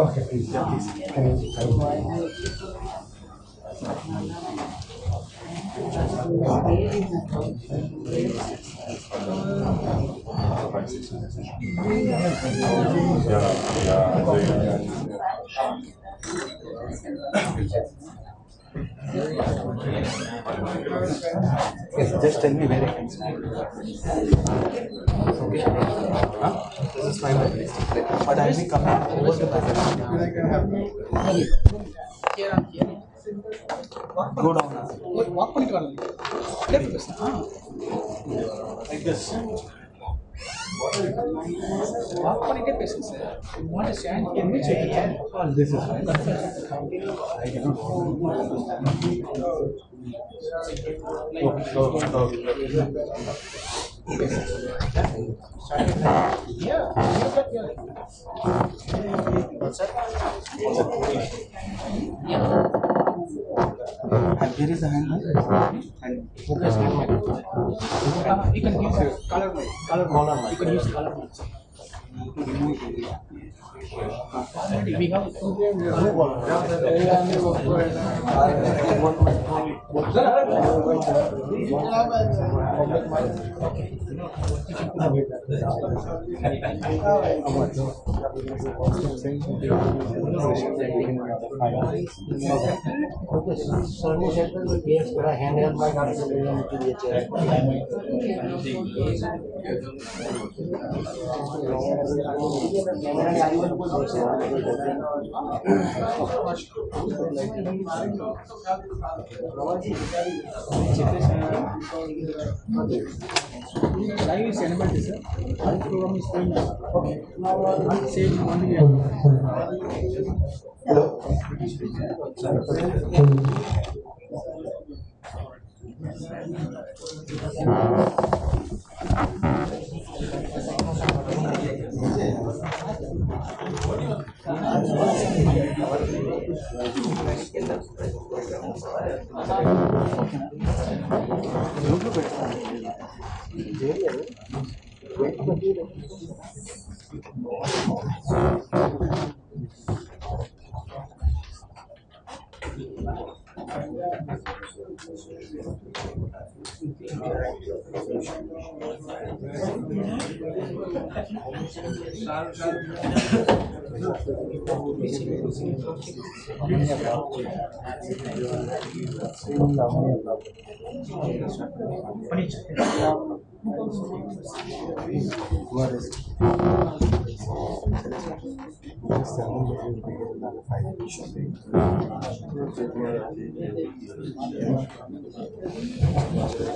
Okay, please, yeah, please. Yes, just tell me where I can stand. Huh? This is my list. But I'll be coming over the back. Go down now. Walk பண்ணிட்டு வரணும். Left பேசு. Like this. Walk பண்ணிட்டே பேசுங்க sir. You want to stand here? Which area? Oh, this is right. I cannot. Yeah. And here is the hand. And focus hand mic. You can use color mic. Color mic. You can use color mic. We have live is enabled, sir. Our program is going on. Okay. Same only. Hello.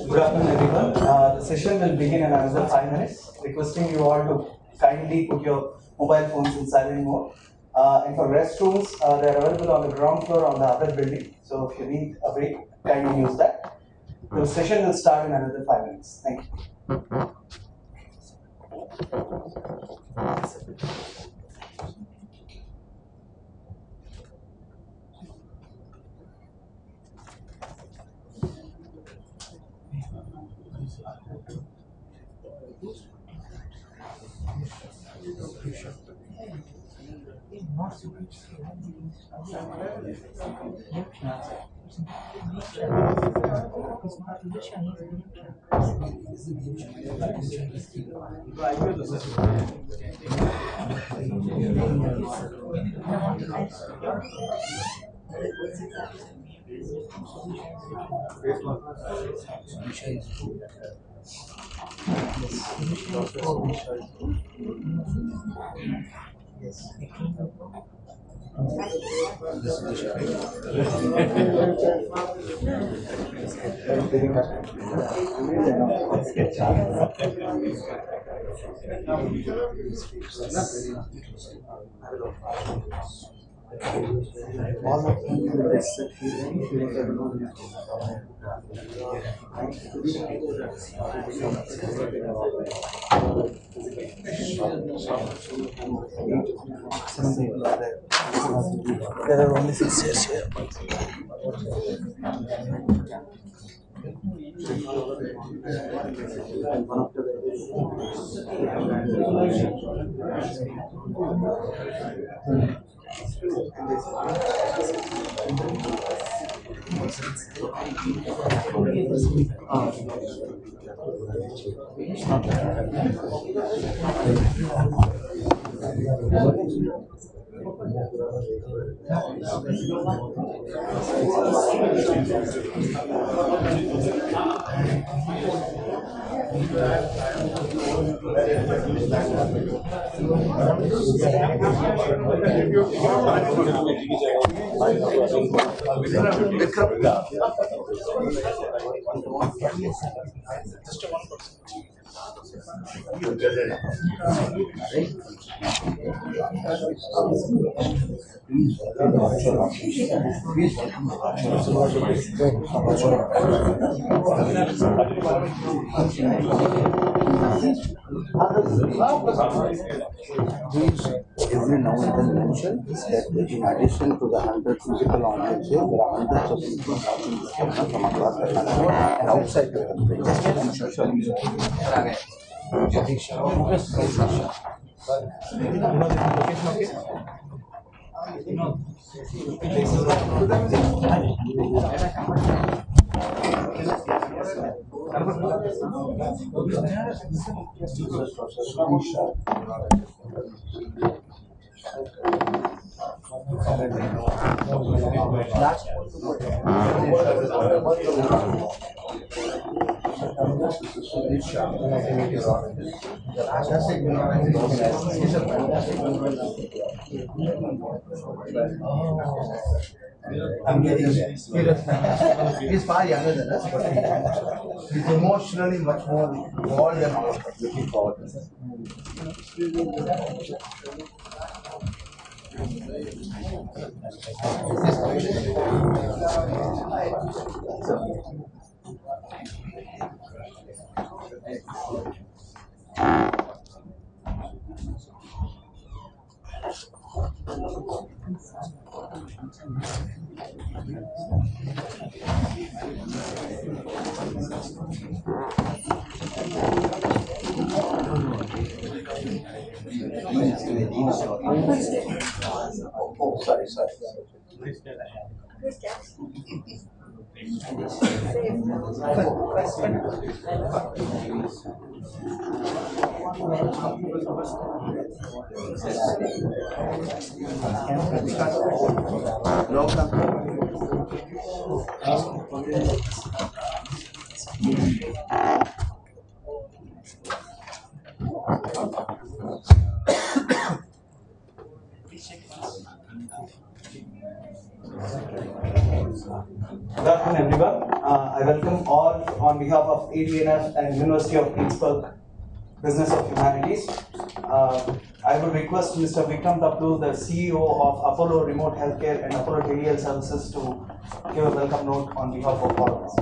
Good afternoon, everyone. The session will begin in another 5 minutes. Requesting you all to kindly put your mobile phones in silent mode. And for restrooms, they are available on the ground floor on the other building. So if you need a break, kindly use that. The session will start in another 5 minutes. Thank you. There are only 6 chairs here. Every now and then mention that in addition to the 100 physical audience here, there are hundreds of people watching this program from across the country and outside the country. I'm getting there. He's far younger than us, but he's emotionally much more involved than all of us. Looking forward to this. Oh, sorry. Good afternoon, everyone. I welcome all on behalf of ADNF and University of Pittsburgh Business of Humanities. I would request Mr. Vikram Taplu, the CEO of Apollo Remote Healthcare and Apollo Telehealth Services, to give a welcome note on behalf of all of us.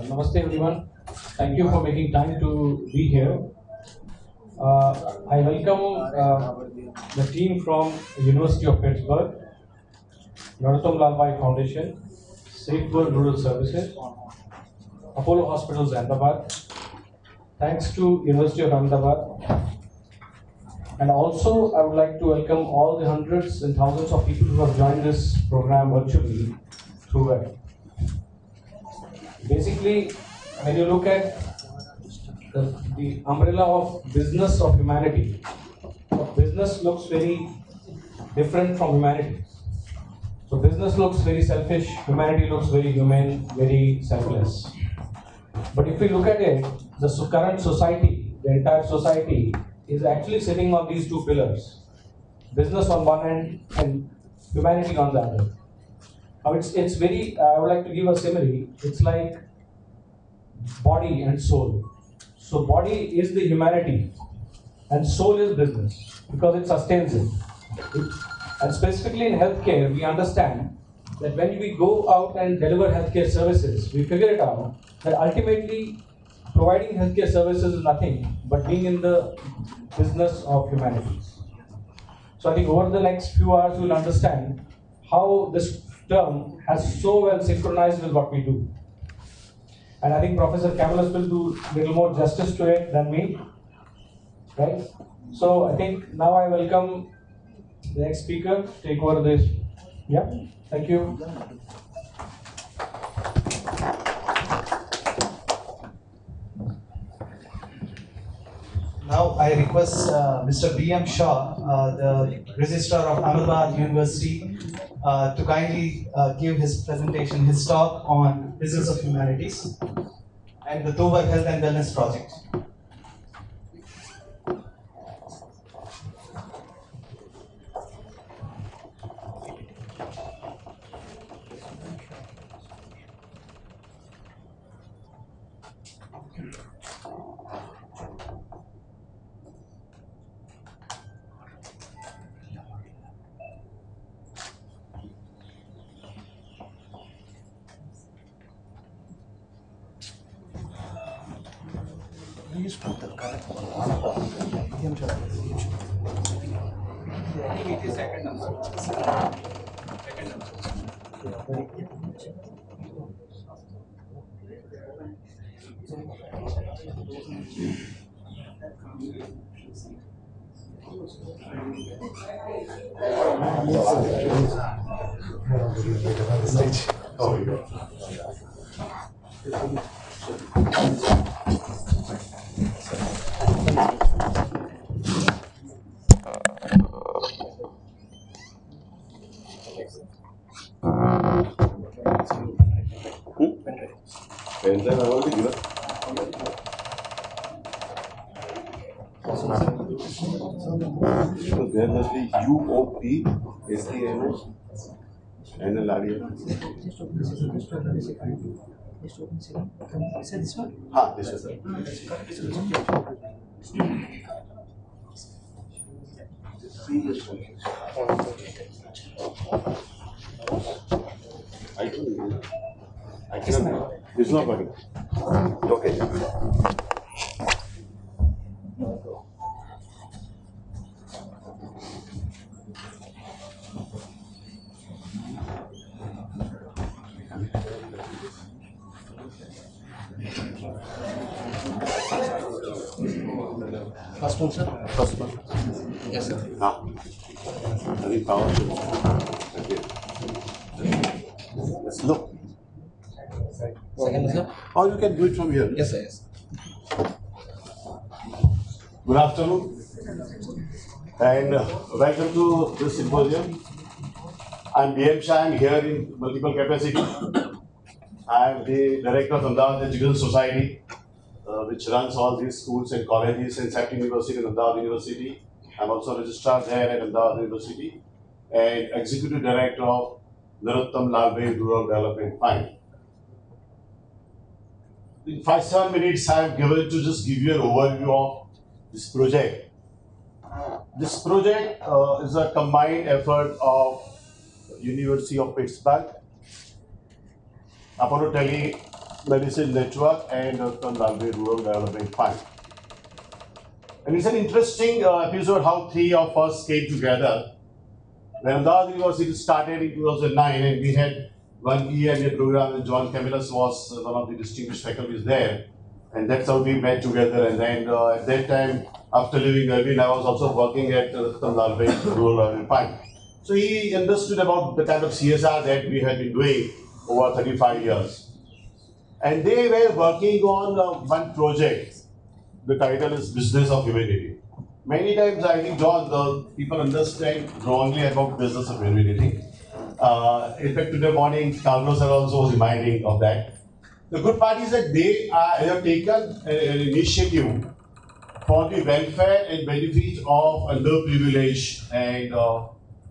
Namaste everyone. Thank you for making time to be here. I welcome the team from University of Pittsburgh, Narottam Lalbhai Foundation, Safe World Rural Services, Apollo Hospitals Ahmedabad. Thanks to University of Ahmedabad. And also, I would like to welcome all the hundreds and thousands of people who have joined this program virtually through web. Basically, when you look at the umbrella of business of humanity, business looks very different from humanity. So business looks very selfish, humanity looks very humane, very selfless. But if we look at it, the current society, the entire society, is actually sitting on these two pillars: business on one end and humanity on the other. Now it's very, I would like to give a simile. It's like body and soul. So body is the humanity, and soul is business because it sustains it. And specifically in healthcare, we understand that when we go out and deliver healthcare services, we figure it out that ultimately providing healthcare services is nothing but being in the business of humanities. So I think over the next few hours, you'll understand how this term has so well synchronized with what we do. And I think Professor Camillus will do a little more justice to it than me, right? So I think now I welcome the next speaker to take over this. Yeah, thank you. Now I request Mr. B.M. Shaw, the Registrar of Ahmedabad University, to kindly give his presentation, his talk on Business of Humanities and the Tuver Health and Wellness Project. Please put the correct one. It is second number. Second number. And then I want to give it. So there must be UOP, SDNS, and a LADIA. Ha, this is it. I don't know. I cannot. It's not working. Okay. First one, sir. First one. Yes, sir. Ah. I think power. Okay. Let's look. Second, sir. Or you can do it from here. Yes, sir. Yes. Good afternoon and welcome to this symposium. I'm B.M. Shah. I'm here in multiple capacity. I'm the director of Ahmedabad Education Society, which runs all these schools and colleges and Safety University and Ahmedabad University. I'm also registrar there at Ahmedabad University and executive director of Narottam Lalbhai Rural Development Fund. In 5-7 minutes, I have given to just give you an overview of this project. This project is a combined effort of University of Pittsburgh, Apollo Telemedicine Network, and Narottam Lalbhai Rural Development Fund. And it's an interesting episode how three of us came together. When Ahmedabad University started in 2009, and we had one EMA program, and John Camillus was one of the distinguished faculties there. And that's how we met together. And then at that time, after leaving Irvine, I was also working at Narottam Lalbhai Rural Development Fund. So he understood about the kind of CSR that we had been doing over 35 years. And they were working on one project. The title is Business of Humanity. Many times I think, John, the people understand wrongly about business of humanity. In fact, today morning, Carlos also was reminding of that. The good part is that they have taken an initiative for the welfare and benefit of underprivileged and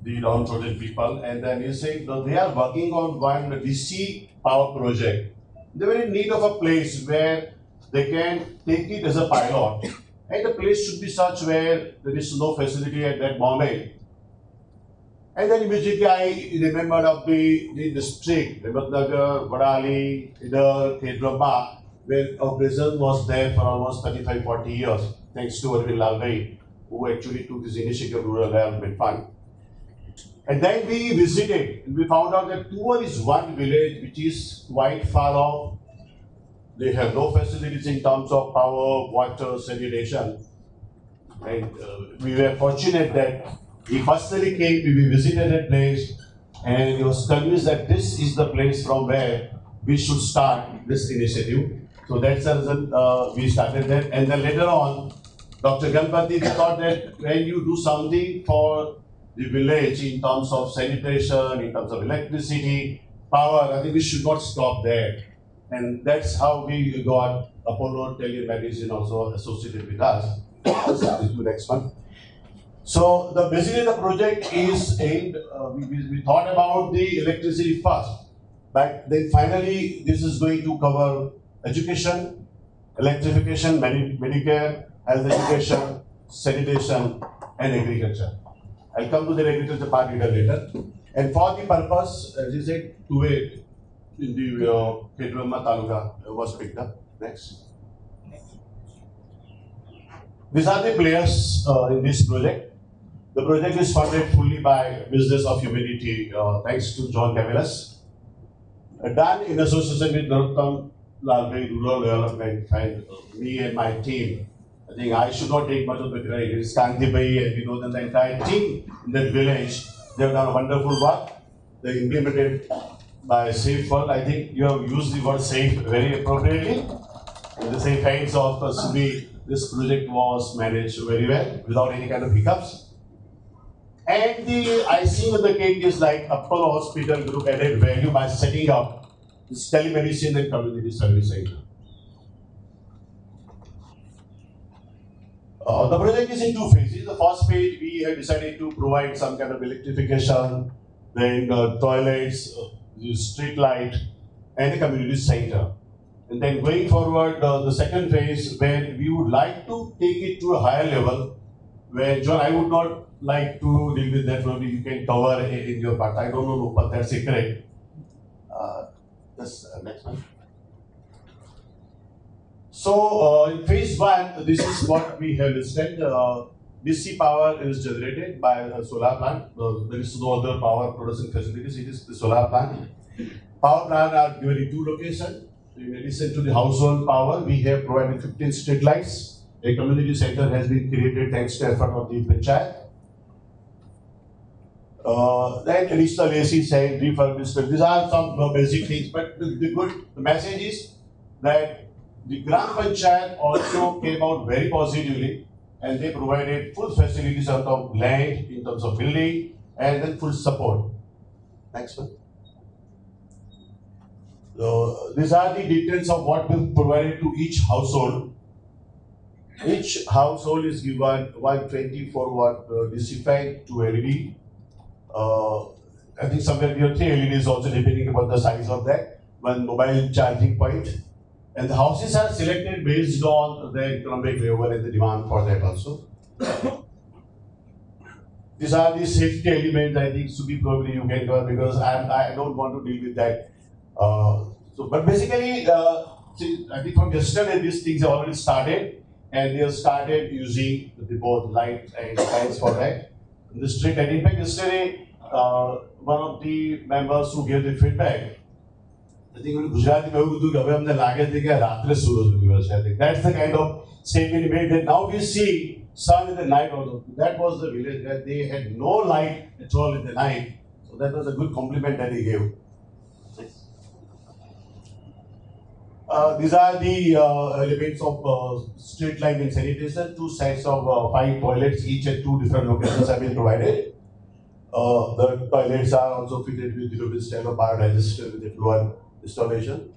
the downtrodden people. And then you say they are working on one DC power project. They were in need of a place where they can take it as a pilot And the place should be such where there is no facility at that moment. And then immediately I remembered of the district, Nagar, Vadali, Idar, Kedrama, where a prison was there for almost 35-40 years, thanks to Arvind Lalbhai, who actually took this initiative Rural Development Fund. And then we visited, and we found out that Tuver is one village which is quite far off. They have no facilities in terms of power, water, sanitation. And we were fortunate that he personally came, we visited that place, and he was convinced that this is the place from where we should start this initiative. So that's the reason we started that. And then later on, Dr. Ganpati thought that when you do something for the village in terms of sanitation, in terms of electricity, power, I think we should not stop there. And that's how we got Apollo Telemedicine also associated with us. The next one. So basically the project is aimed, we thought about the electricity first, but then finally this is going to cover education, electrification, Medicare, health education, sanitation, and agriculture. I'll come to the agriculture part later. And for the purpose, as you said, Tuver in the Kedrama Taluka was picked up. Next. These are the players in this project. The project is funded fully by Business of Humanity, thanks to John Cavelas. Done in association with Narottam Lalbhai Rural Development and me and my team. I think I should not take much of the credit. It's Kanti Bhai and Vinod and the entire team in that village. They have done a wonderful work. They implemented by Safe World. I think you have used the word safe very appropriately. In the same kinds of Subi, this project was managed very well without any kind of hiccups. And the icing on the cake is like Apollo Hospital Group added value by setting up this telemedicine and community service center. The project is in two phases. The first phase, we have decided to provide some kind of electrification, then toilets, street light, and a community center. And then going forward, the second phase, where we would like to take it to a higher level, where John, I would not like to deal with that. Probably you can cover in your part. I don't know, but that's correct. Next one. So in phase one, this is what we have listed. DC power is generated by a solar plant. There is no other power production facilities. It is the solar plant. Power plant are given in two locations. In addition to the household power, we have provided 15 street lights. A community center has been created thanks to effort of the panchayat. Then additional AC and refurbishment. These are some basic things, but the message is that the Gram Panchayat also came out very positively, and they provided full facilities out of land in terms of building and then full support. Next one. So these are the details of what we provided to each household. Each household is given 124 watt DC fan, 2 LED. I think somewhere we have 3 LEDs also, depending upon the size of that. One mobile charging point. And the houses are selected based on the economic level and the demand for that also. These are the safety elements. I think should be probably you can cover, because I don't want to deal with that. But basically, see, I think from yesterday these things have already started, and they have started using the both light and fans for that. In the street, and in fact, yesterday, one of the members who gave the feedback, I think in Gujarati, that's the kind of statement he made, that now we see sun in the night also. That was the village where they had no light at all in the night. So that was a good compliment that he gave. These are the elements of street light and sanitation. 2 sets of 5 toilets, each at 2 different locations have been provided. The toilets are also fitted with the style of biodigester with the fluid installation.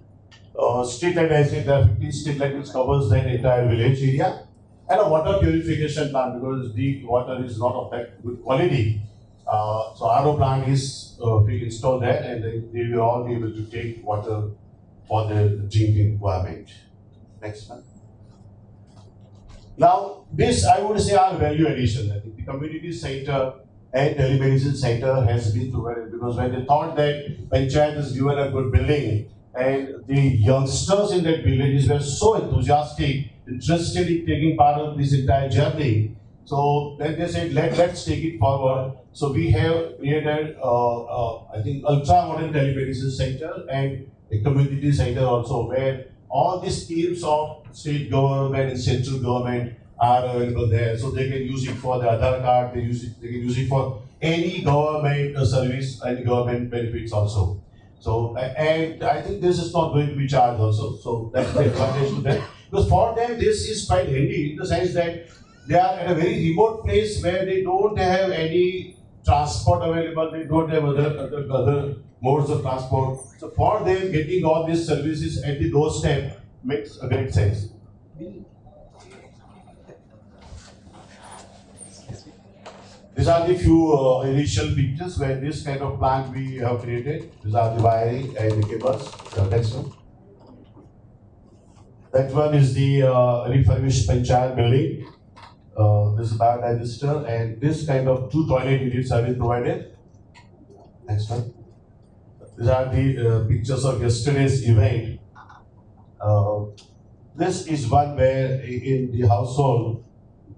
Street light, I said there are 15 street light which covers the entire village area. And a water purification plant, because the water is not of that good quality. So RO plant is installed there, and they will all be able to take water for the drinking requirement. Next one. Now, this I would say are value addition. I think the community center and telemedicine center has been provided because when they thought that Panchayat is given a good building and the youngsters in that villages were so enthusiastic, interested in taking part of this entire journey. So then they said, let's take it forward. So we have created, I think, ultra modern telemedicine center and a community center also, where all the schemes of state government and central government are available there. So they can use it for the Aadhaar card, they can use it for any government service, any government benefits also. So, and I think this is not going to be charged also. So that's the advantage to them. Because for them, this is quite handy in the sense that they are at a very remote place where they don't have any transport available, they don't have other modes of transport. So for them, getting all these services at the doorstep makes a great sense. These are the few initial pictures where this kind of plant we have created. These are the wiring and the cables. Next one. That one is the refurbished Panchayat building. This biodigester and this kind of 2 toilet units have been provided. Next one. These are the pictures of yesterday's event. This is one where in the household,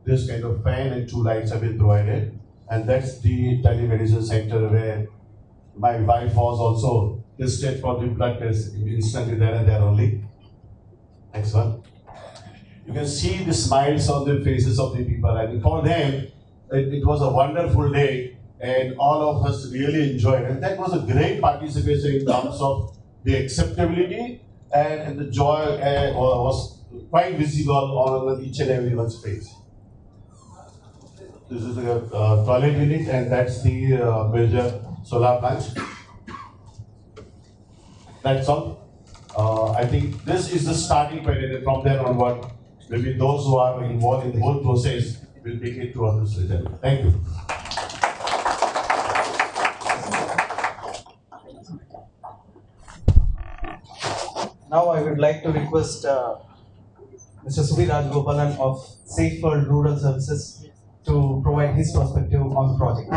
this kind of fan and 2 lights have been provided. And that's the telemedicine center where my wife was also tested for the blood test instantly there and there only. Next one. You can see the smiles on the faces of the people. I mean, for them, it was a wonderful day and all of us really enjoyed it. And that was a great participation in terms of the acceptability and the joy was quite visible on each and everyone's face. This is a toilet unit and that's the major solar plant. That's all. I think this is the starting point and from there onward, maybe those who are involved in the whole process will take it to others. Thank you. Now I would like to request Mr. Subir Rajgopalan of Safe World Rural Services to provide his perspective on the project.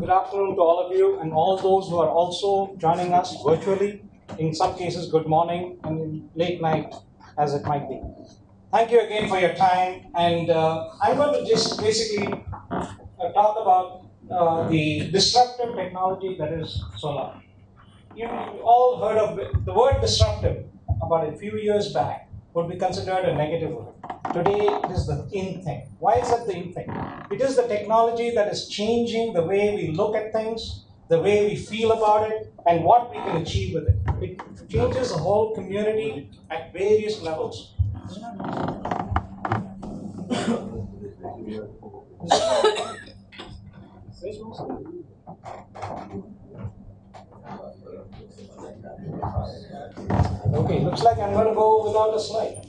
Good afternoon to all of you and all those who are also joining us virtually. In some cases, good morning and in late night, as it might be. Thank you again for your time. And I'm going to just basically talk about the disruptive technology that is solar. You all heard of it. The word disruptive about a few years back would be considered a negative word. Today, it is the in thing. Why is it the in thing? It is the technology that is changing the way we look at things, the way we feel about it, and what we can achieve with it. It changes the whole community at various levels. Okay, looks like I'm going to go without a slide.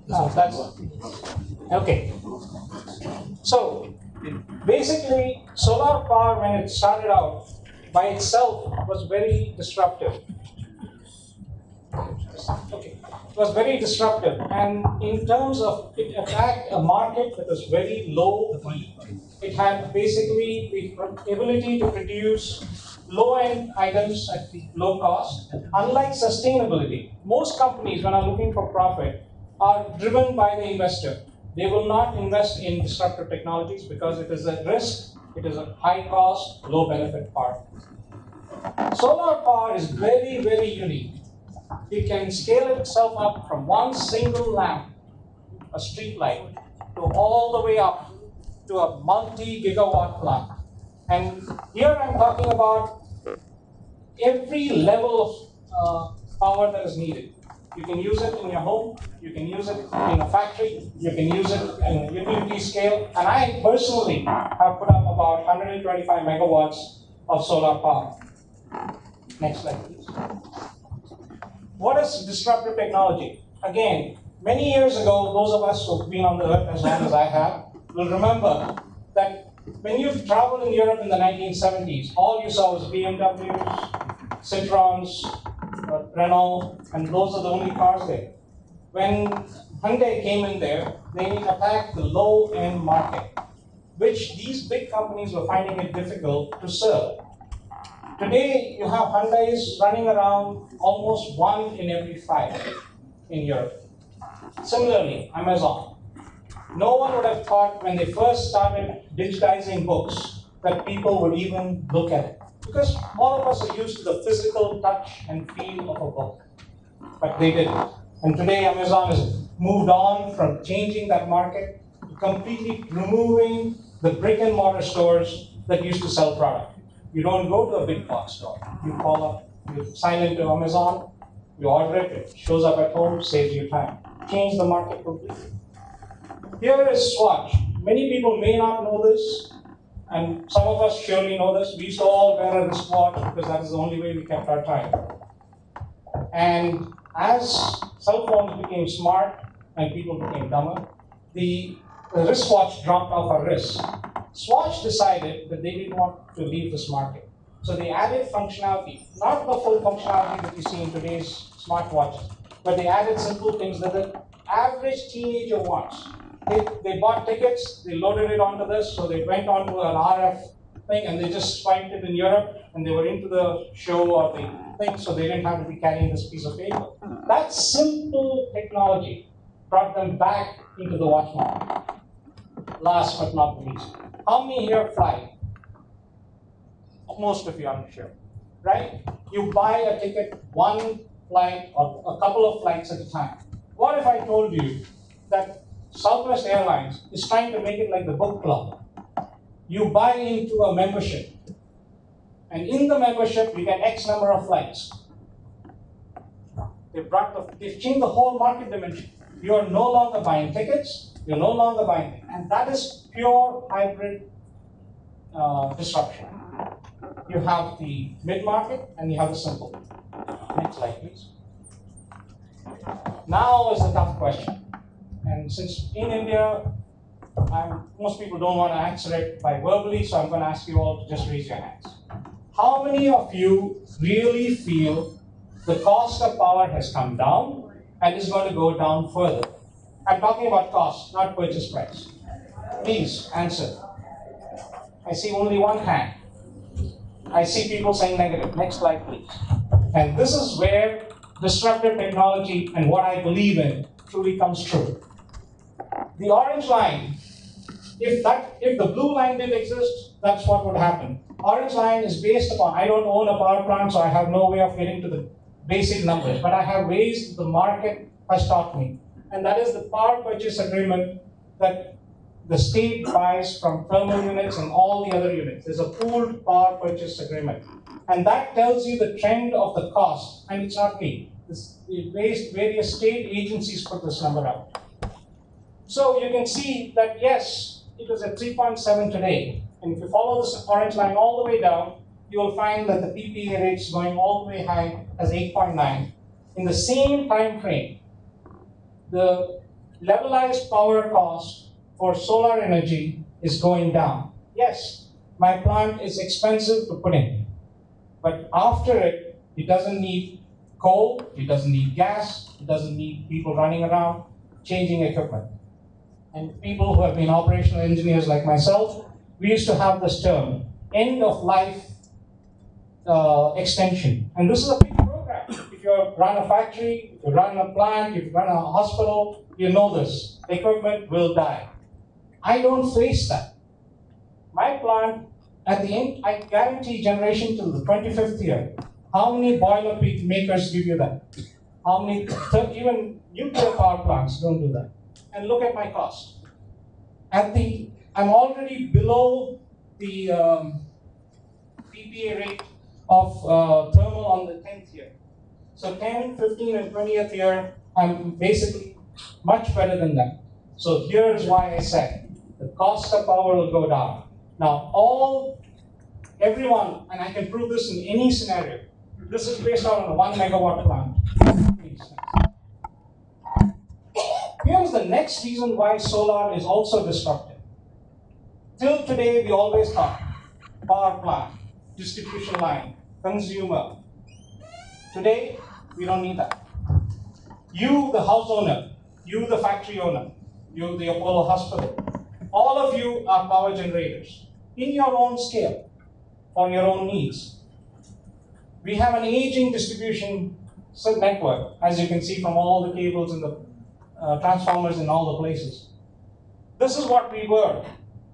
That's okay. So basically, solar power, when it started out by itself, was very disruptive. Okay, it was very disruptive, and in terms of it attacked a market that was very low. It had basically the ability to produce low-end items at low cost. Unlike sustainability, most companies, when are looking for profit, are driven by the investor. They will not invest in disruptive technologies because it is a risk, it is a high cost, low benefit part. Solar power is very, very unique. It can scale itself up from one single lamp, a street light, to all the way up to a multi-gigawatt plant. And here I'm talking about every level of power that is needed. You can use it in your home, you can use it in a factory, you can use it in a utility scale, and I personally have put up about 125 megawatts of solar power. Next slide, please. What is disruptive technology? Again, many years ago, those of us who've been on the earth as long as I have will remember that When you traveled in Europe in the 1970s, all you saw was BMWs, Citroens, Renault, and those are the only cars there. When Hyundai came in there, they attacked the low-end market, which these big companies were finding it difficult to serve. Today, you have Hyundais running around almost 1 in every 5 in Europe. Similarly, Amazon. No one would have thought when they first started digitizing books that people would even look at it. Because all of us are used to the physical touch and feel of a book. But they didn't. And today Amazon has moved on from changing that market to completely removing the brick and mortar stores that used to sell product. You don't go to a big box store. You call up, you sign into Amazon, you order it, it shows up at home, saves you time. Change the market completely. Here is Swatch. Many people may not know this, and some of us surely know this. We used to all wear a wristwatch because that is the only way we kept our time. And as cell phones became smart and people became dumber, the wristwatch dropped off our wrists. Swatch decided that they didn't want to leave this market. So they added functionality, not the full functionality that you see in today's smartwatches, but they added simple things that the average teenager wants. They bought tickets, they loaded it onto this, so they went onto an RF thing and they just swiped it in Europe and they were into the show or the thing, so they didn't have to be carrying this piece of paper. That simple technology brought them back into the watch market. Last but not the least, how many here fly? Most of you, I'm sure, right? You buy a ticket, one flight or a couple of flights at a time. What if I told you that Southwest Airlines is trying to make it like the book club? You buy into a membership, and in the membership you get X number of flights. They've changed the whole market dimension. You are no longer buying tickets, you're no longer buying, and that is pure hybrid disruption. You have the mid-market and you have the simple. Next slide, please. Now is the tough question. And since in India, most people don't want to answer it by verbally, so I'm going to ask you all to just raise your hands. How many of you really feel the cost of power has come down and is going to go down further? I'm talking about cost, not purchase price. Please answer. I see only one hand. I see people saying negative. Next slide, please. And this is where disruptive technology and what I believe in truly comes true. The orange line, if the blue line didn't exist, that's what would happen. Orange line is based upon, I don't own a power plant, so I have no way of getting to the basic numbers, but I have ways the market has taught me. And that is the power purchase agreement that the state buys from thermal units and all the other units. There's a pooled power purchase agreement. And that tells you the trend of the cost, and it's not me. Various state agencies put this number out. So you can see that yes, it was at 3.7 today. And if you follow this orange line all the way down, you will find that the PPA rate is going all the way high as 8.9. In the same time frame, the levelized power cost for solar energy is going down. Yes, my plant is expensive to put in, but after it, it doesn't need coal, it doesn't need gas, it doesn't need people running around changing equipment. And people who have been operational engineers like myself, we used to have this term, end of life extension. And this is a big program. If you run a factory, if you run a plant, if you run a hospital, you know this. Equipment will die. I don't face that. My plant, at the end, I guarantee generation till the 25th year. How many boiler makers give you that? How many, even nuclear power plants don't do that. And look at my cost. I'm already below the PPA rate of thermal on the 10th year. So 10, 15, and 20th year, I'm basically much better than that. So here's why I said the cost of power will go down. Now, everyone, and I can prove this in any scenario, this is based on a 1 megawatt plant. Here's the next reason why solar is also disruptive. Till today, we always thought power plant, distribution line, consumer. Today, we don't need that. You, the house owner, you, the factory owner, you, the Apollo hospital, all of you are power generators in your own scale for your own needs. We have an aging distribution network, as you can see from all the cables and the transformers in all the places. This is what we were.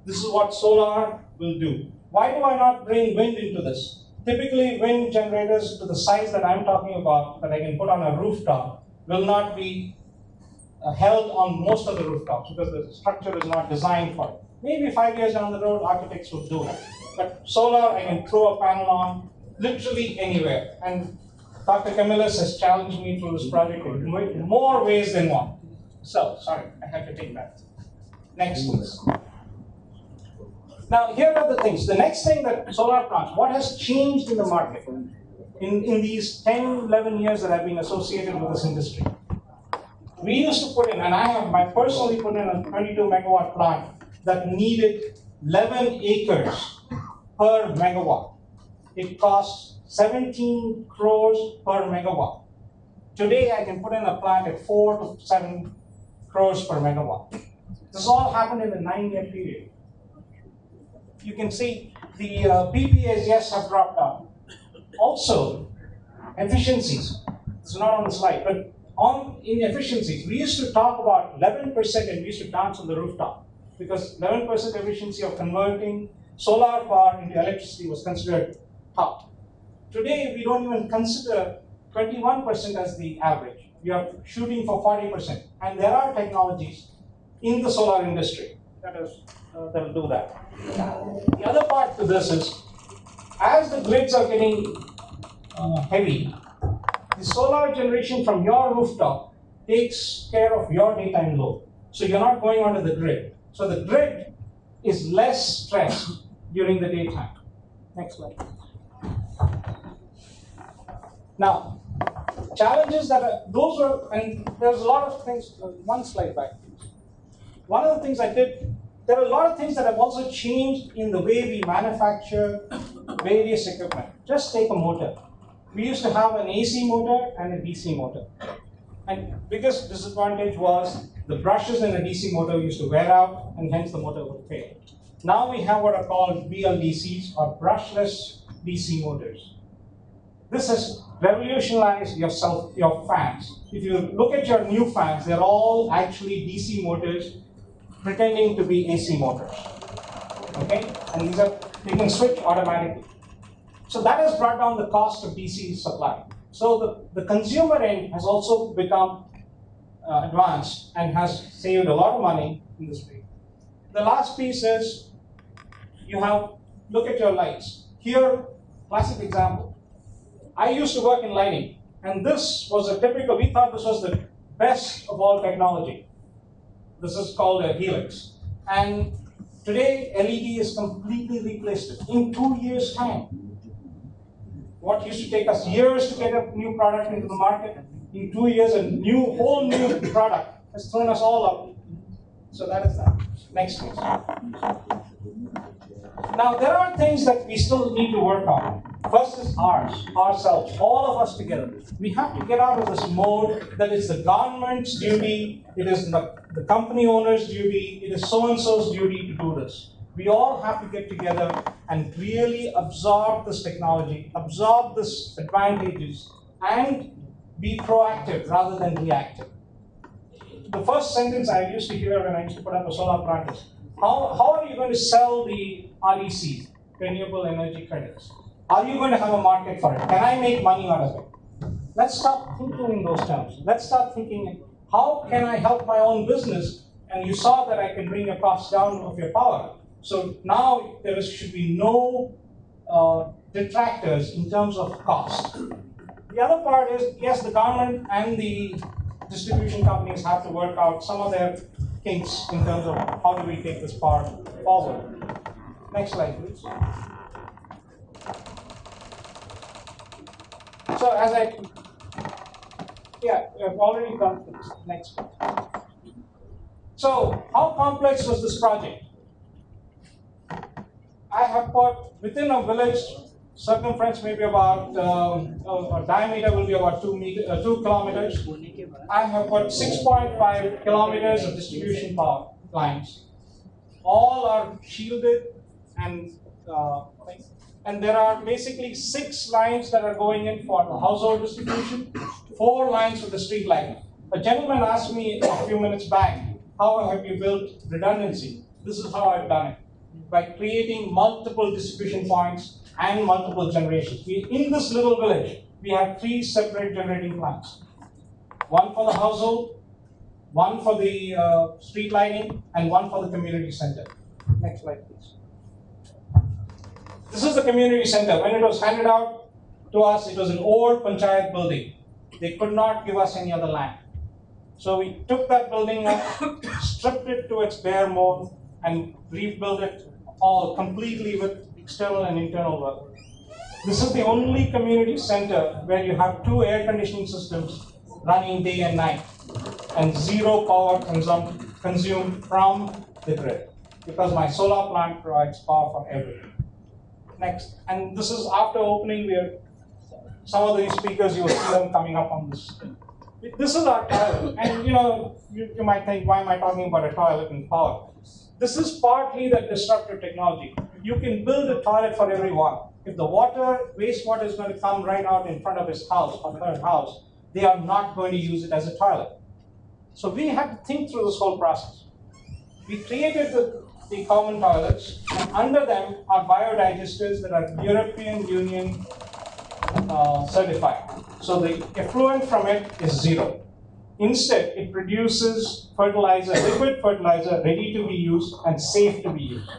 This is what solar will do. Why do I not bring wind into this? Typically, wind generators to the size that I'm talking about, that I can put on a rooftop, will not be held on most of the rooftops because the structure is not designed for it. Maybe 5 years down the road, architects will do it. But solar, I can throw a panel on literally anywhere. And Dr. Camillus has challenged me through this project in more ways than one. So, sorry, I have to take that. Next, please. Now, here are the things. The next thing that solar plants, what has changed in the market in these 10, 11 years that I've been associated with this industry? We used to put in, and I have personally put in a 22 megawatt plant that needed 11 acres per megawatt. It costs 17 crores per megawatt. Today, I can put in a plant at 4 to 7 crores per megawatt. This all happened in a 9-year period. You can see the PPAs, yes, have dropped down. Also, efficiencies. It's not on the slide, but in efficiencies, we used to talk about 11% and we used to dance on the rooftop because 11% efficiency of converting solar power into electricity was considered top. Today, we don't even consider 21% as the average. We are shooting for 40%. And there are technologies in the solar industry that will do that. The other part to this is, as the grids are getting heavy, the solar generation from your rooftop takes care of your daytime load. So you're not going onto the grid. So the grid is less stressed during the daytime. Next slide. Now, challenges those were, and there's a lot of things, one slide back, please. One of the things I did, there are a lot of things that have also changed in the way we manufacture various equipment. Just take a motor. We used to have an AC motor and a DC motor. And biggest disadvantage was the brushes in a DC motor used to wear out and hence the motor would fail. Now we have what are called BLDCs or brushless DC motors. This has revolutionized your fans. If you look at your new fans, they're all actually DC motors pretending to be AC motors. Okay? And these are, you can switch automatically. So that has brought down the cost of DC supply. So the consumer end has also become advanced and has saved a lot of money in this way. The last piece is, look at your lights. Here, classic example. I used to work in lighting, and this was we thought this was the best of all technology. This is called a helix. And today, LED is completely replaced it in 2 years' time. What used to take us years to get a new product into the market, in 2 years, a whole new product has thrown us all out. So that is that. Next, please. Now, there are things that we still need to work on. First is ourselves, all of us together. We have to get out of this mode that it's the government's duty, it is the company owner's duty, it is so-and-so's duty to do this. We all have to get together and really absorb this technology, absorb these advantages, and be proactive rather than reactive. The first sentence I used to hear when I used to put up a solar plant is, how are you going to sell the RECs, renewable energy credits? Are you going to have a market for it? Can I make money out of it? Let's stop thinking in those terms. Let's start thinking, how can I help my own business? And you saw that I can bring your costs down of your power. So now there should be no detractors in terms of cost. The other part is, yes, the government and the distribution companies have to work out some of their kinks in terms of how do we take this part forward. Next slide, please. So I've already done this. Next slide. So how complex was this project? I have put within a village circumference maybe about diameter will be about 2 kilometers. I have put 6.5 kilometers of distribution power lines. All are shielded and there are basically 6 lines that are going in for the household distribution, 4 lines for the street lighting. A gentleman asked me a few minutes back, how have you built redundancy? This is how I've done it. By creating multiple distribution points and multiple generations. In this little village, we have 3 separate generating plants. One for the household, one for the street lighting, and one for the community center. Next slide, please. This is the community center. When it was handed out to us, it was an old panchayat building. They could not give us any other land. So we took that building up, stripped it to its bare mode, and rebuilt it all completely with external and internal work. This is the only community center where you have 2 air conditioning systems running day and night, and 0 power consumed from the grid, because my solar plant provides power for everything. Next, and this is after opening. Some of these speakers, you will see them coming up on this. This is our toilet, and you might think, why am I talking about a toilet and power? This is partly the disruptive technology. You can build a toilet for everyone. If the wastewater is going to come right out in front of his house or her house, they are not going to use it as a toilet. So we had to think through this whole process. We created the common toilets, and under them are biodigesters that are European Union certified. So the effluent from it is 0. Instead, it produces fertilizer, liquid fertilizer, ready to be used and safe to be used.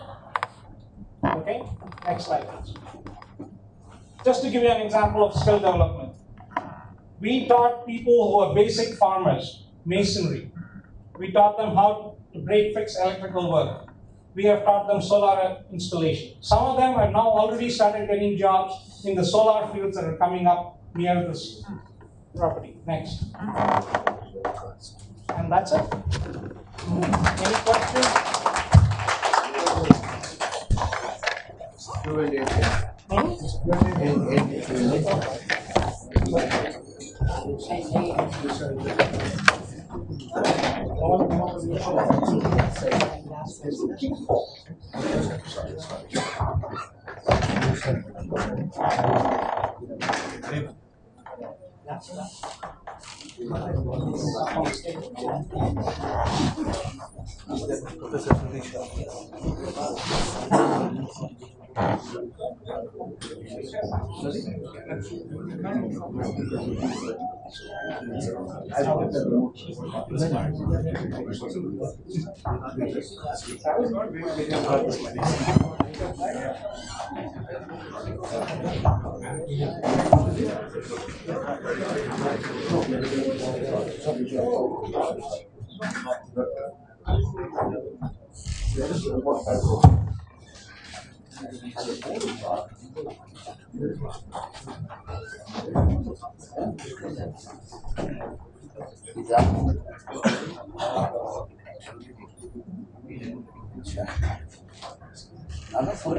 Okay, next slide, please. Just to give you an example of skill development. We taught people who are basic farmers masonry. We taught them how to break fix electrical work. We have taught them solar installation. Some of them have now already started getting jobs in the solar fields that are coming up near this property. Next. And that's it.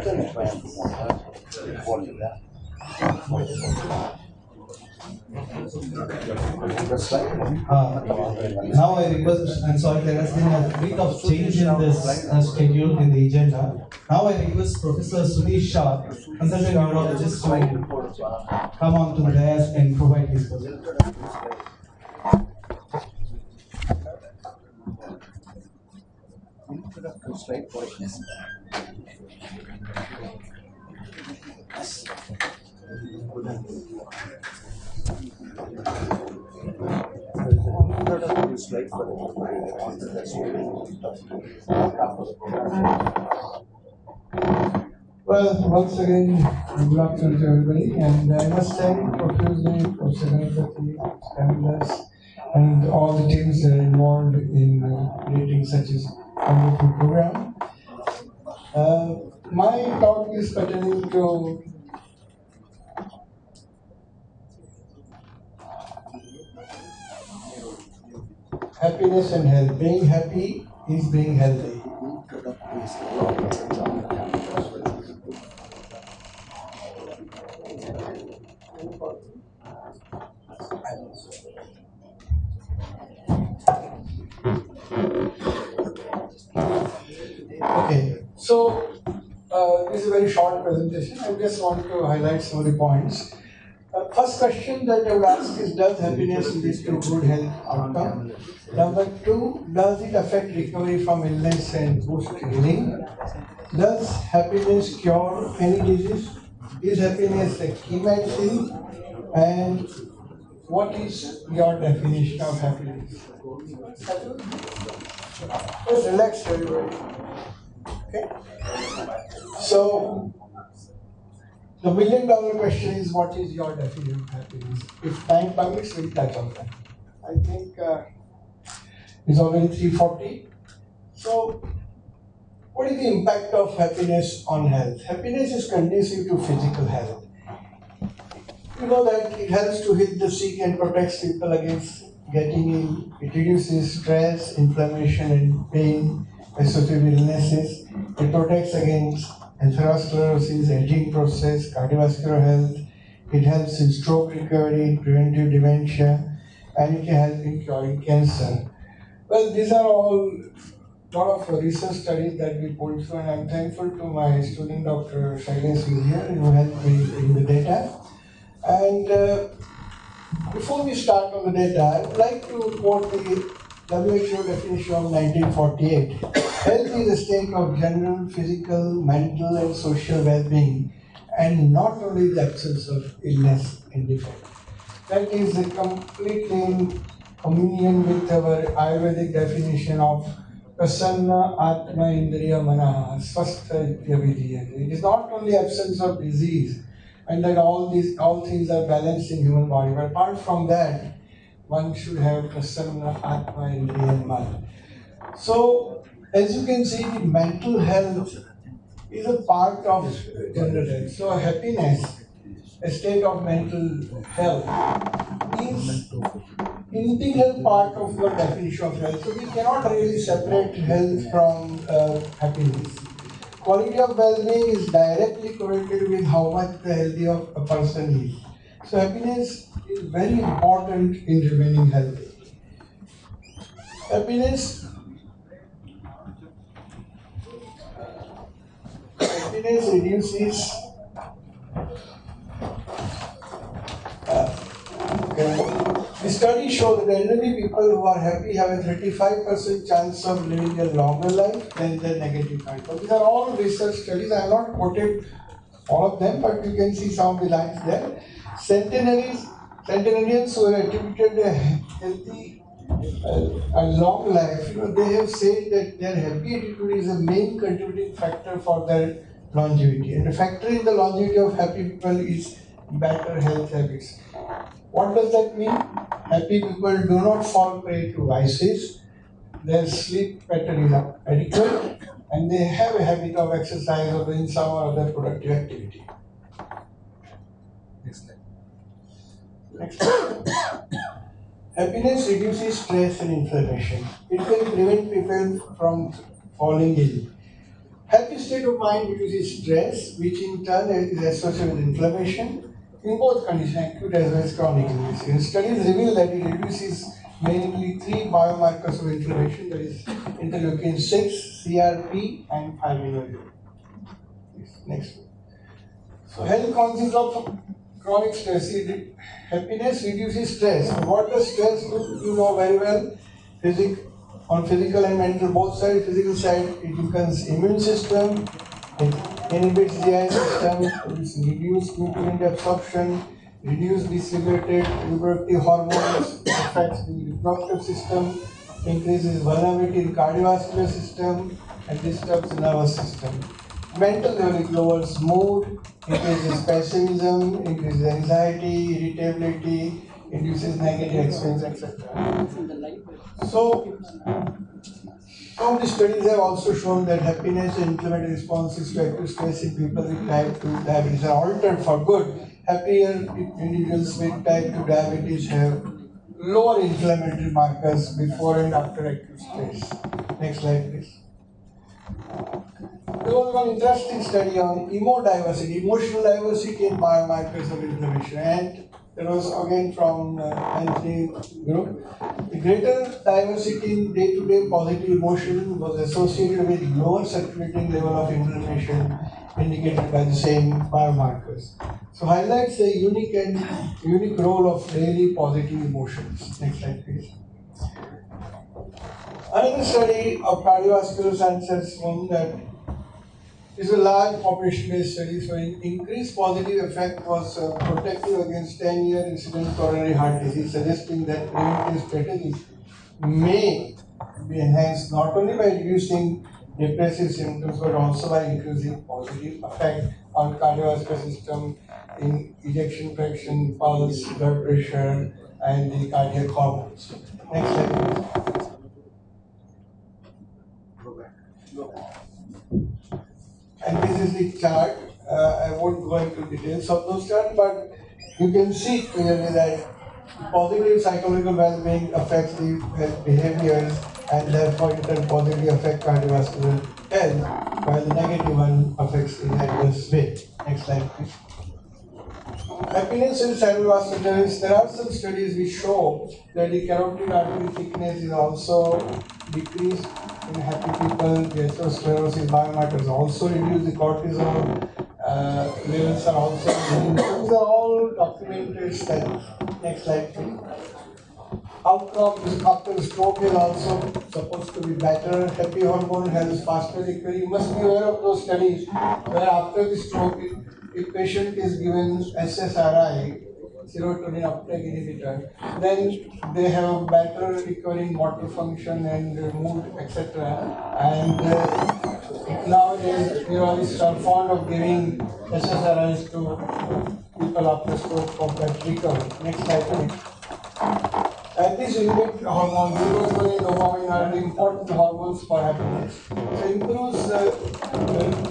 Any questions? Now I request, I'm sorry, there has been a bit of change in this schedule in the agenda. Now I request Professor Sudesh Shah, consultant neurologist, to come on to the dais and provide his presentation. Well, once again, good afternoon to everybody, and I must thank profusely Professor Ganapathy, Camilas, and all the teams that are involved in creating such a wonderful program. My talk is pertaining to happiness and health. Being happy is being healthy. short presentation. I just want to highlight some of the points. First question that I would ask is, does happiness lead to good health outcome? Number two, does it affect recovery from illness and boost healing? Does happiness cure any disease? Is happiness a key medicine? And what is your definition of happiness? Just relax, everybody. Okay. So, the $1,000,000 question is, what is your definition of happiness? If time permits, we'll touch on that. I think it's already 3:40. So, what is the impact of happiness on health? Happiness is conducive to physical health. You know that it helps to heal the sick and protects people against getting ill. It reduces stress, inflammation, and pain associated with illnesses. It protects against atherosclerosis, aging process, cardiovascular health. It helps in stroke recovery, preventive dementia, and it can help in curing cancer. Well, these are all lot of research studies that we pulled through, and I'm thankful to my student, Dr. Shailesh, who is here, who helped me bring the data. And before we start on the data, I would like to quote the WHO definition of 1948. Health is a state of general physical, mental, and social well-being, and not only the absence of illness and defect. That is completely in communion with our Ayurvedic definition of Prasanna Atma Indriya Manaha Swastha Vidiyate. It is not only absence of disease, and that all things are balanced in human body. But apart from that, one should have Prasanna Atma Indriya Mana. So, as you can see, the mental health is a part of general health. So, happiness, a state of mental health, is integral part of your definition of health. So, we cannot really separate health from happiness. Quality of well-being is directly correlated with how much the healthy of a person is. So happiness is very important in remaining healthy. Happiness reduces The studies show that elderly people who are happy have a 35% chance of living a longer life than the negative kind. So these are all research studies. I have not quoted all of them, but you can see some of the lines there. Centenarians who are attributed a healthy, a long life, they have said that their happy attitude is a main contributing factor for their longevity. And the factor in the longevity of happy people is better health habits. What does that mean? Happy people do not fall prey to vices, their sleep pattern is adequate, and they have a habit of exercise or doing some other productive activity. Next slide. Happiness reduces stress and inflammation. It can prevent people from falling ill. Happy state of mind reduces stress, which in turn is associated with inflammation. In both conditions, acute as well as chronic inflammation. Studies reveal that it reduces mainly three biomarkers of inflammation, that is interleukin 6, CRP, and fibrinogen. Next one. So health consists of chronic stress. Happiness reduces stress. What does stress do? You know very well. On physical and mental, both sides. Physical side, it weakens immune system, it inhibits GI system, reduces nutrient absorption, reduces dysregulated reproductive hormones, affects the reproductive system, increases vulnerability in cardiovascular system, and disturbs the nervous system. Mental level, it lowers mood, increases pessimism, increases anxiety, irritability, induces negative experience, etc. So, some of the studies have also shown that happiness and inflammatory responses to acute stress in people with type 2 diabetes are altered for good. Happier individuals with type 2 diabetes have lower inflammatory markers before and after acute stress. Next slide, please. There was one interesting study on emodiversity, emotional diversity and biomarkers of inflammation, and that was again from Anthony group. The greater diversity in day-to-day positive emotion was associated with lower circulating level of inflammation indicated by the same biomarkers. So highlights the unique role of daily positive emotions. Next slide, please. Another study of cardiovascular science has shown that is a large population-based study showing increased positive effect was protective against 10-year incident coronary heart disease, suggesting that preventive strategies may be enhanced not only by reducing depressive symptoms but also by increasing positive effect on cardiovascular system in ejection fraction, pulse, blood pressure, and the cardiac hormones. Next slide, please. And this is the chart. I won't go into details of those charts, but you can see clearly that positive psychological well-being affects the health behaviors and therefore it can positively affect cardiovascular health, while the negative one affects in adverse way. Next slide, please. Happiness in cerebrovascular, there are some studies which show that the carotid artery thickness is also decreased in happy people. The atherosclerosis biomarkers also reduce, the cortisol levels are also reduced. These are all documented studies. Next slide, please. Outcomes after stroke is also supposed to be better. Happy hormone has faster recovery. You must be aware of those studies where after the stroke, if patient is given SSRI, serotonin uptake inhibitor, then they have better recovery in motor function and mood, etc. And nowadays, neurologists are fond of giving SSRIs to people after stroke for that recovery. Next slide, please. And these limit hormones, serotonin and dopamine are the important hormones for happiness. So improves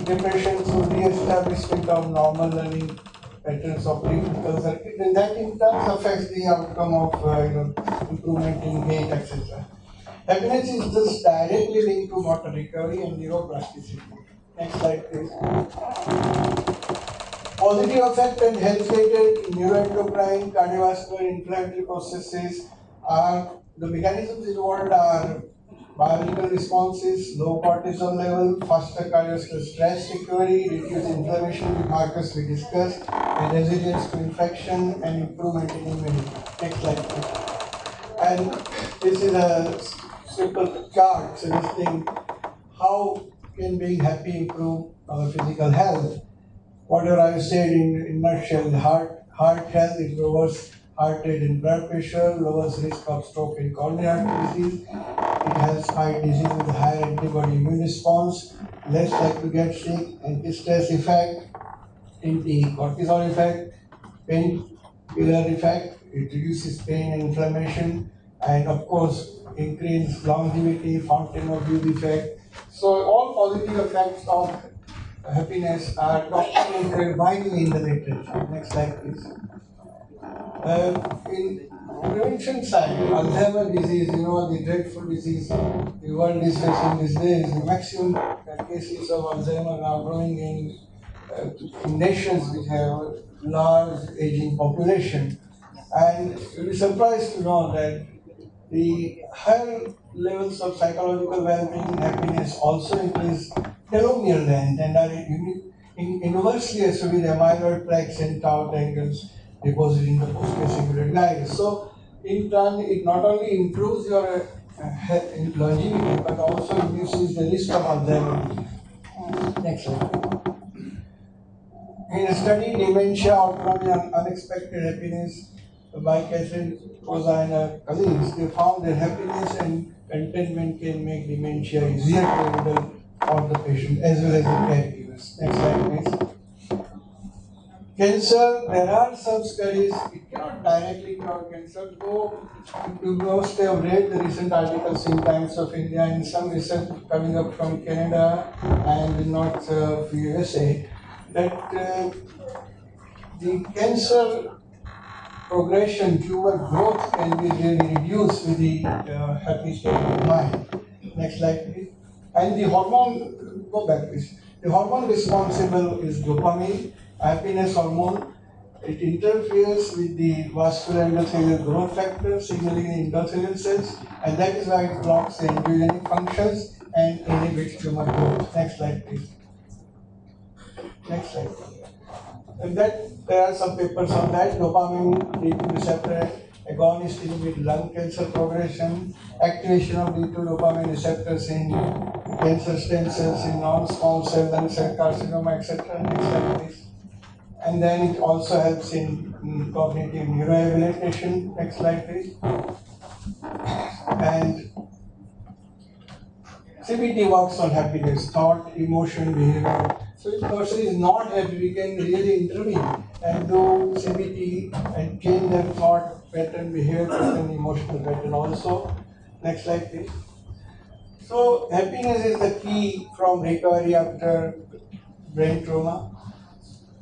depression through re-establishment of normal learning patterns of prefrontal circuit, and that in turn affects the outcome of improvement in gait, etc. Happiness is thus directly linked to motor recovery and neuroplasticity. Next slide, please. Positive effect and health-related neuroendocrine, cardiovascular, inflammatory processes are the mechanisms involved are biological responses, low cortisol level, faster cardiovascular stress recovery, reduced inflammation with markers we discussed, and resilience to infection and improvement in immunity. Next slide, please. And this is a simple chart suggesting how can being happy improve our physical health. Whatever I said in nutshell, heart health, it lowers heart rate and blood pressure, lowers risk of stroke and coronary artery disease. It helps fight disease with higher antibody immune response, less likely to get sick, anti-stress effect, anti-cortisol effect, painkiller effect. It reduces pain and inflammation, and of course, increase longevity, fountain of youth effect. So all positive effects of happiness are documented widely in the literature. Next slide, please. In prevention side, Alzheimer's disease, the dreadful disease the world is facing these days, the maximum cases of Alzheimer's are growing in nations which have large aging population. And you'll be surprised to know that the higher levels of psychological well-being and happiness also increase telomere length and are universally associated with amyloid plaques and tau tangles deposited in the post-vesicular glycans. So, in turn, it not only improves your longevity but also reduces the risk of Alzheimer's. Next slide. In a study, dementia outcome and unexpected happiness by Catherine Rosa and her colleagues, they found that happiness and contentment can make dementia easier to handle for the patient as well as the caregivers. Next slide, please. Cancer, there are some studies, it cannot directly cure cancer, though you must have read the recent articles in Times of India and some research coming up from Canada and North of USA that the cancer progression, tumor growth can be really reduced with the happy state of mind. Next slide, please. And the hormone, go back please. The hormone responsible is dopamine, happiness hormone. It interferes with the vascular endothelial growth factor signaling in endothelial cells, and that is why it blocks the angiogenic functions and inhibits tumor growth. Next slide, please. Next slide. And that there are some papers on that. Dopamine D2 receptor agonist inhibit lung cancer progression, activation of D2 dopamine receptors in cancer stem cells in non-small cell lung cell carcinoma, etc. Next slide, please. And then it also helps in cognitive neurorehabilitation. Next slide, please. And CBT works on happiness, thought, emotion, behavior. So if the person is not happy, we can really intervene and do CBT and change their thought pattern, behavior pattern, emotional pattern also. Next slide, please. So happiness is the key from recovery after brain trauma.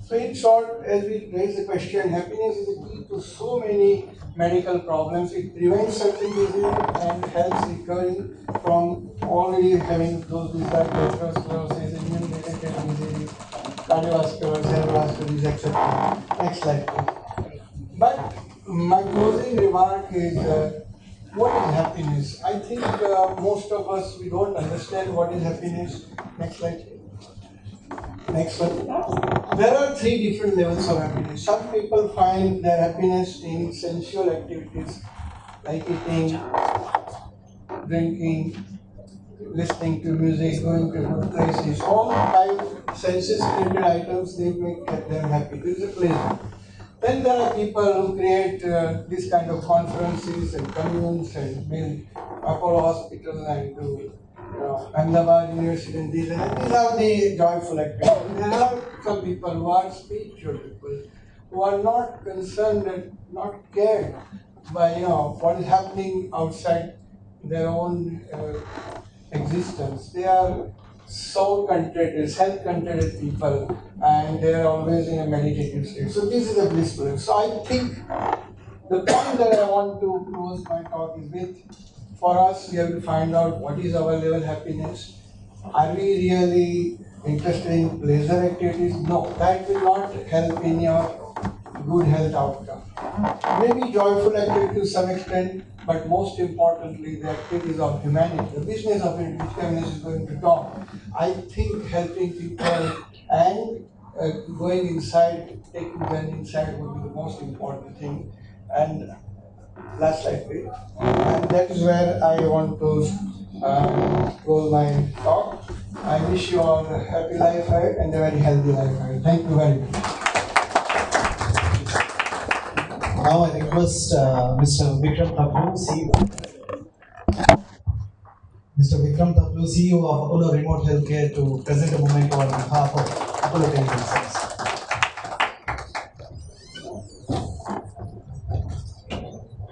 So in short, as we raise the question, happiness is the key to so many medical problems. It prevents certain diseases and helps recovering from already having those diseases like atherosclerosis, immune-related disease, cardiovascular, cerebrovascular disease, etc. Next slide, please. But my closing remark is, what is happiness? I think most of us, we don't understand what is happiness. Next slide, please. Next one. There are three different levels of happiness. Some people find their happiness in sensual activities like eating, drinking, listening to music, going to good places. All five senses-related items, they make them happy. This is a pleasure. Then there are people who create this kind of conferences and communes and build Apollo Hospital and do Ahmedabad University and these are the joyful activities. There are some people who are spiritual people who are not concerned and not cared by what is happening outside their own existence. They are soul-contented, self-contented people, and they are always in a meditative state. So this is a blissful life. So I think the point that I want to close my talk is with, for us, we have to find out what is our level of happiness. Are we really interested in pleasure activities? No, that will not help in your good health outcome. Maybe joyful activities to some extent, but most importantly, the activities of humanity, the business of it, which feminist is going to talk. I think helping people and going inside, taking them inside would be the most important thing. And last slide, please. And that is where I want to close my talk. I wish you all a happy life ahead and a very healthy life ahead. Thank you very much. Now I request Mr. Vikram Taplu, CEO. Mr. Vikram Taplu, CEO of Apollo Remote Healthcare, to present a moment on behalf of Apollo Telemedicine.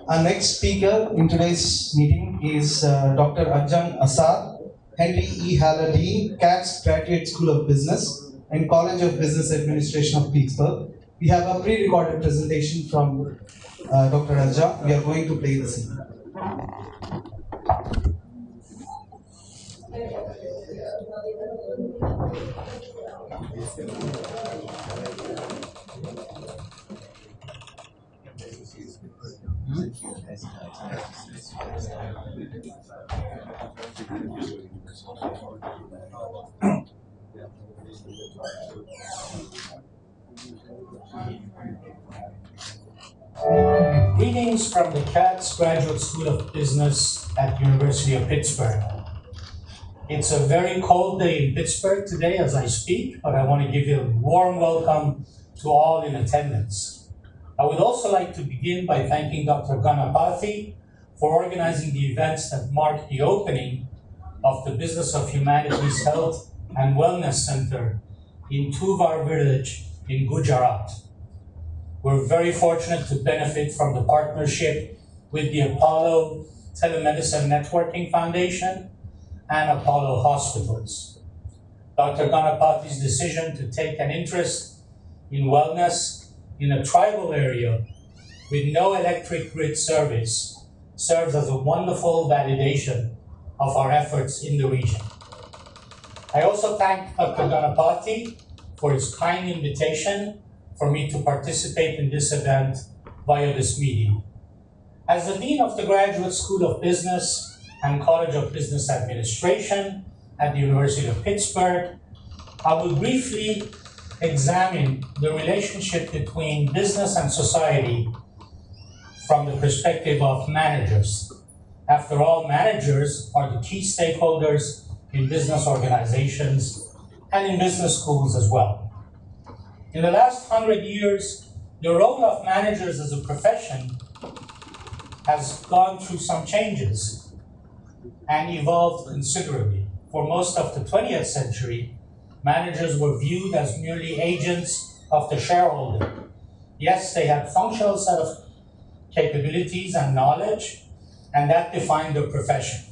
Our next speaker in today's meeting is Dr. Arjan Asad, Henry E. Haller Dean, CATS Graduate School of Business and College of Business Administration of Pittsburgh. We have a pre-recorded presentation from Dr. Arjan. We are going to play the scene. Greetings from the CATS Graduate School of Business at the University of Pittsburgh. It's a very cold day in Pittsburgh today as I speak, but I want to give you a warm welcome to all in attendance. I would also like to begin by thanking Dr. Ganapathy for organizing the events that mark the opening of the Business of Humanities Health and Wellness Center in Tuver village in Gujarat. We're very fortunate to benefit from the partnership with the Apollo Telemedicine Networking Foundation and Apollo Hospitals. Dr. Ganapathy's decision to take an interest in wellness in a tribal area with no electric grid service serves as a wonderful validation of our efforts in the region. I also thank Dr. Ganapathy for his kind invitation for me to participate in this event via this medium. As the Dean of the Graduate School of Business and College of Business Administration at the University of Pittsburgh, I will briefly examine the relationship between business and society from the perspective of managers. After all, managers are the key stakeholders in business organizations and in business schools as well. In the last 100 years, the role of managers as a profession has gone through some changes and evolved considerably. For most of the 20th century, managers were viewed as merely agents of the shareholder. Yes, they had functional set of capabilities and knowledge, and that defined their profession.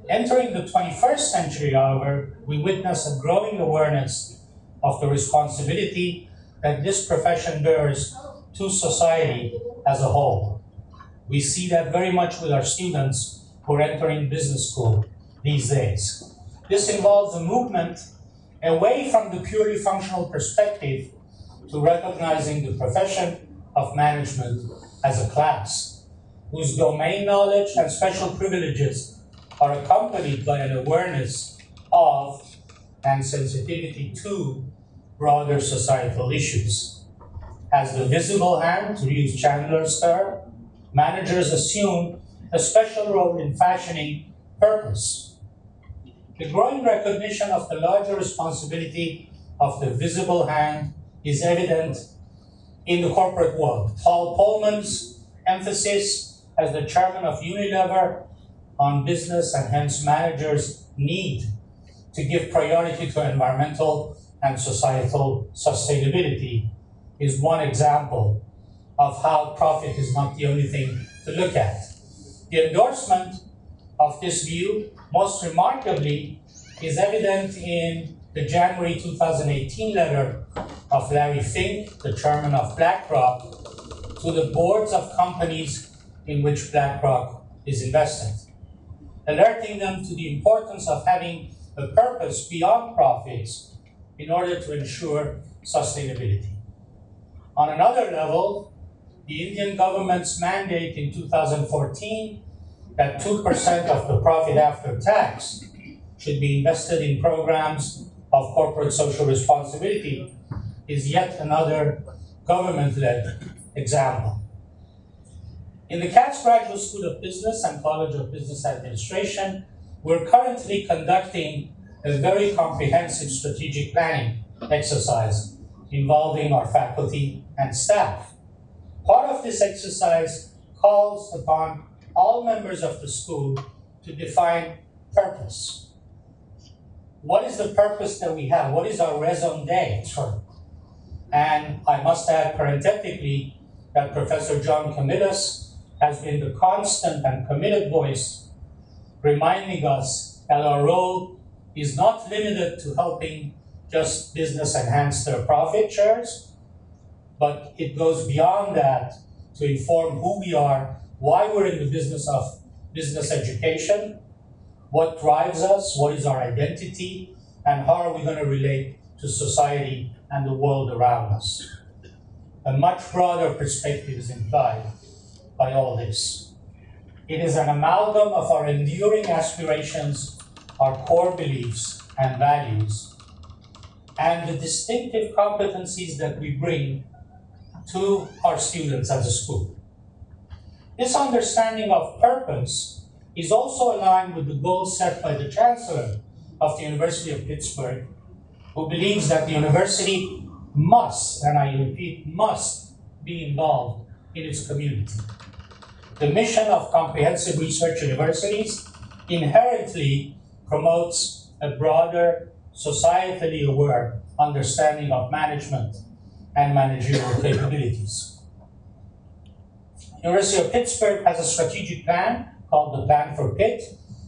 Entering the 21st century, however, we witness a growing awareness of the responsibility that this profession bears to society as a whole. We see that very much with our students who are entering business school these days. This involves a movement away from the purely functional perspective to recognizing the profession of management as a class, whose domain knowledge and special privileges are accompanied by an awareness of and sensitivity to broader societal issues. As the visible hand, to use Chandler's term, managers assume a special role in fashioning purpose. The growing recognition of the larger responsibility of the visible hand is evident in the corporate world. Paul Polman's emphasis as the chairman of Unilever on business and hence managers' need to give priority to environmental and societal sustainability is one example of how profit is not the only thing to look at. The endorsement of this view, most remarkably, is evident in the January 2018 letter of Larry Fink, the chairman of BlackRock, to the boards of companies in which BlackRock is invested, alerting them to the importance of having a purpose beyond profits in order to ensure sustainability. On another level, the Indian government's mandate in 2014 that 2% of the profit after tax should be invested in programs of corporate social responsibility is yet another government-led example. In the Katz Graduate School of Business and College of Business Administration, we're currently conducting a very comprehensive strategic planning exercise involving our faculty and staff. Part of this exercise calls upon all members of the school to define purpose. What is the purpose that we have? What is our raison d'etre? And I must add parenthetically that Professor John Camillus has been the constant and committed voice reminding us that our role is not limited to helping just business enhance their profit shares, but it goes beyond that to inform who we are, why we're in the business of business education, what drives us, what is our identity, and how are we going to relate to society and the world around us. A much broader perspective is implied by all this. It is an amalgam of our enduring aspirations, our core beliefs and values, and the distinctive competencies that we bring to our students as a school. This understanding of purpose is also aligned with the goals set by the Chancellor of the University of Pittsburgh, who believes that the university must, and I repeat, must be involved in its community. The mission of comprehensive research universities inherently promotes a broader, societally aware understanding of management and managerial capabilities. University of Pittsburgh has a strategic plan called the Plan for Pitt,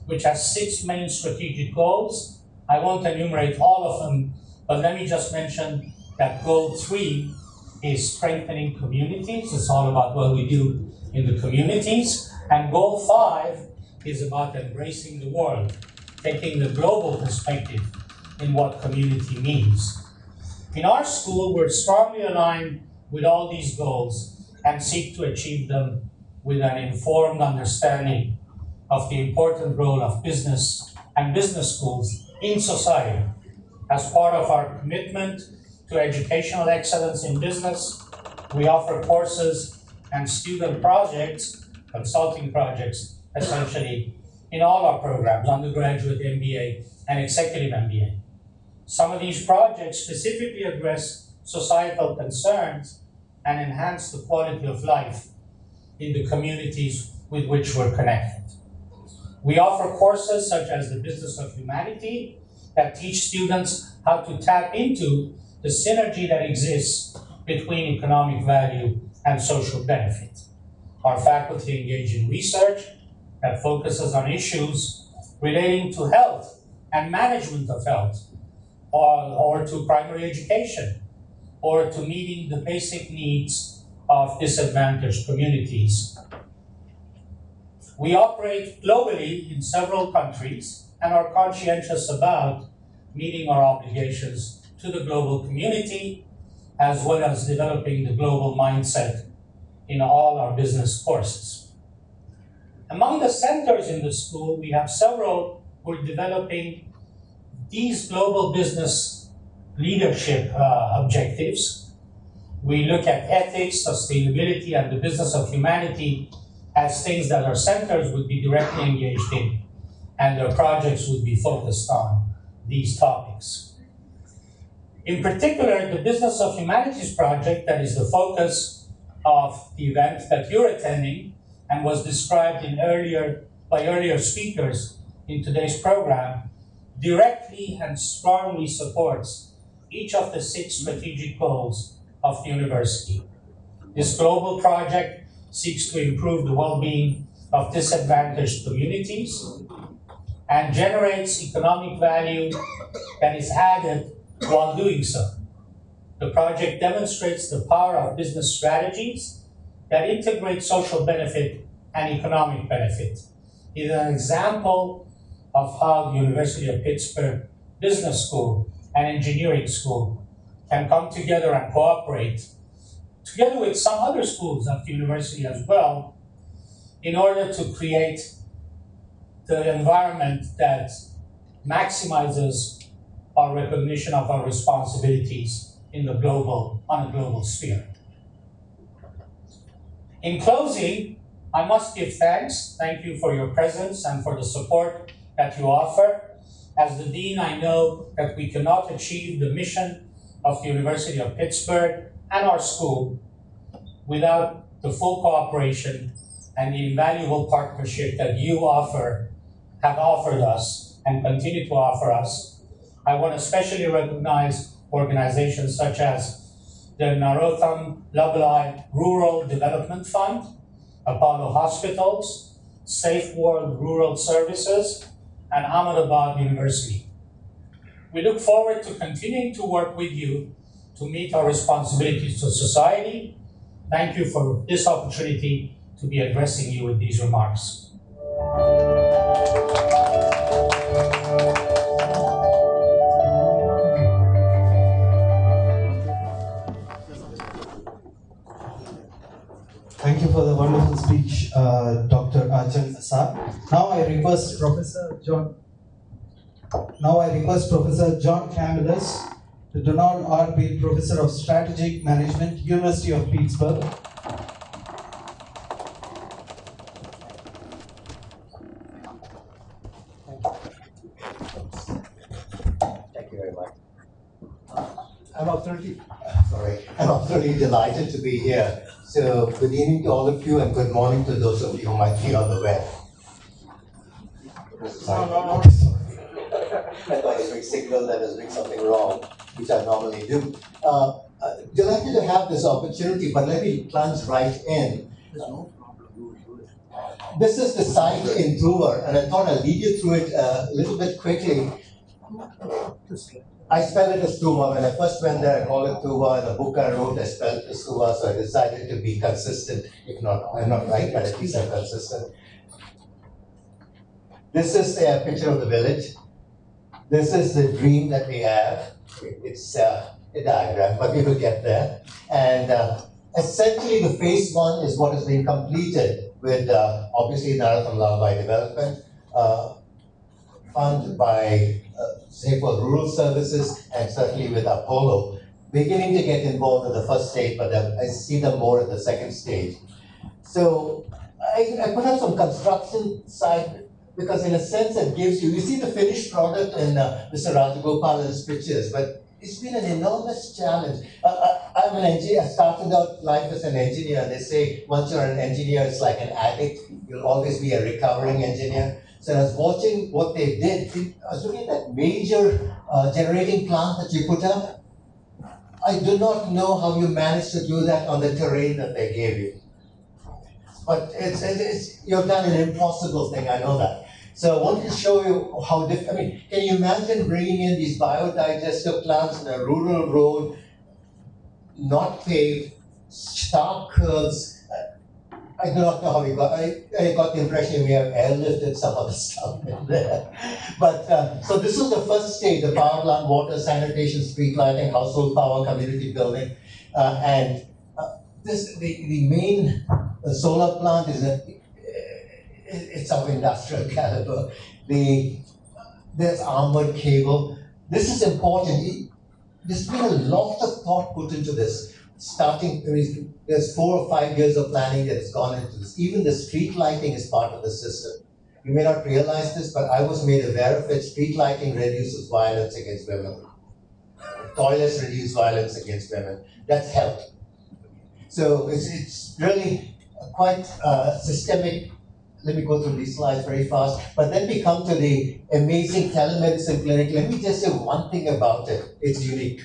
which has 6 main strategic goals. I won't enumerate all of them, but let me just mention that goal 3 is strengthening communities. It's all about what we do in the communities. And goal 5 is about embracing the world, taking the global perspective in what community means. In our school, we're strongly aligned with all these goals and seek to achieve them with an informed understanding of the important role of business and business schools in society as part of our commitment to educational excellence in business. We offer courses and student projects, consulting projects, essentially, in all our programs, undergraduate MBA and executive MBA. Some of these projects specifically address societal concerns and enhance the quality of life in the communities with which we're connected. We offer courses such as the Business of Humanity that teach students how to tap into the synergy that exists between economic value and social benefit. Our faculty engage in research that focuses on issues relating to health and management of health, or to primary education, or to meeting the basic needs of disadvantaged communities. We operate globally in several countries and are conscientious about meeting our obligations to the global community, as well as developing the global mindset in all our business courses. Among the centers in the school, we have several who are developing these global business leadership objectives. We look at ethics, sustainability, and the business of humanity as things that our centers would be directly engaged in, and their projects would be focused on these topics. In particular, the Business of Humanities project, that is the focus of the event that you're attending and was described by earlier speakers in today's program, directly and strongly supports each of the 6 strategic goals of the university. This global project seeks to improve the well-being of disadvantaged communities and generates economic value that is added while doing so. The project demonstrates the power of business strategies that integrate social benefit and economic benefit. It is an example of how the University of Pittsburgh Business School and Engineering School can come together and cooperate, together with some other schools of the university as well, in order to create the environment that maximizes our recognition of our responsibilities on a global sphere. In closing, I must give thanks. Thank you for your presence and for the support that you offer. As the Dean, I know that we cannot achieve the mission of the University of Pittsburgh and our school without the full cooperation and the invaluable partnership that you have offered us and continue to offer us. I want to especially recognize organizations such as the Narotham Lablai Rural Development Fund, Apollo Hospitals, Safe World Rural Services, and Ahmedabad University. We look forward to continuing to work with you to meet our responsibilities to society. Thank you for this opportunity to be addressing you with these remarks. Thank you for the wonderful speech, Dr. Ajahn Asar. Now I request Professor John Camillus, the Donald R. Beale Professor of Strategic Management, University of Pittsburgh. Thank you very much. I'm absolutely delighted to be here. So good evening to all of you and good morning to those of you who might be on the web. I thought it was a signal that I was doing something wrong, which I normally do. Delighted to have this opportunity, but let me plunge right in. This is the site in Tuver, and I thought I'd lead you through it a little bit quickly. I spell it as Tuva. When I first went there, I called it Tuva. In the book I wrote, I spelled it as Tuva, so I decided to be consistent. If not, I'm not right, but at least I'm consistent. This is a picture of the village. This is the dream that we have. It's a diagram, but we will get there. And essentially, the phase 1 is what has been completed with obviously Narotham Lalbai Development, funded by Safe World Rural Services, and certainly with Apollo. beginning to get involved in the first stage, but I see them more in the second stage. So I put up some construction side because in a sense it gives you see the finished product in Mr. Rajagopalan's pictures, but it's been an enormous challenge. I'm an engineer. I started out life as an engineer. They say once you're an engineer, it's like an addict. You'll always be a recovering engineer. So I was watching what they did. I was looking at that major generating plant that you put up. I do not know how you managed to do that on the terrain that they gave you. But you've done an impossible thing, I know that. So I wanted to show you how different, I mean, can you imagine bringing in these biodigester plants in a rural road, not paved, stark curves? I do not know how we got, I got the impression we have airlifted some of the stuff in there. But, so this was the first stage, the power plant, water, sanitation, street lighting, household power, community building. The main solar plant is it's of industrial caliber. There's armored cable. This is important. There's been a lot of thought put into this. There's 4 or 5 years of planning that has gone into this. Even the street lighting is part of the system. You may not realize this, but I was made aware of it. Street lighting reduces violence against women. Toilets reduce violence against women. That's helped. So it's really quite systemic. Let me go through these slides very fast. But then we come to the amazing telemedicine clinic. Let me just say one thing about it. It's unique.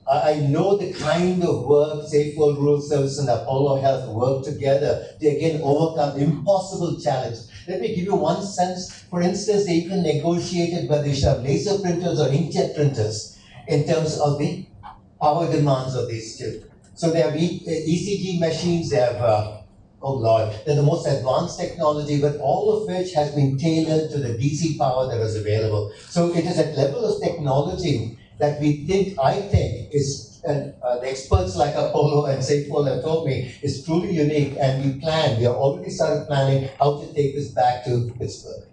I know the kind of work Safe World Rural Service and Apollo Health work together to again overcome impossible challenge. Let me give you one sense. For instance, they even negotiated whether they should have laser printers or inkjet printers in terms of the power demands of these two. So they have ECG machines, they have, oh Lord, they're the most advanced technology, but all of which has been tailored to the DC power that was available. So it is at level of technology that I think is, the experts like Apollo and Saiful have told me, is truly unique, and we have already started planning how to take this back to Pittsburgh.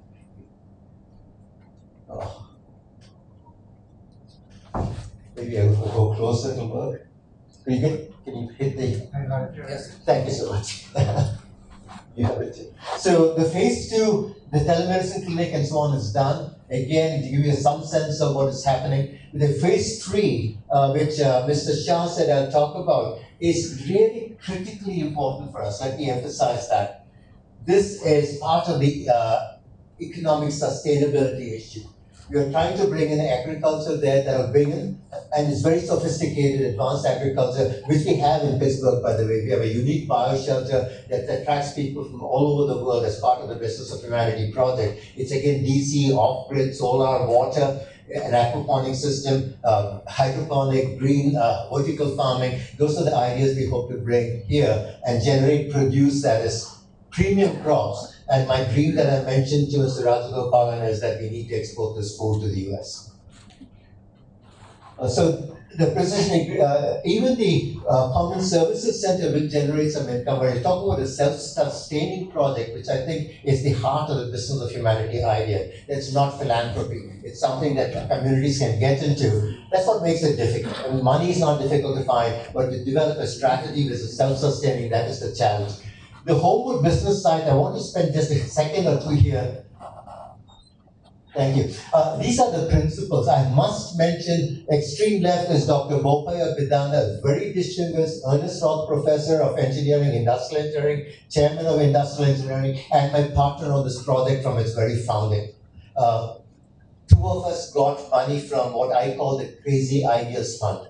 Oh. Maybe I will go closer to work. Can you hit the? I got it. Yes. Thank you so much. You have it too. So the phase 2, the telemedicine clinic and so on is done. Again, to give you some sense of what is happening. The phase 3, which Mr. Shah said I'll talk about, is really critically important for us. Let me emphasize that. This is part of the economic sustainability issue. We are trying to bring in agriculture there that will bring in, and it's very sophisticated, advanced agriculture, which we have in Pittsburgh, by the way. We have a unique bioshelter that attracts people from all over the world as part of the Business of Humanity project. It's again DC, off-grid, solar, water, an aquaponic system, hydroponic, green, vertical farming. Those are the ideas we hope to bring here and generate produce that is premium crops. And my dream that I mentioned to Mr. Rajagopalan is that we need to export this food to the US. So the precision, even the Common Services Center will generate some income. When I talk about a self-sustaining project, which I think is the heart of the Business of Humanity idea. It's not philanthropy. It's something that communities can get into. That's what makes it difficult. I mean, money is not difficult to find, but to develop a strategy that is self-sustaining, that is the challenge. The Homewood business side, I want to spend just a second or two here. Thank you. These are the principles. I must mention, extreme left is Dr. Bopaya Bidanda, very distinguished Ernest Roth Professor of Engineering, Industrial Engineering, Chairman of Industrial Engineering, and my partner on this project from its very founding. 2 of us got money from what I call the Crazy Ideas Fund.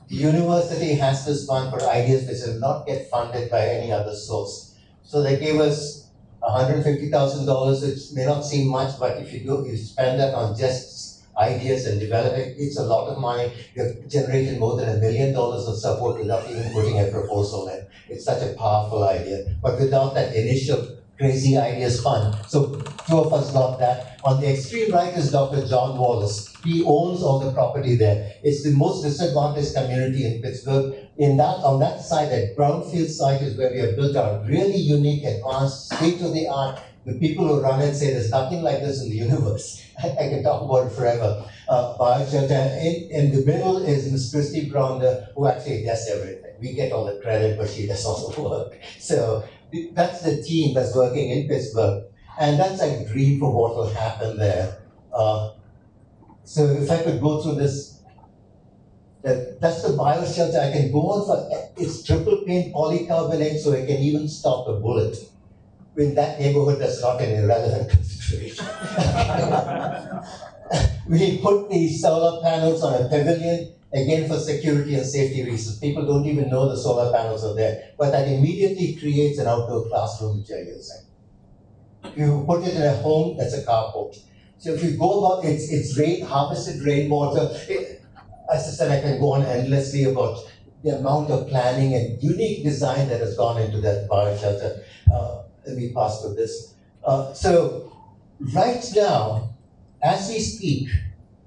The university has this fund for ideas which will not get funded by any other source. So they gave us $150,000, which may not seem much, but if you spend that on just ideas and developing, it's a lot of money. We have generated more than $1 million of support without even putting a proposal in. It's such a powerful idea. But without that initial Crazy Ideas Fund, so 2 of us got that. On the extreme right is Dr. John Wallace. He owns all the property there. It's the most disadvantaged community in Pittsburgh. On that side, that brownfield site is where we have built our really unique, advanced, state-of-the-art the people who run it say there's nothing like this in the universe. I can talk about it forever. Bioshelter, in the middle is Miss Christy Browner, who actually does everything. We get all the credit, but she does all the work. So that's the team that's working in Pittsburgh. And that's a dream for what will happen there. So if I could go through this, that's the bioshelter. I can go on for, it's triple pane polycarbonate, so it can even stop a bullet. In that neighborhood, that's not an irrelevant consideration. We put these solar panels on a pavilion, again for security and safety reasons. People don't even know the solar panels are there, but that immediately creates an outdoor classroom which you're using. If you put it in a home, that's a carport. So if you go about, it's harvested rainwater. As I said, I can go on endlessly about the amount of planning and unique design that has gone into that bioshelter. Let me pass through this. So right now, as we speak,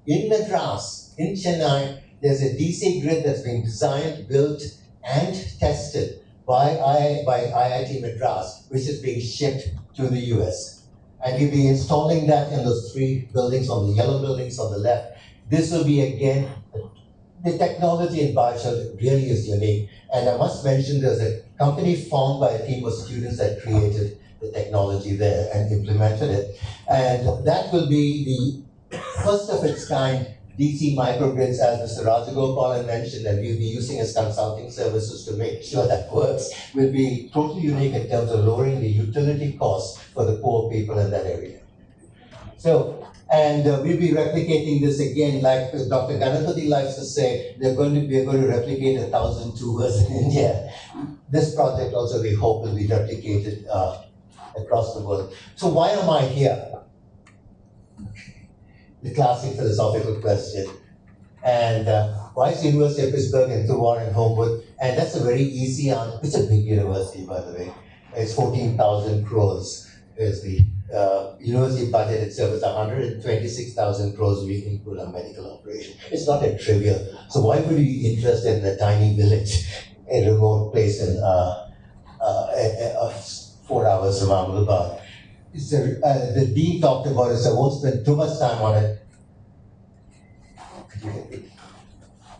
in Madras, in Chennai, there's a DC grid that's been designed, built, and tested by IIT Madras, which is being shipped to the US. And we'll be installing that in those 3 buildings, on the yellow buildings on the left. This will be, again, the technology in bioshelter really is unique. And I must mention there's a company formed by a team of students that created the technology there and implemented it. And that will be the first of its kind DC microgrids, as Mr. Rajagopalan mentioned, and we'll be using as consulting services to make sure that works, will be totally unique in terms of lowering the utility costs for the poor people in that area. So, and we'll be replicating this again, like Dr. Ganapathy likes to say, we are going to replicate 1,000 tubers in India. This project also, we hope, will be replicated across the world. So why am I here? The classic philosophical question. And why is University of Pittsburgh and Tuver and Homewood? And that's a very easy answer. It's a big university, by the way. It's 14,000 crores is the university budget itself is 126,000 crores we include our medical operation. It's not a trivial. So why would you be interested in a tiny village, a remote place in 4 hours from Ahmedabad? The dean talked about it, so I won't spend too much time on it.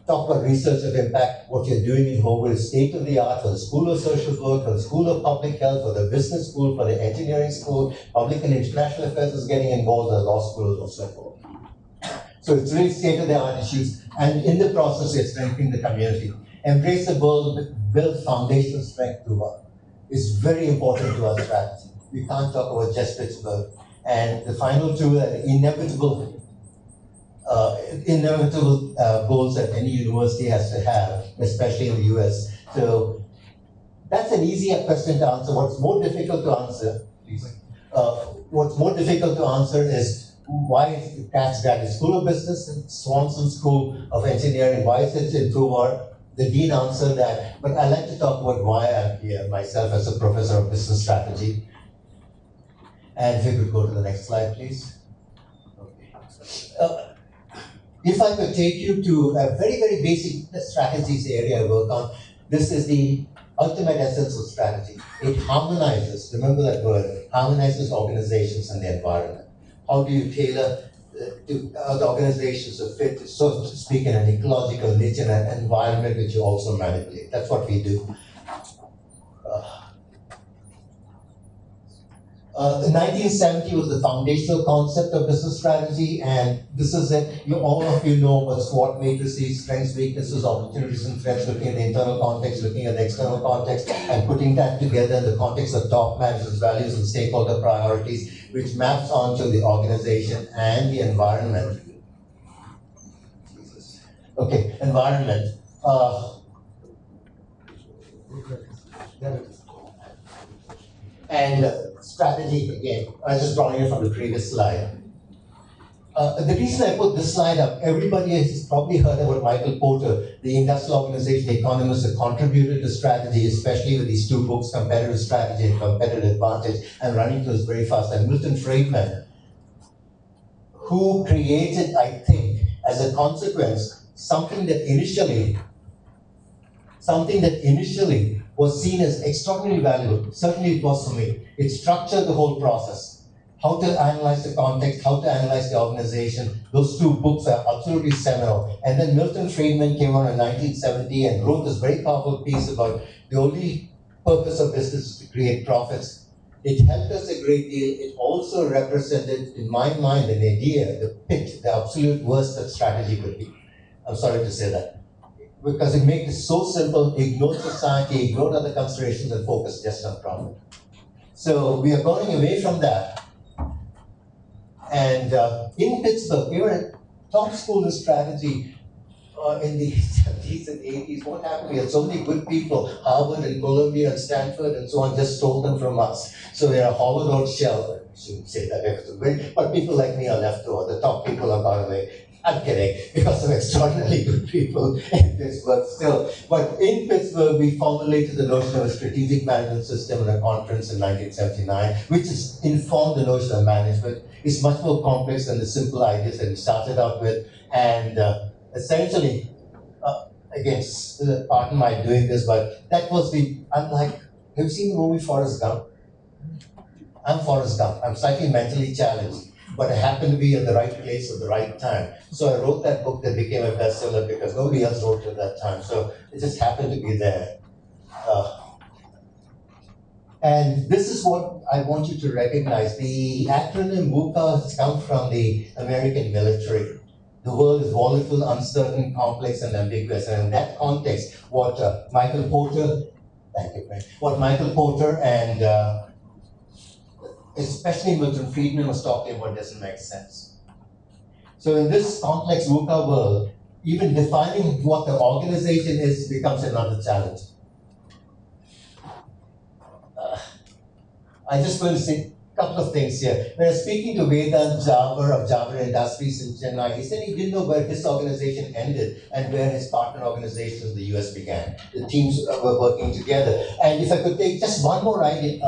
Talk about research of impact. What you're doing in Homewood is state of the art for the School of Social Work, for the School of Public Health, for the Business School, for the Engineering School, Public and International Affairs is getting involved, the Law School is also involved. So it's really state of the art issues, and in the process, it's strengthening the community. Embrace the world, build foundational strength to work. It's very important to our strategy. We can't talk about just Pittsburgh. And the final two are inevitable goals that any university has to have, especially in the US. So that's an easier question to answer. What's more difficult to answer, please? What's more difficult to answer is why is the Katz Graduate School of Business and Swanson School of Engineering, why is it in Tuver? The dean answered that, but I'd like to talk about why I'm here myself as a professor of business strategy. And if you could go to the next slide, please. Okay. If I could take you to a very, very basic strategies area I work on, this is the ultimate essence of strategy. It harmonizes, remember that word, harmonizes organizations and the environment. How do you tailor the organizations to fit, so to speak, in an ecological niche and an environment which you also manipulate? That's what we do. 1970 was the foundational concept of business strategy, and this is it. All of you know what SWOT matrices, strengths, weaknesses, opportunities, and threats, looking at the internal context, looking at the external context, and putting that together in the context of top managers' values and stakeholder priorities, which maps onto the organization and the environment. Okay, environment. And strategy, again, I was just drawing it from the previous slide. The reason I put this slide up, everybody has probably heard about Michael Porter, the industrial organization economist that contributed to strategy, especially with these two books, Competitive Strategy and Competitive Advantage. I'm running through this very fast. And Milton Friedman, who created, I think, as a consequence, something that initially was seen as extraordinarily valuable. Certainly it was for me. It structured the whole process. How to analyze the context, how to analyze the organization. Those two books are absolutely seminal. And then Milton Friedman came on in 1970 and wrote this very powerful piece about the only purpose of business is to create profits. It helped us a great deal. It also represented, in my mind, an idea, the pit, the absolute worst that strategy could be. I'm sorry to say that. Because it makes it so simple, ignore society, ignore other considerations, and focus just on profit. So we are going away from that. And in Pittsburgh, we were at top school in strategy in the 70s and 80s. What happened? We had so many good people, Harvard and Columbia and Stanford and so on, just stole them from us. So they're a hollowed out shell. I shouldn't say that, but people like me are left over. The top people have gone away. I'm kidding, because of extraordinarily good people in Pittsburgh still. But in Pittsburgh, we formulated the notion of a strategic management system in a conference in 1979, which has informed the notion of management. It's much more complex than the simple ideas that we started out with. And essentially, again, pardon my doing this, but that was I'm like, have you seen the movie Forrest Gump? I'm Forrest Gump. I'm slightly mentally challenged, but I happened to be at the right place at the right time. So I wrote that book that became a bestseller because nobody else wrote it at that time. So it just happened to be there. And this is what I want you to recognize. The acronym VUCA has come from the American military. The world is volatile, uncertain, complex, and ambiguous. And in that context, what Michael Porter, thank you, Frank, what Michael Porter and especially Milton Friedman was talking about doesn't make sense. So in this complex VUCA world, even defining what the organization is becomes another challenge. I just want to say a couple of things here. When I was speaking to Vedant Javar of Javar Industries in Chennai, he said he didn't know where his organization ended and where his partner organizations in the US began. The teams were working together. And if I could take just one more idea,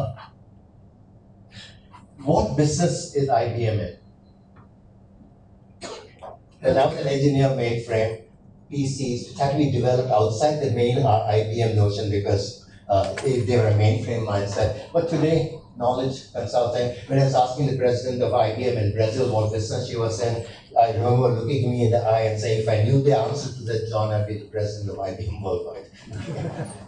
what business is IBM in? When I was an engineer, mainframe, PCs, which had to be developed outside the main IBM notion because they were a mainframe mindset. But today, knowledge consulting, when I was asking the president of IBM in Brazil what business she was in, I remember looking me in the eye and saying, if I knew the answer to that, John, I'd be the president of IBM worldwide.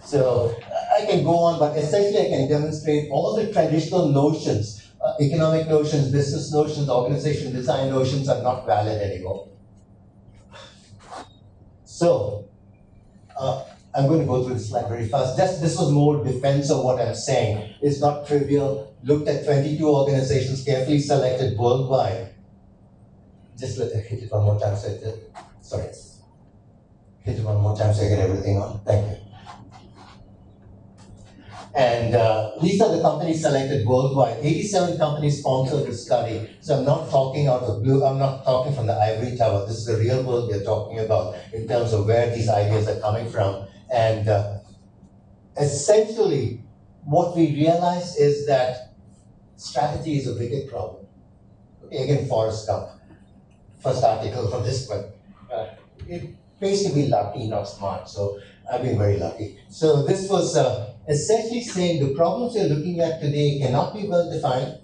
So I can go on, but essentially I can demonstrate all the traditional notions, economic notions, business notions, organization design notions are not valid anymore. So, I'm going to go through this slide very fast. This was more defense of what I'm saying. It's not trivial. Looked at 22 organizations carefully selected worldwide. Just let me hit it one more time so sorry. Hit it one more time so I get everything on. Thank you. And these are the companies selected worldwide. 87 companies sponsored the study. So I'm not talking out of blue. I'm not talking from the ivory tower. This is the real world we're talking about in terms of where these ideas are coming from. And essentially, what we realize is that strategy is a wicked problem. Okay, again, Forrest Gump. First article from this one. It pays to be lucky, not smart. So I've been very lucky. So this was essentially saying the problems we're looking at today cannot be well defined.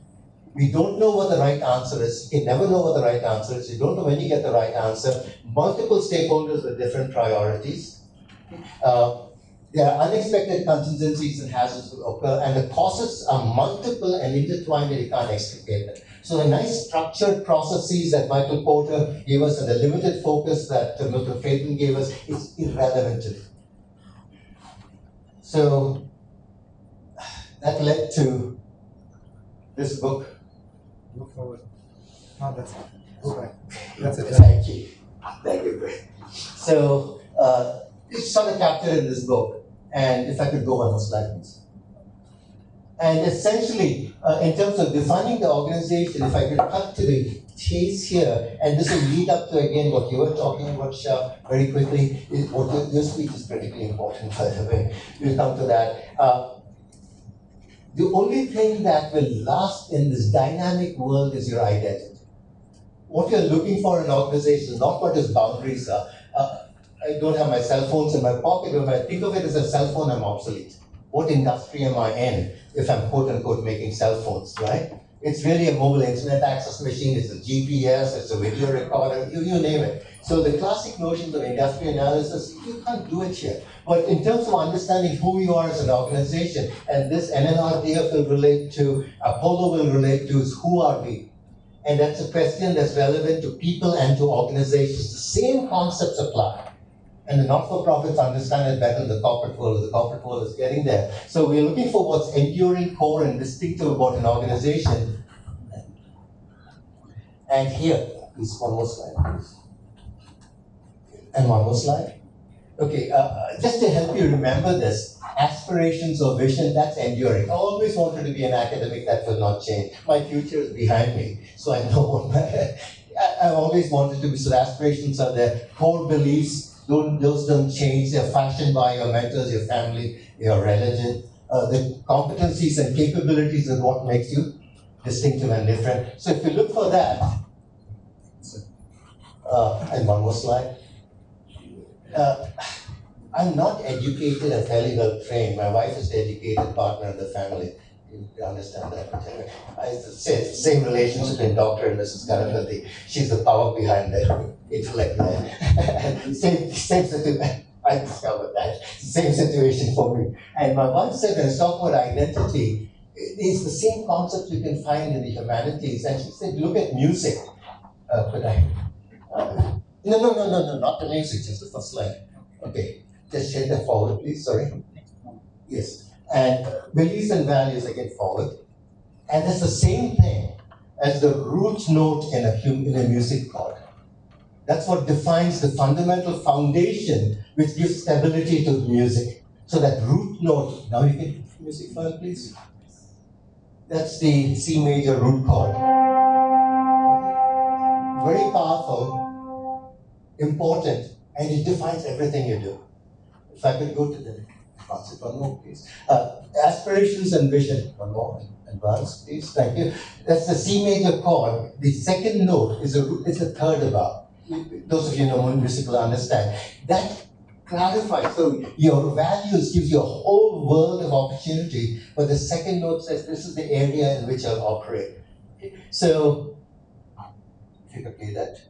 We don't know what the right answer is. You can never know what the right answer is. You don't know when you get the right answer. Multiple stakeholders with different priorities. There are unexpected contingencies and hazards will occur, and the causes are multiple and intertwined and you can't extricate them. So the nice structured processes that Michael Porter gave us and the limited focus that Milton Friedman gave us is irrelevant today. So that led to this book. Look forward. No, that's it. Okay. That's it. Thank you. Thank you. So it's sort of captured in this book. And if I could go one more slide, please. And essentially, in terms of defining the organization, if I could cut to the chase here, and this will lead up to, again, what you were talking about, Shah, very quickly. Your speech is critically important, by the way. We'll come to that. The only thing that will last in this dynamic world is your identity. What you're looking for in an organization is not what its boundaries are. I don't have my cell phones in my pocket, but if I think of it as a cell phone, I'm obsolete. what industry am I in if I'm quote unquote making cell phones, right? It's really a mobile internet access machine, it's a GPS, it's a video recorder, you name it. So the classic notions of industry analysis, you can't do it here. But in terms of understanding who you are as an organization, and this NNRDF will relate to, Apollo will relate to, is who are we? And that's a question that's relevant to people and to organizations. The same concepts apply. And the not-for-profits understand it better than the corporate world. The corporate world is getting there. So we're looking for what's enduring, core, and distinctive about an organization. And here, please, one more slide, please. And one more slide. Okay, just to help you remember this, aspirations or vision, that's enduring. I always wanted to be an academic, that will not change. My future is behind me, so I know what I always wanted to be, so the aspirations are there. Core beliefs, those don't change. They're fashioned by your mentors, your family, your religion. The competencies and capabilities are what makes you distinctive and different. So if you look for that, and one more slide. I'm not educated and fairly well trained. My wife is the educated partner in the family. You understand that? It's the same relationship in Dr. and Mrs. Ganapathy. She's the power behind the intellect there. same situation. I discovered that. Same situation for me. And my wife said, when I was talking about identity, it's the same concept you can find in the humanities. And she said, look at music. No, not the music, just the first slide. Okay, just shake that forward, please, sorry. Yes. And beliefs and values again forward. And it's the same thing as the root note in a music chord. That's what defines the fundamental foundation which gives stability to the music. So that root note, now you can music file please. That's the C major root chord. Very powerful, important, and it defines everything you do. If I could go to the concept, one more, please. Aspirations and vision, one more, advance, please, thank you. That's the C major chord. The second note is a third above. Those of you who know music will understand. That clarifies, so your values gives you a whole world of opportunity, but the second note says this is the area in which I'll operate. So, if you could play that.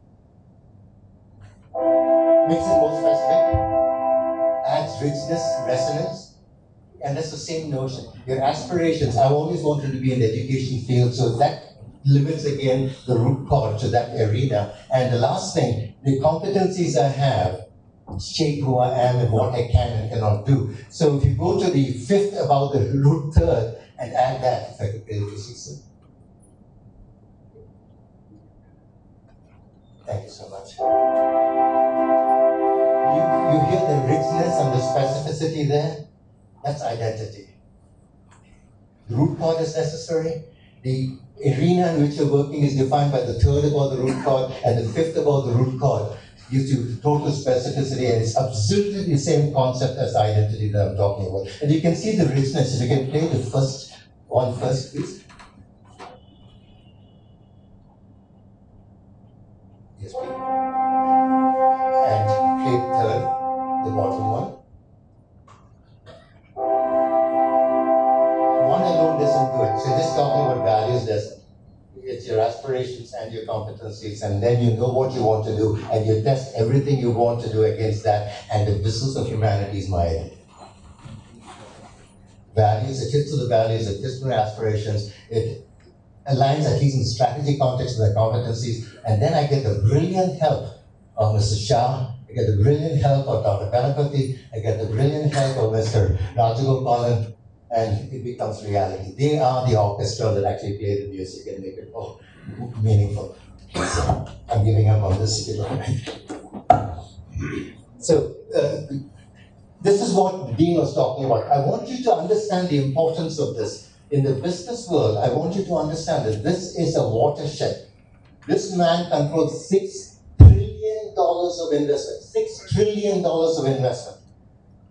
Makes it more specific, adds richness, resonance, and that's the same notion. Your aspirations, I've always wanted to be in the education field, so that limits again the root chord to that arena. And the last thing, the competencies I have shape who I am and what I can and cannot do. So if you go to the fifth about the root third and add that, if I could play the system. Thank you so much. You hear the richness and the specificity there? That's identity. The root chord is necessary. The arena in which you're working is defined by the third about the root chord and the fifth about the root chord. Gives you total specificity, and it's absolutely the same concept as identity that I'm talking about. And you can see the richness. If you can play the first one first, please. Yes, please. And play third, the bottom one. One alone doesn't do it. So just talking about values doesn't. It's your aspirations and your competencies, and then you know what you want to do, and you test everything you want to do against that, and the business of humanity is my identity. Values, it hits to the values, it hits to the aspirations, it aligns at least in the strategic context with the competencies, and then I get the brilliant help of Mr. Shah, I get the brilliant help of Dr. Ganapathy, I get the brilliant help of Mr. Rajagopalan, and it becomes reality. They are the orchestra that actually play the music and make it more meaningful. So I'm giving up on this if you don't mind. So this is what Dean was talking about. I want you to understand the importance of this. In the business world, I want you to understand that this is a watershed. This man controls $6 trillion of investment. $6 trillion of investment.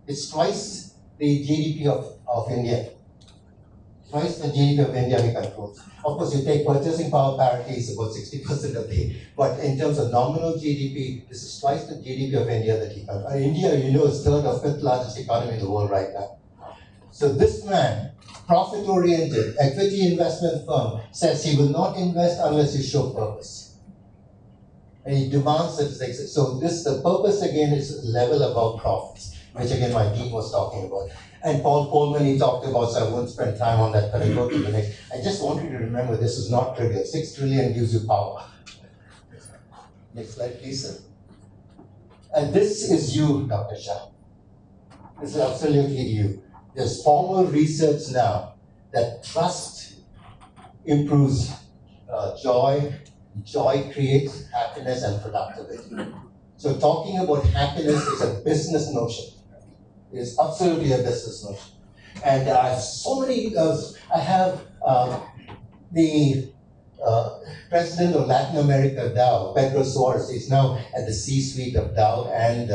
It's twice the GDP of India. Twice the GDP of India he controls. Of course, you take purchasing power parity is about 60% of the, but in terms of nominal GDP, this is twice the GDP of India that he controls. India, you know, is third or fifth largest economy in the world right now. So this man, profit-oriented, equity investment firm, says he will not invest unless you show purpose. And he demands that it exist. So the purpose again is level above profits, which again my team was talking about. And Paul Polman he talked about, so I won't spend time on that, but I go to the next. I just want you to remember this is not trivial. 6 trillion gives you power. Next slide, please, sir. And this is you, Dr. Shah. This is absolutely you. There's formal research now that trust improves joy, joy creates happiness and productivity. So talking about happiness is a business notion. It is absolutely a business notion. And I have so many, I have the president of Latin America, Dow, Pedro Suarez, is now at the C-suite of Dow and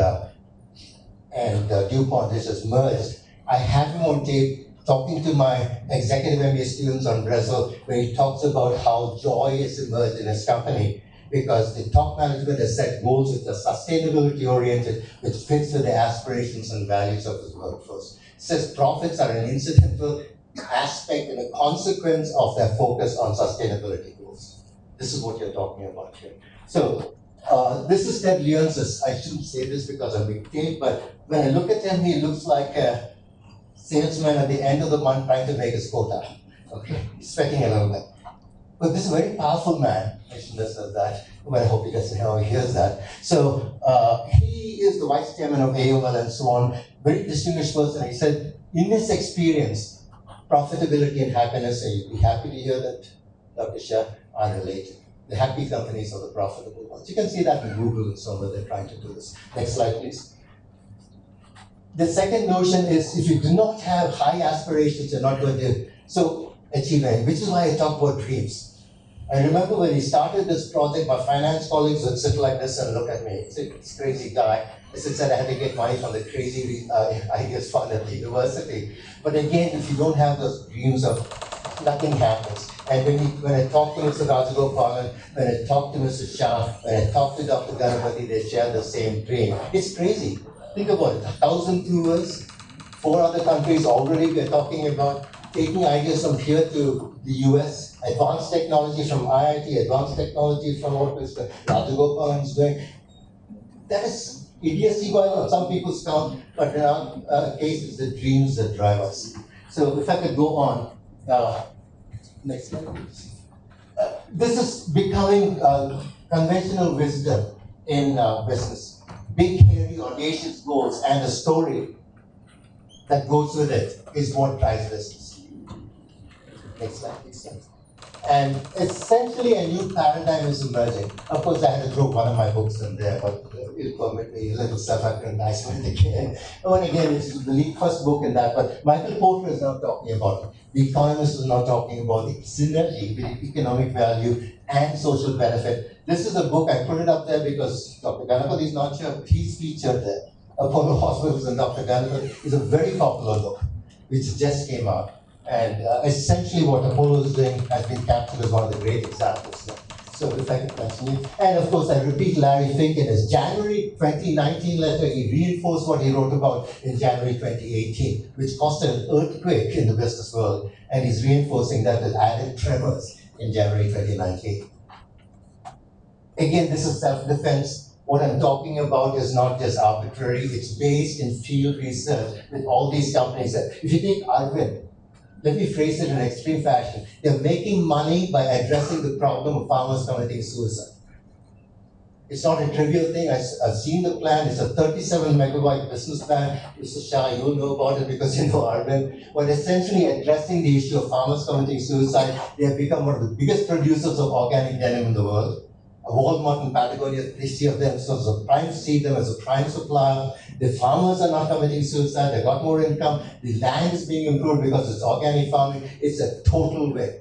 DuPont, which has merged. I have him on tape talking to my executive MBA students on Brazil, where he talks about how joy has emerged in his company because the top management has set goals which are sustainability oriented, which fits with the aspirations and values of his workforce. He says profits are an incidental aspect and a consequence of their focus on sustainability goals. This is what you're talking about here. So this is Ted Leonsis. I shouldn't say this because I'm being taped, but when I look at him, he looks like a salesman at the end of the month trying to make his quota. Okay, he's sweating a little bit. But this very powerful man, I shouldn't have said that, but I hope he doesn't know he hears that. So he is the vice chairman of AOL and so on, very distinguished person. He said, in his experience, profitability and happiness, and you'd be happy to hear that, Dr. Shah, are related. The happy companies are the profitable ones. You can see that in Google and so on, where they're trying to do this. Next slide, please. The second notion is if you do not have high aspirations, you're not going to achieve anything, which is why I talk about dreams. I remember when he started this project, my finance colleagues would sit like this and look at me. This crazy guy. I said I had to get money from the crazy ideas fund at the university. But again, if you don't have those dreams of nothing happens. And when I talk to Mr. Rajagopalan, when I talk to Mr. Shah, when I talk to Dr. Ganapathy, they share the same dream. It's crazy. Think about it, 1,000 tours, 4 other countries already we're talking about, taking ideas from here to the US, advanced technology from IIT, advanced technology from what Mr. Rajagopalan is doing. That is idiocy going on some people's count, but in our case, it's the dreams that drive us. So if I could go on, next slide, please. This is becoming conventional wisdom in business. Big, hairy, audacious goals and a story that goes with it is what drives business. Next slide, please. And essentially a new paradigm is emerging. Of course, I had to throw one of my books in there, but it'll permit me a little self-aggrandizement again. And again, it's the first book in that, but Michael Porter is now talking about it. The Economist is now talking about the synergy between economic value and social benefit. This is a book, I put it up there because Dr. Ganapathy is not here, but he's featured there. Apollo Hospitals and Dr. Ganapathy is a very popular book, which just came out. And essentially what Apollo is doing has been captured as one of the great examples. So if I can continue. And of course, I repeat Larry Fink in his January 2019 letter, he reinforced what he wrote about in January 2018, which caused an earthquake in the business world. And he's reinforcing that with added tremors in January 2019. Again, this is self-defense. What I'm talking about is not just arbitrary, it's based in field research with all these companies. If you take Arvind, let me phrase it in an extreme fashion. They're making money by addressing the problem of farmers committing suicide. It's not a trivial thing. I've seen the plan. It's a 37 megabyte business plan. Mr. Shah, you'll know about it because you know Arvind. But essentially addressing the issue of farmers committing suicide, they have become one of the biggest producers of organic denim in the world. Walmart and Patagonia, they see themselves as a prime, see them as a prime supplier. The farmers are not committing suicide, they got more income, the land is being improved because it's organic farming, it's a total win.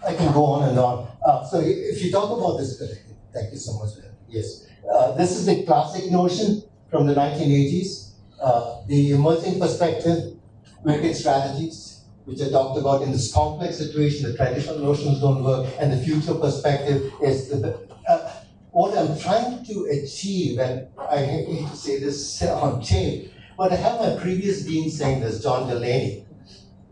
I can go on and on. So if you talk about this, thank you so much. Yes. This is the classic notion from the 1980s, the emerging perspective, wicked strategies, which I talked about in this complex situation, the traditional notions don't work, and the future perspective is what I'm trying to achieve, and I hate to say this on tape, But I have my previous dean saying this, John Delaney,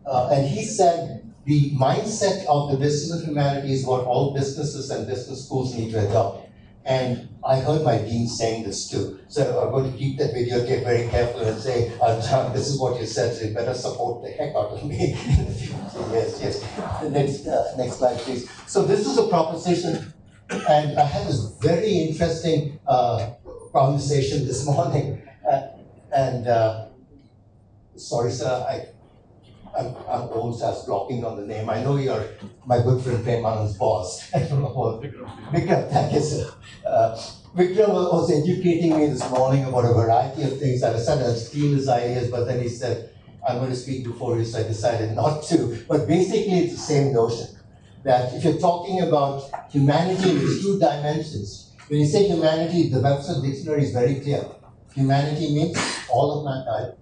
and he said the mindset of the business of humanity is what all businesses and business schools need to adopt. And I heard my dean saying this too. So I'm going to keep that videotape very carefully and say, John, this is what you said, so you better support the heck out of me in the future. Yes. The next slide, please. So this is a proposition, and I had this very interesting conversation this morning. Sorry, sir, I'm old, so I was blocking on the name. I know you're my good friend Premanand's boss. Vikram, thank you, sir. Vikram was educating me this morning about a variety of things. I decided I'd steal his ideas, but then he said, I'm going to speak before you, so I decided not to. But basically, it's the same notion, that if you're talking about humanity in its two dimensions, when you say humanity, the Webster Dictionary is very clear. Humanity means all of mankind,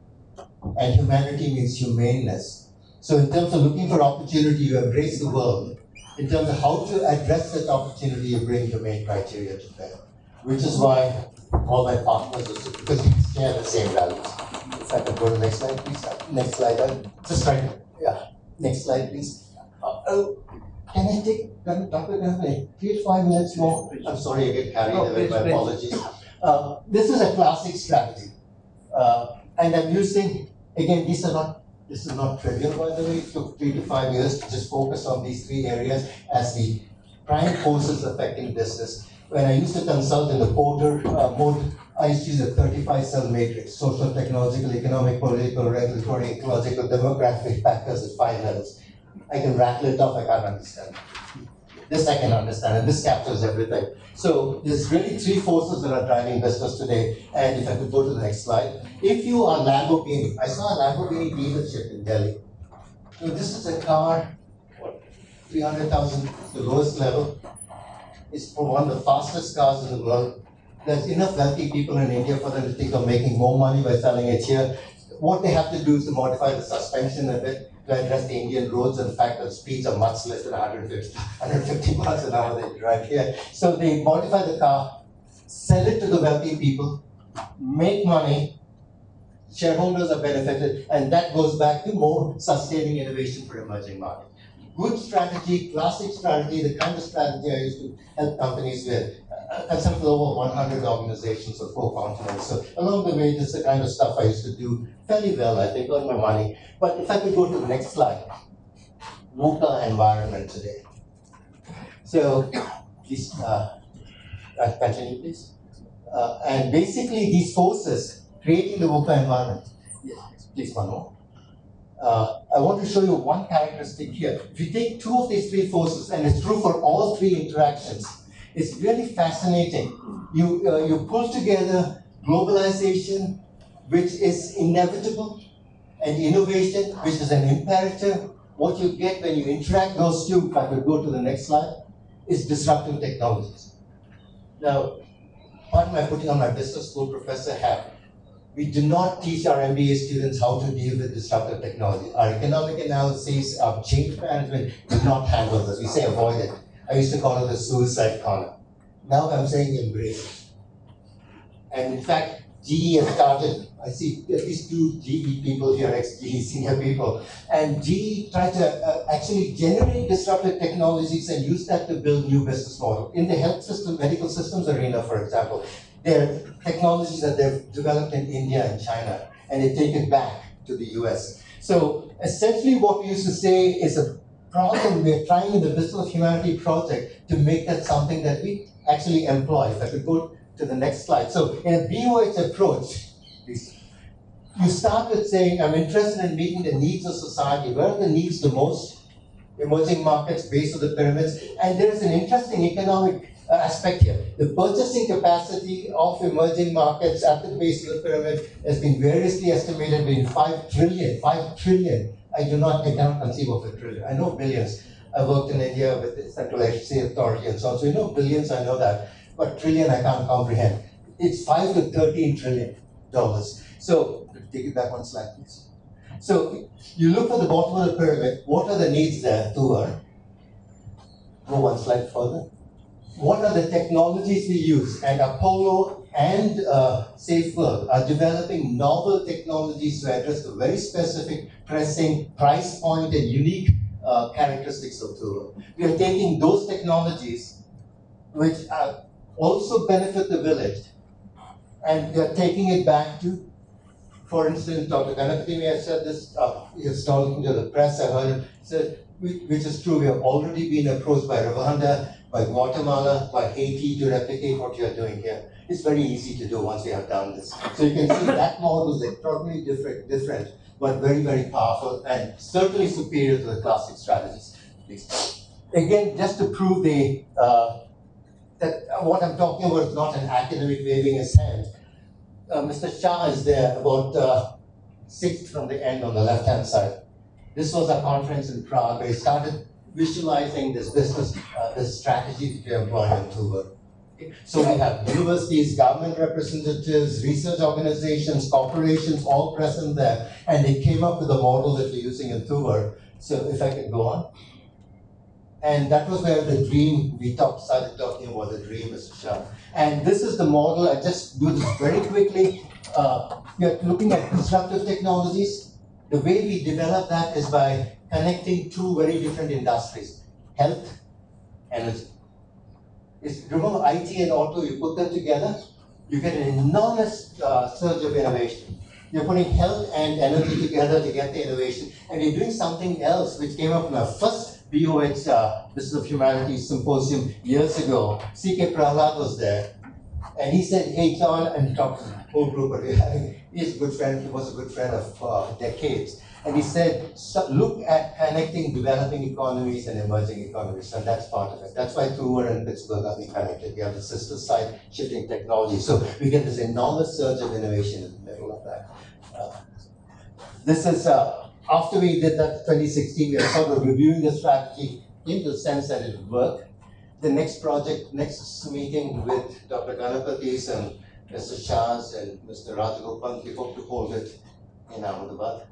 and humanity means humaneness. So in terms of looking for opportunity, you embrace the world. In terms of how to address that opportunity, you bring humane criteria to bear. Which is why all my partners are, because we share the same values. If I could go to the next slide, please. Next slide. Just right. Yeah. Next slide, please. Can I take Dr. Gandhi, 3 to 5 minutes more? I'm sorry, I get carried away. My apologies. This is a classic strategy. And I'm using, again, this is not trivial, by the way. It took 3 to 5 years to just focus on these 3 areas as the prime forces affecting business. When I used to consult in the Porter mode, I used to use a 35-cell matrix: social, technological, economic, political, regulatory, ecological, demographic factors at 5 levels. I can rattle it off, I can't understand. This I can understand, and this captures everything. So there's really 3 forces that are driving business today. And if I could go to the next slide. If you are Lamborghini, I saw a Lamborghini dealership in Delhi. So this is a car, 300,000, the lowest level. It's for one of the fastest cars in the world. There's enough wealthy people in India for them to think of making more money by selling it here. What they have to do is to modify the suspension a bit to address the Indian roads and the fact that speeds are much less than 150 miles an hour they drive here. So they modify the car, sell it to the wealthy people, make money, shareholders are benefited, and that goes back to more sustaining innovation for emerging markets. Good strategy, classic strategy, the kind of strategy I used to help companies with. I consulted over 100 organizations on 4 continents. So along the way, this is the kind of stuff I used to do fairly well, I think, earn my money. But if I could go to the next slide. VUCA environment today. So please continue, please. And basically, these forces creating the VUCA environment. Yes, please, one more. I want to show you one characteristic here. If you take 2 of these 3 forces, and it's true for all 3 interactions, it's really fascinating. You pull together globalization, which is inevitable, and innovation, which is an imperative. What you get when you interact those 2, if I could go to the next slide, is disruptive technologies. Now, pardon my putting on my business school professor hat. We do not teach our MBA students how to deal with disruptive technology. Our economic analyses, our change management do not handle this. We say avoid it. I used to call it the suicide corner. Now I'm saying embrace it. And in fact, GE has started, I see at least 2 GE people here, ex-GE senior people, and GE tried to actually generate disruptive technologies and use that to build new business models. In the health system, medical systems arena, for example, there are technologies that they've developed in India and China, and they take it back to the US. So essentially what we used to say is a problem we're trying in the Business of Humanity project to make that something that we actually employ. If I could go to the next slide. So in a BOH approach, you start with saying, I'm interested in meeting the needs of society. Where are the needs the most? Emerging markets, base of the pyramids. And there is an interesting economic aspect here. The purchasing capacity of emerging markets at the base of the pyramid has been variously estimated between 5 trillion. I cannot conceive of a trillion. I know billions. I worked in India with the Central Agency Authority and so on. So you know billions, I know that. But trillion, I can't comprehend. It's 5 to 13 trillion dollars. So, take it back 1 slide, please. So, you look at the bottom of the pyramid. What are the needs there, Tuver? Go 1 slide further. What are the technologies we use? And Apollo and Safe Work are developing novel technologies to address the very specific, pressing price point and unique characteristics of Tuver. We are taking those technologies which also benefit the village, and we are taking it back to, for instance, Dr. Ganapati may have said this, he was talking to the press, I heard him, said, which is true, we have already been approached by Rwanda, by Guatemala, by Haiti to replicate what you are doing here. It's very easy to do once we have done this. So you can see that model is extraordinarily different, but very, very powerful and certainly superior to the classic strategies. Again, just to prove that what I'm talking about is not an academic waving his hand. Mr. Shah is there, about sixth from the end on the left-hand side. This was a conference in Prague where he started visualizing this business, this strategy that we are employing in Tuver. So we have universities, government representatives, research organizations, corporations, all present there, and they came up with a model that we're using in Tuver. So if I could go on. And that was where the dream, started talking about the dream, Mr. Shah. And this is the model, I just do this very quickly. We are looking at disruptive technologies. The way we develop that is by connecting two very different industries, health, energy. Remember IT and auto, you put them together, you get an enormous surge of innovation. You're putting health and energy together to get the innovation, and you're doing something else which came up in our first BOH Business of Humanities Symposium years ago. C.K. Prahlad was there, and he said, hey John, and he talked to the whole group, but he's a good friend, he was a good friend of decades. And he said, so look at connecting developing economies and emerging economies, and that's part of it. That's why Tuver and Pittsburgh are being connected. We have the sister side shifting technology. So we get this enormous surge of innovation in the middle of that. This is, after we did that 2016, we are sort of reviewing the strategy in the sense that it worked. The next project, next meeting with Dr. Ganapati's and Mr. Shah's and Mr. Rajagopal, we hope to hold it in Ahmedabad.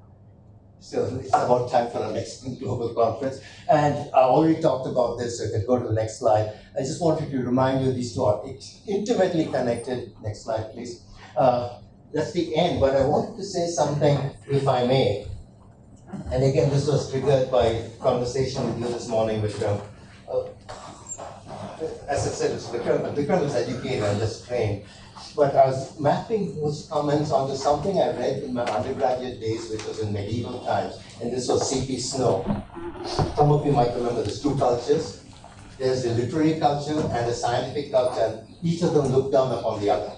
So it's about time for our next global conference. And I already talked about this, so if I could go to the next slide. I just wanted to remind you these two are intimately connected. Next slide, please. That's the end, but I wanted to say something, if I may. And again, this was triggered by conversation with you this morning, Vikram. As I said, it's Vikram, but Vikram is educated and just trained. But I was mapping those comments onto something I read in my undergraduate days, which was in medieval times, and this was C.P. Snow. Some of you might remember there's two cultures. There's the literary culture and the scientific culture, and each of them looked down upon the other.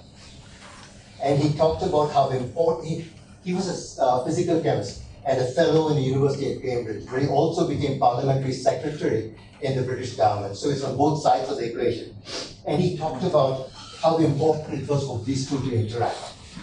And he talked about how important, he was a physical chemist and a fellow in the University of Cambridge, where he also became parliamentary secretary in the British government. So it's on both sides of the equation. And he talked about how important it was for these two to interact.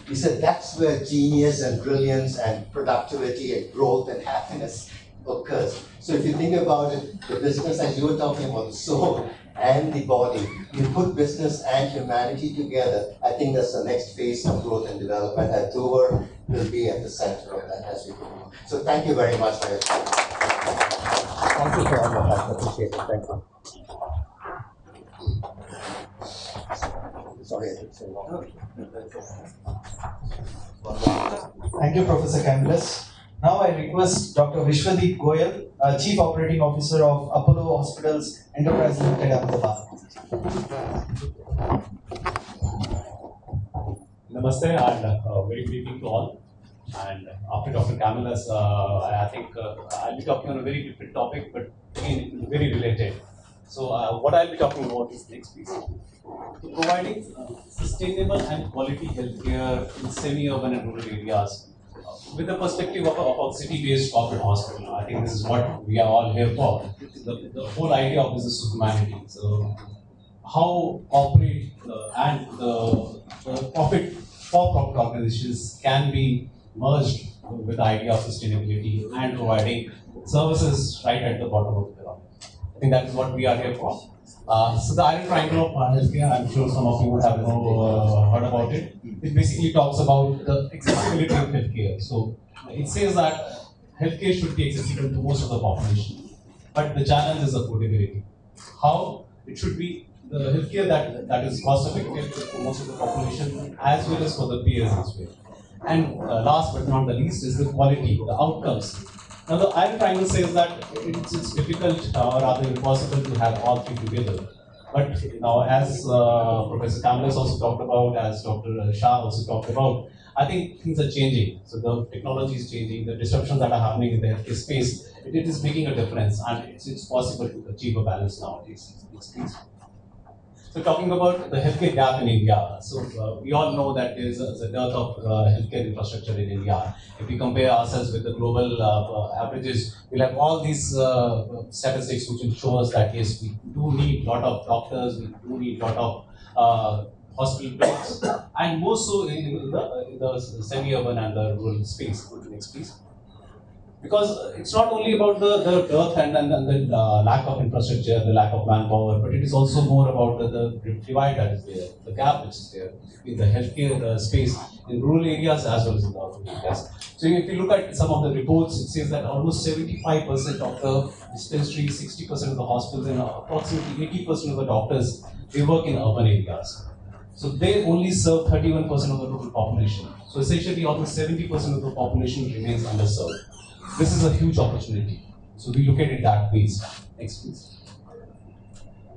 He said that's where genius and brilliance and productivity and growth and happiness occurs. So if you think about it, the business, as you were talking about, the soul and the body, you put business and humanity together, I think that's the next phase of growth and development, and Tuver will be at the center of that as we go. So thank you very much for your time. Thank you for all your help. Appreciate it. Thank you. Sorry, I took so long. Thank you, Professor Camillus. Now I request Dr. Vishwadeep Goyal, Chief Operating Officer of Apollo Hospitals Enterprise Limited, Ahmedabad. Namaste and very good evening to all. And after Dr. Camillus, I think I'll be talking on a very different topic, but again, very related. So what I'll be talking about is next piece. So providing sustainable and quality healthcare in semi-urban and rural areas with the perspective of a city-based corporate hospital. I think this is what we are all here for. The whole idea of business of humanity. So how corporate and the profit for-profit organizations can be merged with the idea of sustainability and providing services right at the bottom of the pyramid. I think that is what we are here for. So the Iron Triangle of healthcare, I'm sure some of you would have heard about it. It basically talks about the accessibility of healthcare. So it says that healthcare should be accessible to most of the population, but the challenge is affordability. How? It should be the healthcare that is cost effective for most of the population as well as for the peers as well. And last but not the least is the quality, the outcomes. Now the iron triangle says that it's difficult or rather impossible to have all three together. But now as Professor Kamlesh also talked about, as Dr. Shah also talked about, I think things are changing. So the technology is changing, the disruptions that are happening in the healthcare space, it is making a difference, and it's possible to achieve a balance nowadays. So talking about the healthcare gap in India, so we all know that there is a dearth of healthcare infrastructure in India. If we compare ourselves with the global averages, we'll have all these statistics which will show us that yes, we do need a lot of doctors, we do need a lot of hospital beds, and more so in the semi-urban and the rural space. Next, please. Because it's not only about the dearth and the lack of infrastructure, the lack of manpower, but it is also more about the divide that is there, the gap which is there in the healthcare space in rural areas as well as in the urban areas. So if you look at some of the reports, it says that almost 75% of the dispensaries, 60% of the hospitals, and approximately 80% of the doctors, they work in urban areas. So they only serve 31% of the total population. So essentially almost 70% of the population remains underserved. This is a huge opportunity. So we look at it that way. Next, please.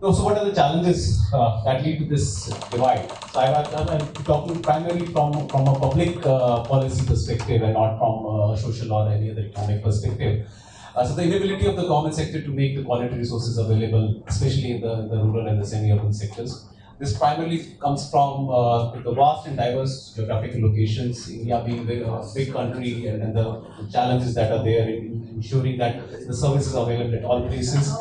So what are the challenges that lead to this divide? So I'm talking primarily from a public policy perspective and not from a social or any other economic perspective. So the inability of the government sector to make the quality resources available, especially in the rural and the semi-urban sectors. This primarily comes from the vast and diverse geographical locations, India being a big country, and the challenges that are there in ensuring that the services are available at all places.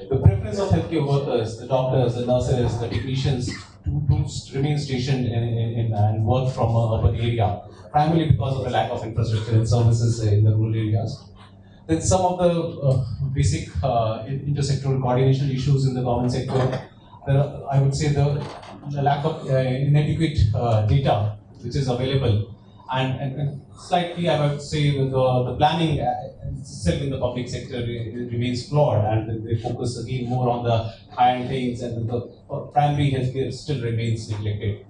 The preference of healthcare workers, the doctors, the nurses, the technicians to remain stationed and work from an urban area, primarily because of the lack of infrastructure and services in the rural areas. Then some of the basic intersectoral coordination issues in the government sector. I would say the lack of inadequate data which is available, and slightly I would say the planning itself in the public sector remains flawed, and they focus again more on the high-end things, and the primary healthcare still remains neglected.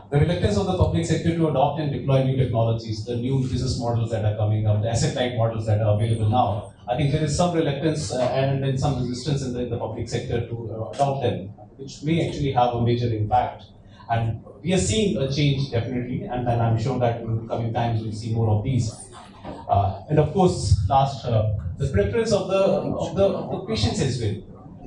The reluctance of the public sector to adopt and deploy new technologies, the new business models that are coming up, the asset-light models that are available now, I think there is some reluctance and then some resistance in the public sector to adopt them, which may actually have a major impact. And we are seeing a change definitely, and I'm sure that in the coming times we'll see more of these. And of course, last, the preference of the patients as well.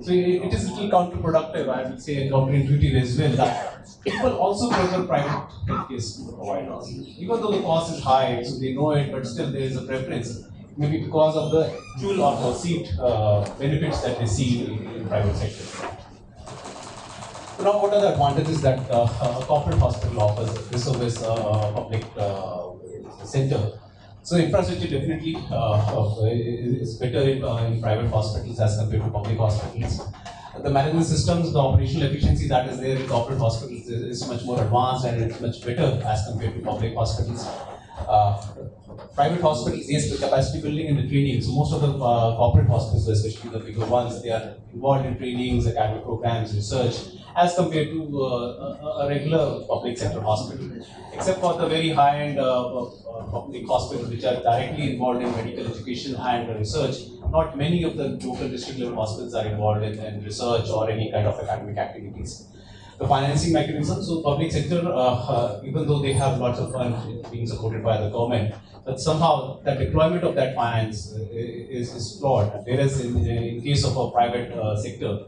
So it is a little counterproductive, I would say, and counterintuitive as well, that people also prefer private healthcare providers. Even though the cost is high, so they know it, but still there is a preference. Maybe because of the actual or perceived benefits that they see in private sector. So now, what are the advantages that a corporate hospital offers this service public center? So infrastructure definitely is better in private hospitals as compared to public hospitals. The management systems, the operational efficiency that is there in corporate hospitals is much more advanced and it's much better as compared to public hospitals. Private hospitals, yes, the capacity building and the training. So most of the corporate hospitals, especially the bigger ones, they are involved in trainings, academic programs, research, as compared to a regular public sector hospital. Except for the very high-end public hospitals which are directly involved in medical education and research, not many of the local district level hospitals are involved in research or any kind of academic activities. The financing mechanism, so public sector, even though they have lots of funds being supported by the government, but somehow the deployment of that finance is flawed. Whereas in case of a private sector,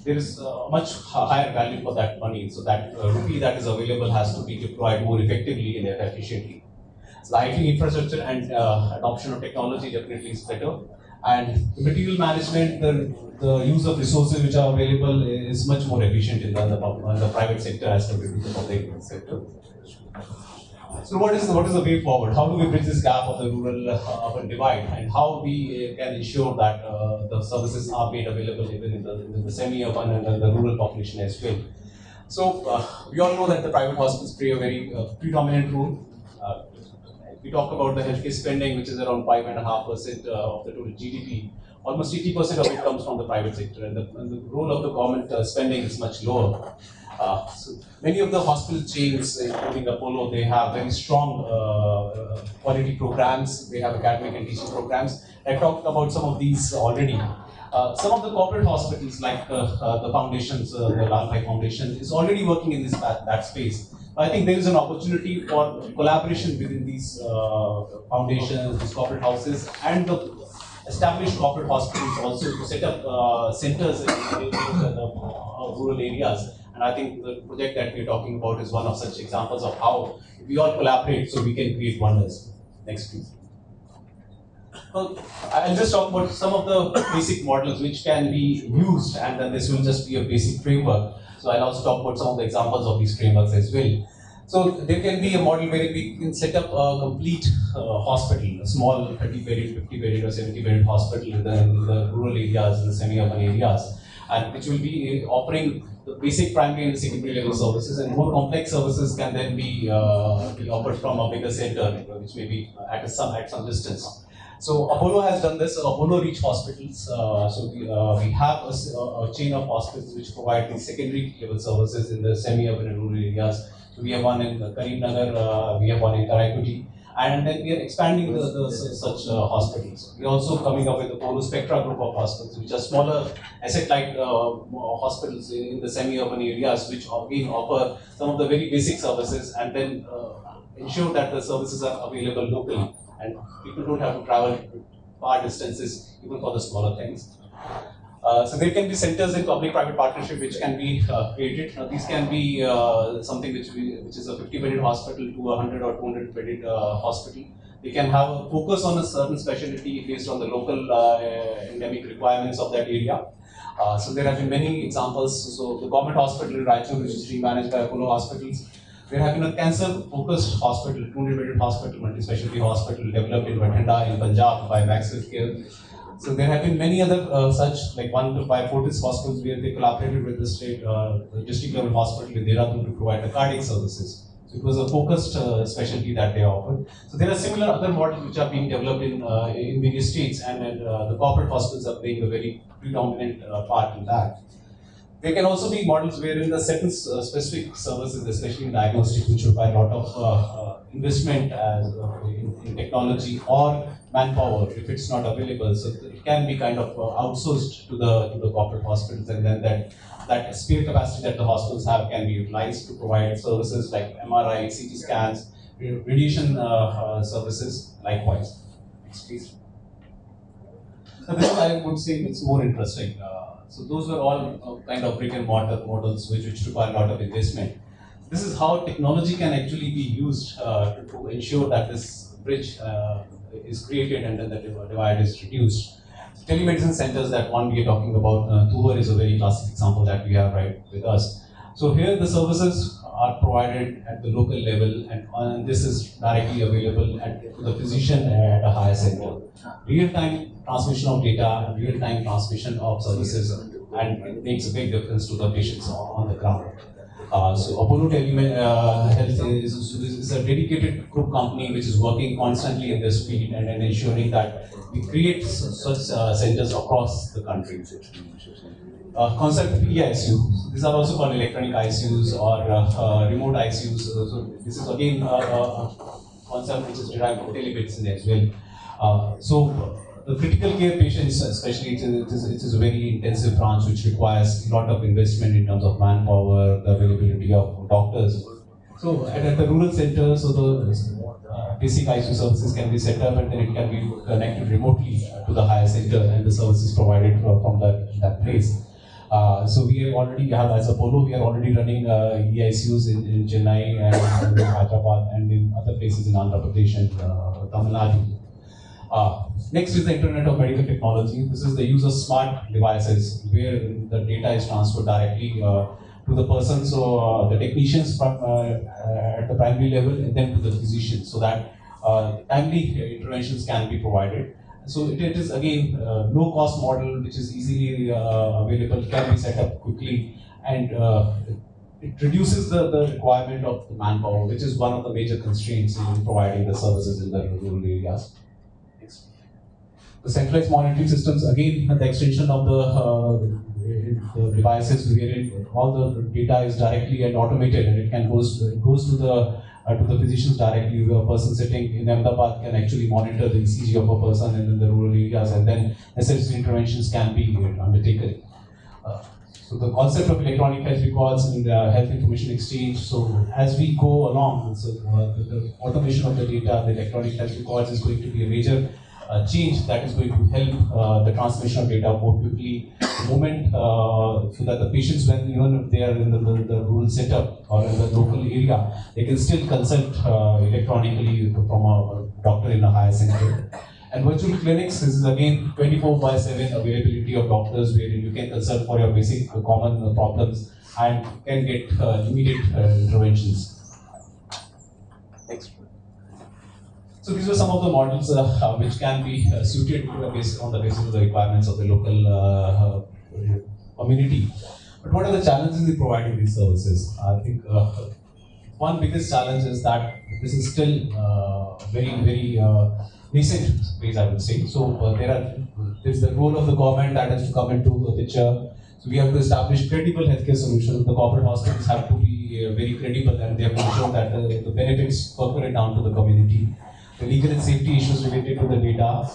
there is much higher value for that money. So that rupee that is available has to be deployed more effectively and efficiently. So the IT infrastructure and adoption of technology definitely is better. And the material management, the use of resources which are available is much more efficient in the private sector as compared to the public sector. So what is the way forward? How do we bridge this gap of the rural-urban divide, and how we can ensure that the services are made available even in the semi-urban and the rural population as well? So we all know that the private hospitals play a very predominant role. We talk about the healthcare spending, which is around 5.5% of the total GDP. almost 80% of it comes from the private sector, and the role of the government spending is much lower. So many of the hospital chains, including Apollo, they have very strong quality programs. They have academic and teaching programs. I talked about some of these already. Some of the corporate hospitals, like the foundations, the Lalbhai Foundation, is already working in that space. I think there is an opportunity for collaboration within these foundations, these corporate houses, and the established corporate hospitals also to set up centers in the rural areas. And I think the project that we're talking about is one of such examples of how we all collaborate so we can create wonders. Next, please. Well, I'll just talk about some of the basic models which can be used, and then this will just be a basic framework. So I'll also talk about some of the examples of these frameworks as well. So there can be a model where we can set up a complete hospital, a small 30-bedded, 50-bedded or 70-bedded hospital in the rural areas, in the semi-urban areas, and which will be offering the basic primary and secondary level services, and more complex services can then be offered from a bigger center, which may be at some distance. So Apollo has done this. Apollo Reach Hospitals. We have a chain of hospitals which provide the secondary level services in the semi-urban and rural areas. So we have one in Karimnagar, we have one in Karaikuti, and then we are expanding such hospitals. We are also coming up with the Apollo Spectra group of hospitals, which are smaller asset-light hospitals in the semi-urban areas, which again offer some of the very basic services and then ensure that the services are available locally. And people don't have to travel far distances even for the smaller things. So there can be centers in public-private partnership which can be created. These can be something which is a 50-bedded hospital to a 100 or 200-bedded hospital. They can have a focus on a certain specialty based on the local endemic requirements of that area. So there have been many examples. So the government hospital in Raichur, which is being managed by Apollo Hospitals, we are having a cancer-focused hospital, 200-bedded hospital, multi-specialty hospital developed in Bathinda in Punjab by Max Healthcare. So there have been many other such, like one by Fortis Hospitals, where they collaborated with the state, the district-level hospital in Dehradun to provide the cardiac services. So it was a focused specialty that they offered. So there are similar other models which are being developed in various states, and the corporate hospitals are playing a very predominant part in that. There can also be models wherein the certain specific services, especially in diagnostics, which require a lot of investment in technology or manpower, if it's not available. So it can be kind of outsourced to the corporate hospitals, and then that spare capacity that the hospitals have can be utilized to provide services like MRI, CT scans, radiation services, likewise. Next, please. So this I would say it's more interesting. So those were all kind of brick and mortar models which require a lot of investment. This is how technology can actually be used to ensure that this bridge is created and then the divide is reduced. So telemedicine centers, that one we are talking about, Tuver is a very classic example that we have right with us. So here the services are provided at the local level, and this is directly available to the physician at a higher center. Real-time transmission of data, real-time transmission of services, and it makes a big difference to the patients on the ground. So Apollo Health is a dedicated group company which is working constantly in this field and ensuring that we create such centers across the country. Concept of EICU. These are also called electronic ICUs or remote ICUs. So this is again a concept which is derived from telemedicine as well. So the critical care patients, especially, it is a very intensive branch which requires a lot of investment in terms of manpower, the availability of doctors. So at the rural centers, so the basic ICU services can be set up, and then it can be connected remotely to the higher center, and the services provided from that place. So we already have, as Apollo, we are already running EICUs in Chennai and in Hyderabad and in other places in Andhra Pradesh and Tamil Nadu. Next is the Internet of Medical Technology. This is the use of smart devices where the data is transferred directly to the person, so the technicians from at the primary level and then to the physician, so that timely interventions can be provided. So it is again low cost model which is easily available, can be set up quickly, and it reduces the requirement of the manpower, which is one of the major constraints in providing the services in the rural areas. The centralized monitoring systems, again, the extension of the devices wherein all the data is directly and automated, and it goes to the physicians directly. Where a person sitting in Ahmedabad can actually monitor the ECG of a person in the rural areas, and then necessary interventions can be undertaken. So the concept of electronic health records and health information exchange. So as we go along, so the automation of the data, the electronic health records is going to be a major change that is going to help the transmission of data more quickly. The moment so that the patients, when even if they are in the rural setup or in the local area, they can still consult electronically from a doctor in a higher center. And virtual clinics, this is again 24/7 availability of doctors where you can consult for your basic common problems and can get immediate interventions. Next. So these are some of the models which can be suited based on the basis of the requirements of the local community. But what are the challenges in providing these services? I think one biggest challenge is that this is still very recent space, I would say. So there's the role of the government that has to come into the picture. So we have to establish credible healthcare solutions. The corporate hospitals have to be very credible, and they have to ensure that the benefits percolate down to the community. The legal and safety issues related to the data.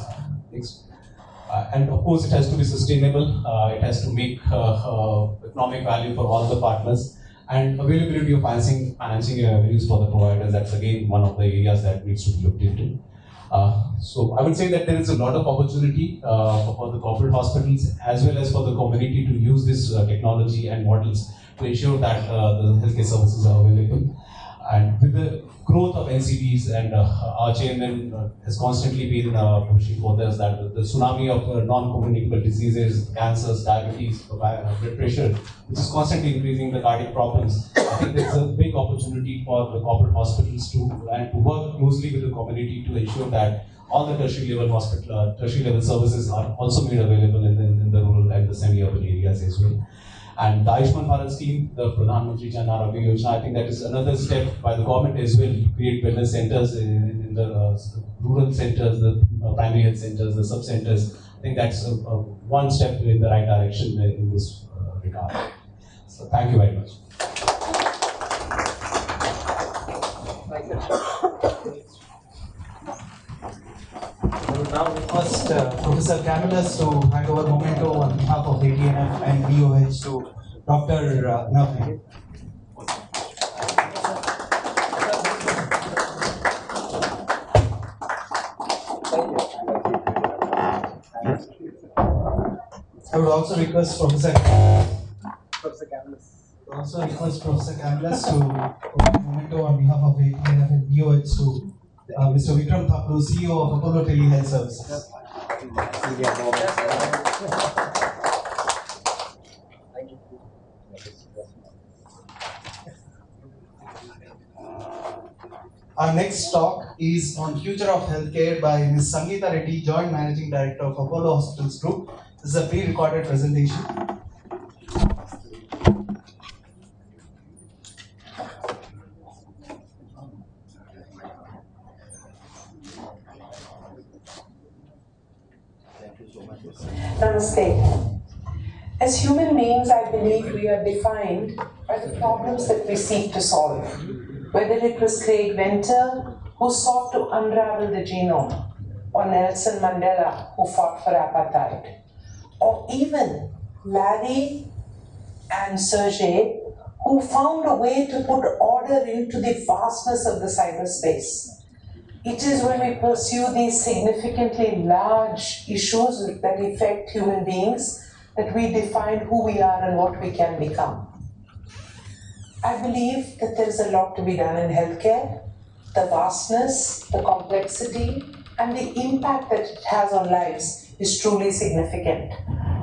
And of course, it has to be sustainable. It has to make economic value for all the partners. And availability of financing avenues for the providers. That's again one of the areas that needs to be looked into. So I would say that there is a lot of opportunity for the corporate hospitals as well as for the community to use this technology and models to ensure that the healthcare services are available. And with the growth of NCDs, and our chairman has constantly been pushing for this, that the tsunami of non-communicable diseases, cancers, diabetes, blood pressure, which is constantly increasing the cardiac problems. I think there's a big opportunity for the corporate hospitals to work closely with the community to ensure that all the tertiary level services are also made available in the rural and the semi-urban areas as well. And the Ayushman Bharat scheme, the Pradhan Mantri Jan Arogya Yojana, I think that is another step by the government as well to create wellness centers in the rural centers, the primary health centers, the sub-centers. I think that's one step in the right direction in this regard. So thank you very much. I would now request Professor Camillus to hand over memento on behalf of ATNF and BOH to Dr. Navi. I would also request Professor Camillus to memento on behalf of ATNF and BOH to Mr. Vikram Thapru, CEO of Apollo Telehealth Services. Our next talk is on future of healthcare by Ms. Sangeeta Reddy, Joint Managing Director of Apollo Hospitals Group. This is a pre-recorded presentation. Namaste. As human beings, I believe we are defined by the problems that we seek to solve. Whether it was Craig Venter, who sought to unravel the genome, or Nelson Mandela, who fought for apartheid, or even Larry and Sergey, who found a way to put order into the vastness of the cyberspace. It is when we pursue these significantly large issues that affect human beings that we define who we are and what we can become. I believe that there is a lot to be done in healthcare. The vastness, the complexity, and the impact that it has on lives is truly significant.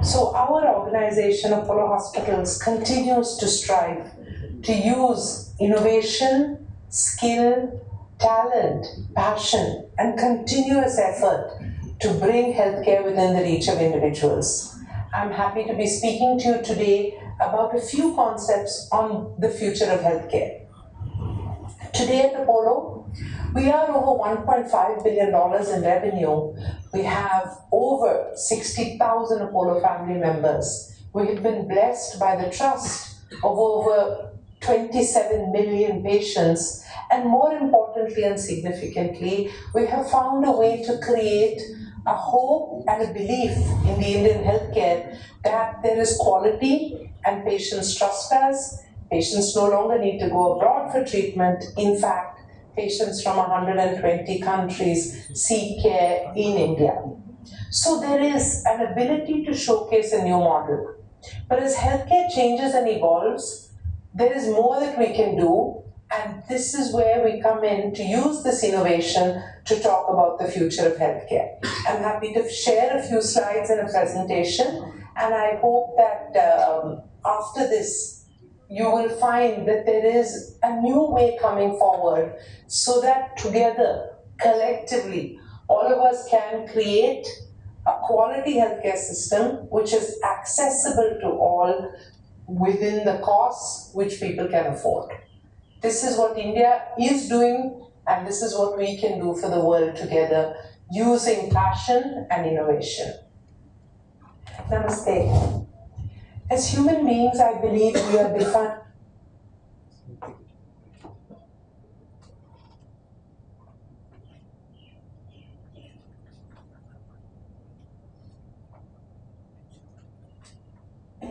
So our organization, Apollo Hospitals, continues to strive to use innovation, skill, talent, passion, and continuous effort to bring healthcare within the reach of individuals. I'm happy to be speaking to you today about a few concepts on the future of healthcare. Today at Apollo, We are over $1.5 billion in revenue. We have over 60,000 Apollo family members. We have been blessed by the trust of over 27 million patients. And more importantly and significantly, we have found a way to create a hope and a belief in the Indian healthcare that there is quality and patients trust us. Patients no longer need to go abroad for treatment. In fact, patients from 120 countries seek care in India. So there is an ability to showcase a new model. But as healthcare changes and evolves, there is more that we can do, and this is where we come in to use this innovation to talk about the future of healthcare. I'm happy to share a few slides in a presentation, and I hope that after this, you will find that there is a new way coming forward so that together, collectively, all of us can create a quality healthcare system which is accessible to all within the costs which people can afford. This is what India is doing, and this is what we can do for the world together using passion and innovation. Namaste. As human beings, I believe we are defined.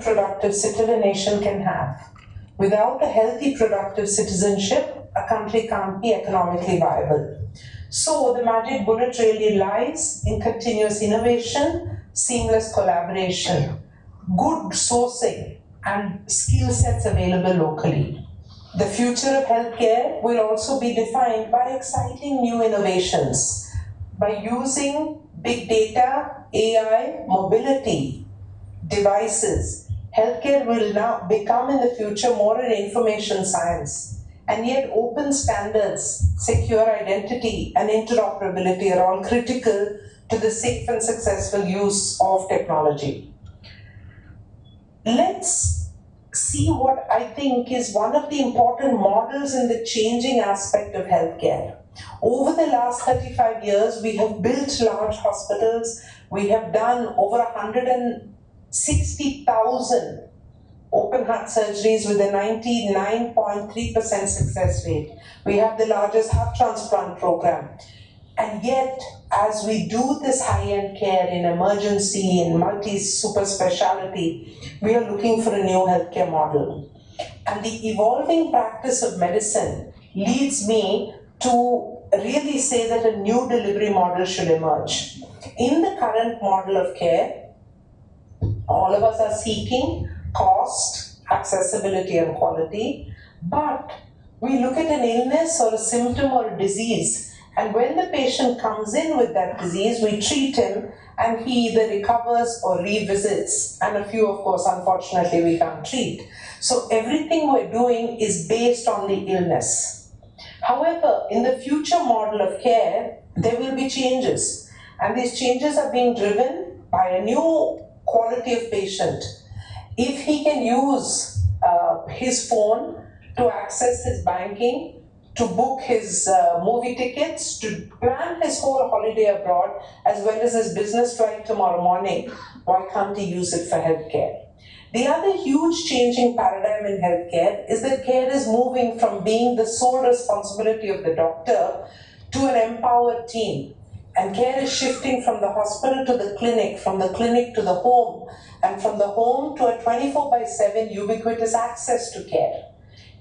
Productive citizen a nation can have. Without a healthy, productive citizenship, a country can't be economically viable. So the magic bullet really lies in continuous innovation, seamless collaboration, good sourcing, and skill sets available locally. The future of healthcare will also be defined by exciting new innovations, by using big data, AI, mobility, devices. Healthcare will now become in the future more an information science, and yet open standards, secure identity, and interoperability are all critical to the safe and successful use of technology. Let's see what I think is one of the important models in the changing aspect of healthcare. Over the last 35 years, we have built large hospitals. We have done over 160,000 open heart surgeries with a 99.3% success rate. We have the largest heart transplant program. And yet, as we do this high-end care in emergency, in multi-super specialty, we are looking for a new healthcare model. And the evolving practice of medicine leads me to really say that a new delivery model should emerge. In the current model of care, all of us are seeking cost, accessibility, and quality, but we look at an illness or a symptom or a disease, and when the patient comes in with that disease, we treat him and he either recovers or revisits, and a few, of course, unfortunately, we can't treat. So everything we're doing is based on the illness. However, in the future model of care, there will be changes, and these changes are being driven by a new quality of patient. If he can use his phone to access his banking, to book his movie tickets, to plan his whole holiday abroad, as well as his business flight tomorrow morning, why can't he use it for healthcare? The other huge changing paradigm in healthcare is that care is moving from being the sole responsibility of the doctor to an empowered team. And care is shifting from the hospital to the clinic, from the clinic to the home, and from the home to a 24/7 ubiquitous access to care.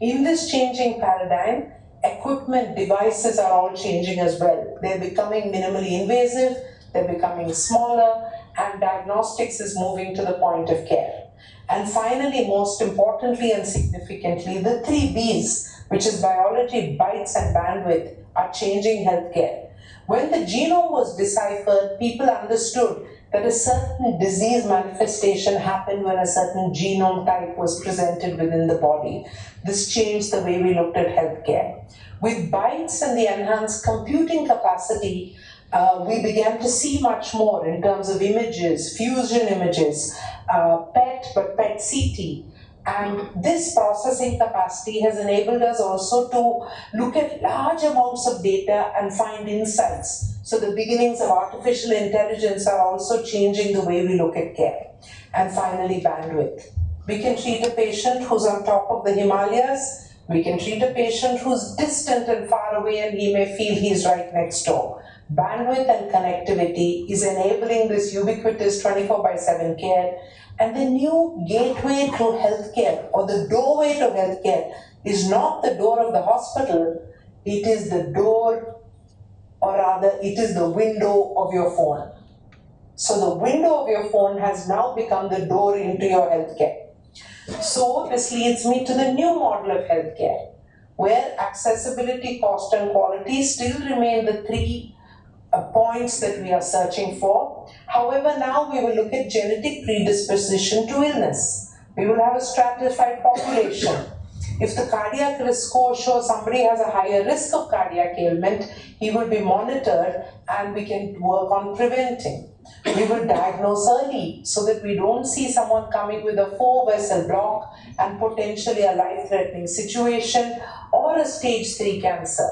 In this changing paradigm, equipment, devices are all changing as well. They're becoming minimally invasive, they're becoming smaller, and diagnostics is moving to the point of care. And finally, most importantly and significantly, the 3 Bs, which is biology, bytes, and bandwidth, are changing healthcare. When the genome was deciphered, people understood that a certain disease manifestation happened when a certain genome type was presented within the body. This changed the way we looked at healthcare. With bytes and the enhanced computing capacity, we began to see much more in terms of images, fusion images, PET, but PET-CT, And this processing capacity has enabled us also to look at large amounts of data and find insights. So the beginnings of artificial intelligence are also changing the way we look at care. And finally, bandwidth. We can treat a patient who's on top of the Himalayas. We can treat a patient who's distant and far away and he may feel he's right next door. Bandwidth and connectivity is enabling this ubiquitous 24/7 care. And the new gateway to healthcare, or the doorway to healthcare, is not the door of the hospital, it is the door, or rather, it is the window of your phone. So the window of your phone has now become the door into your healthcare. So this leads me to the new model of healthcare, where accessibility, cost, and quality still remain the three points that we are searching for. However, now we will look at genetic predisposition to illness. We will have a stratified population. If the cardiac risk score shows somebody has a higher risk of cardiac ailment, he will be monitored and we can work on preventing. We will diagnose early so that we don't see someone coming with a 4-vessel block and potentially a life-threatening situation or a stage 3 cancer.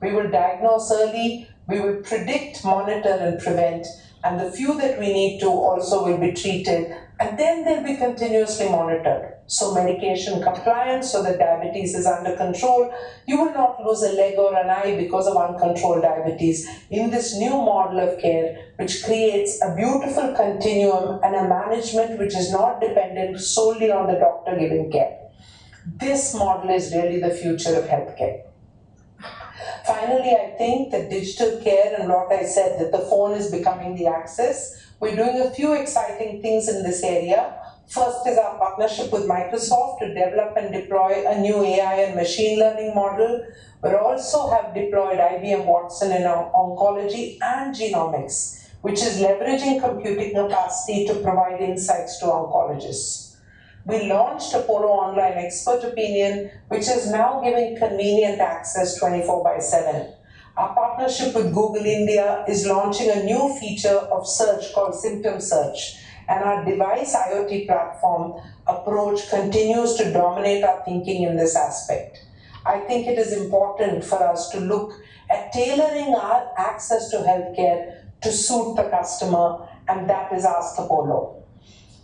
We will diagnose early, we will predict, monitor, and prevent, and the few that we need to also will be treated, and then they'll be continuously monitored. So medication compliance, so that diabetes is under control. You will not lose a leg or an eye because of uncontrolled diabetes in this new model of care, which creates a beautiful continuum and a management which is not dependent solely on the doctor giving care. This model is really the future of healthcare. Finally, I think that digital care and what I said, that the phone is becoming the access. We're doing a few exciting things in this area. First is our partnership with Microsoft to develop and deploy a new AI and machine learning model. We also have deployed IBM Watson in oncology and genomics, which is leveraging computing capacity to provide insights to oncologists. We launched Apollo Online Expert Opinion, which is now giving convenient access 24/7. Our partnership with Google India is launching a new feature of search called Symptom Search, and our device IoT platform approach continues to dominate our thinking in this aspect. I think it is important for us to look at tailoring our access to healthcare to suit the customer, and that is Ask Apollo.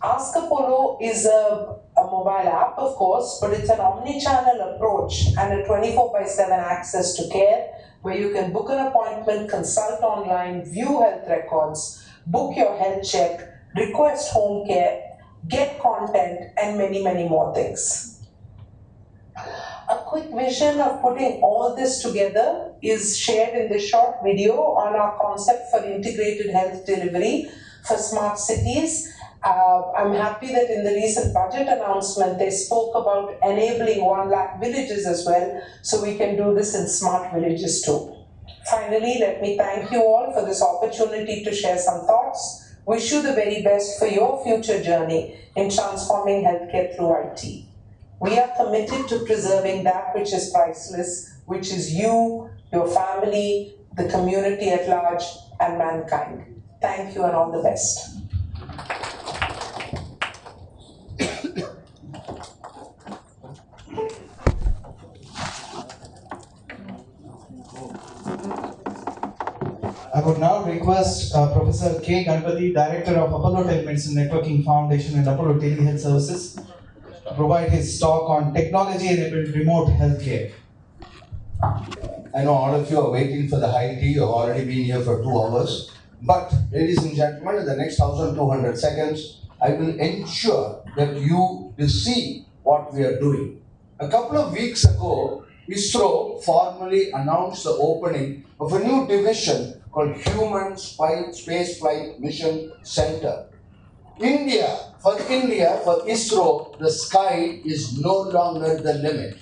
Ask Apollo is a mobile app, of course, but it's an omni-channel approach and a 24/7 access to care where you can book an appointment, consult online, view health records, book your health check, request home care, get content, and many, many more things. A quick vision of putting all this together is shared in this short video on our concept for integrated health delivery for smart cities. I'm happy that in the recent budget announcement, they spoke about enabling 1 lakh villages as well, so we can do this in smart villages too. Finally, let me thank you all for this opportunity to share some thoughts. Wish you the very best for your future journey in transforming healthcare through IT. We are committed to preserving that which is priceless, which is you, your family, the community at large, and mankind. Thank you and all the best. I would now request Professor K. Ganpati, Director of Apollo Telemedicine Networking Foundation and Apollo Telehealth Services, to provide his talk on technology-enabled remote healthcare. I know all of you are waiting for the high tea. You've already been here for 2 hours. But, ladies and gentlemen, in the next 1,200 seconds, I will ensure that you will see what we are doing. A couple of weeks ago, ISRO formally announced the opening of a new division called Human Spaceflight Mission Center. For ISRO, the sky is no longer the limit.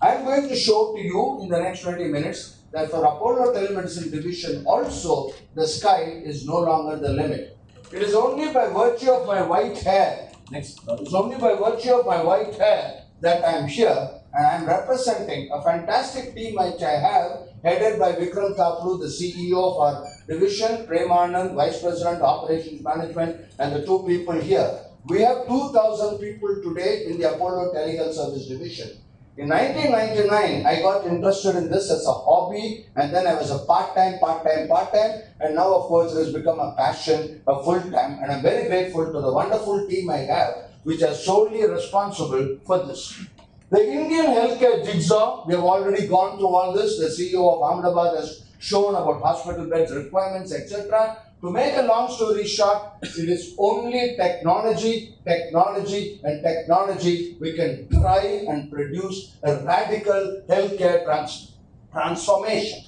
I'm going to show to you in the next 20 minutes that for Apollo Telemedicine Division also, the sky is no longer the limit. It is only by virtue of my white hair, it's only by virtue of my white hair that I'm here, and I'm representing a fantastic team which I have, headed by Vikram Thapru, the CEO of our division, Premanand, Vice President, Operations Management, and the 2 people here. We have 2,000 people today in the Apollo Telehealth Service Division. In 1999, I got interested in this as a hobby, and then I was a part-time, and now, of course, it has become a passion, a full-time, and I'm very grateful to the wonderful team I have, which are solely responsible for this. The Indian healthcare jigsaw, we have already gone through all this. The CEO of Ahmedabad has shown about hospital beds requirements, etc. To make a long story short, it is only technology, and technology we can drive and produce a radical healthcare transformation.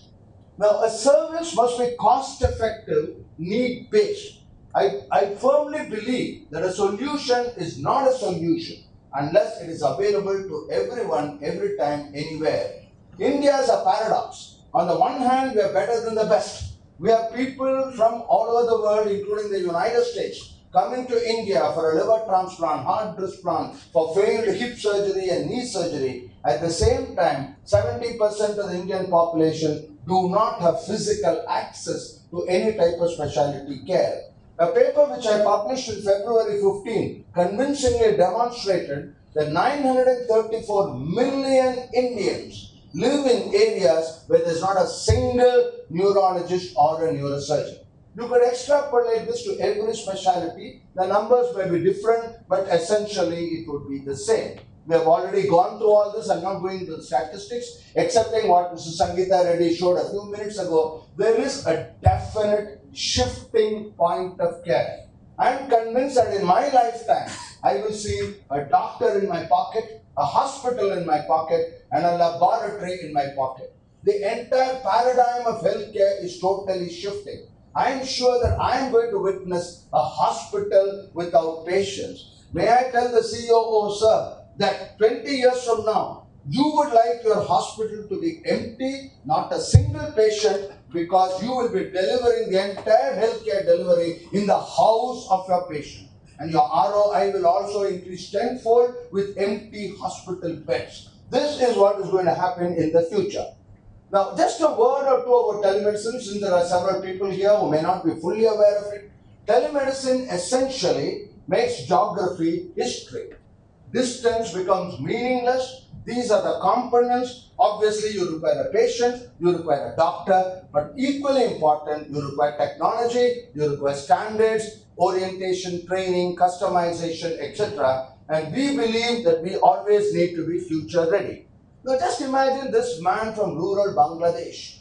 Now, a service must be cost-effective, need-based. I firmly believe that a solution is not a solution unless it is available to everyone, every time, anywhere. India is a paradox. On the one hand, we are better than the best. We have people from all over the world, including the United States, coming to India for a liver transplant, heart transplant, for failed hip surgery and knee surgery. At the same time, 70% of the Indian population do not have physical access to any type of specialty care. A paper which I published in February 15 convincingly demonstrated that 934 million Indians live in areas where there's not a single neurologist or a neurosurgeon. You could extrapolate this to every specialty. The numbers may be different, but essentially it would be the same. We have already gone through all this. I'm not going into the statistics, excepting what Mrs. Sangeeta Reddy showed a few minutes ago. There is a definite shifting point of care. I'm convinced that in my lifetime, I will see a doctor in my pocket, a hospital in my pocket, and a laboratory in my pocket. The entire paradigm of healthcare is totally shifting. I am sure that I am going to witness a hospital without patients. May I tell the CEO, oh sir, that 20 years from now, you would like your hospital to be empty, not a single patient, because you will be delivering the entire healthcare delivery in the house of your patient. And your ROI will also increase tenfold with empty hospital beds. This is what is going to happen in the future. Now, just a word or two about telemedicine, since there are several people here who may not be fully aware of it. Telemedicine essentially makes geography history. Distance becomes meaningless. These are the components. Obviously, you require a patient, you require a doctor, but equally important, you require technology, you require standards, orientation, training, customization, etc. And we believe that we always need to be future ready. Now, just imagine this man from rural Bangladesh.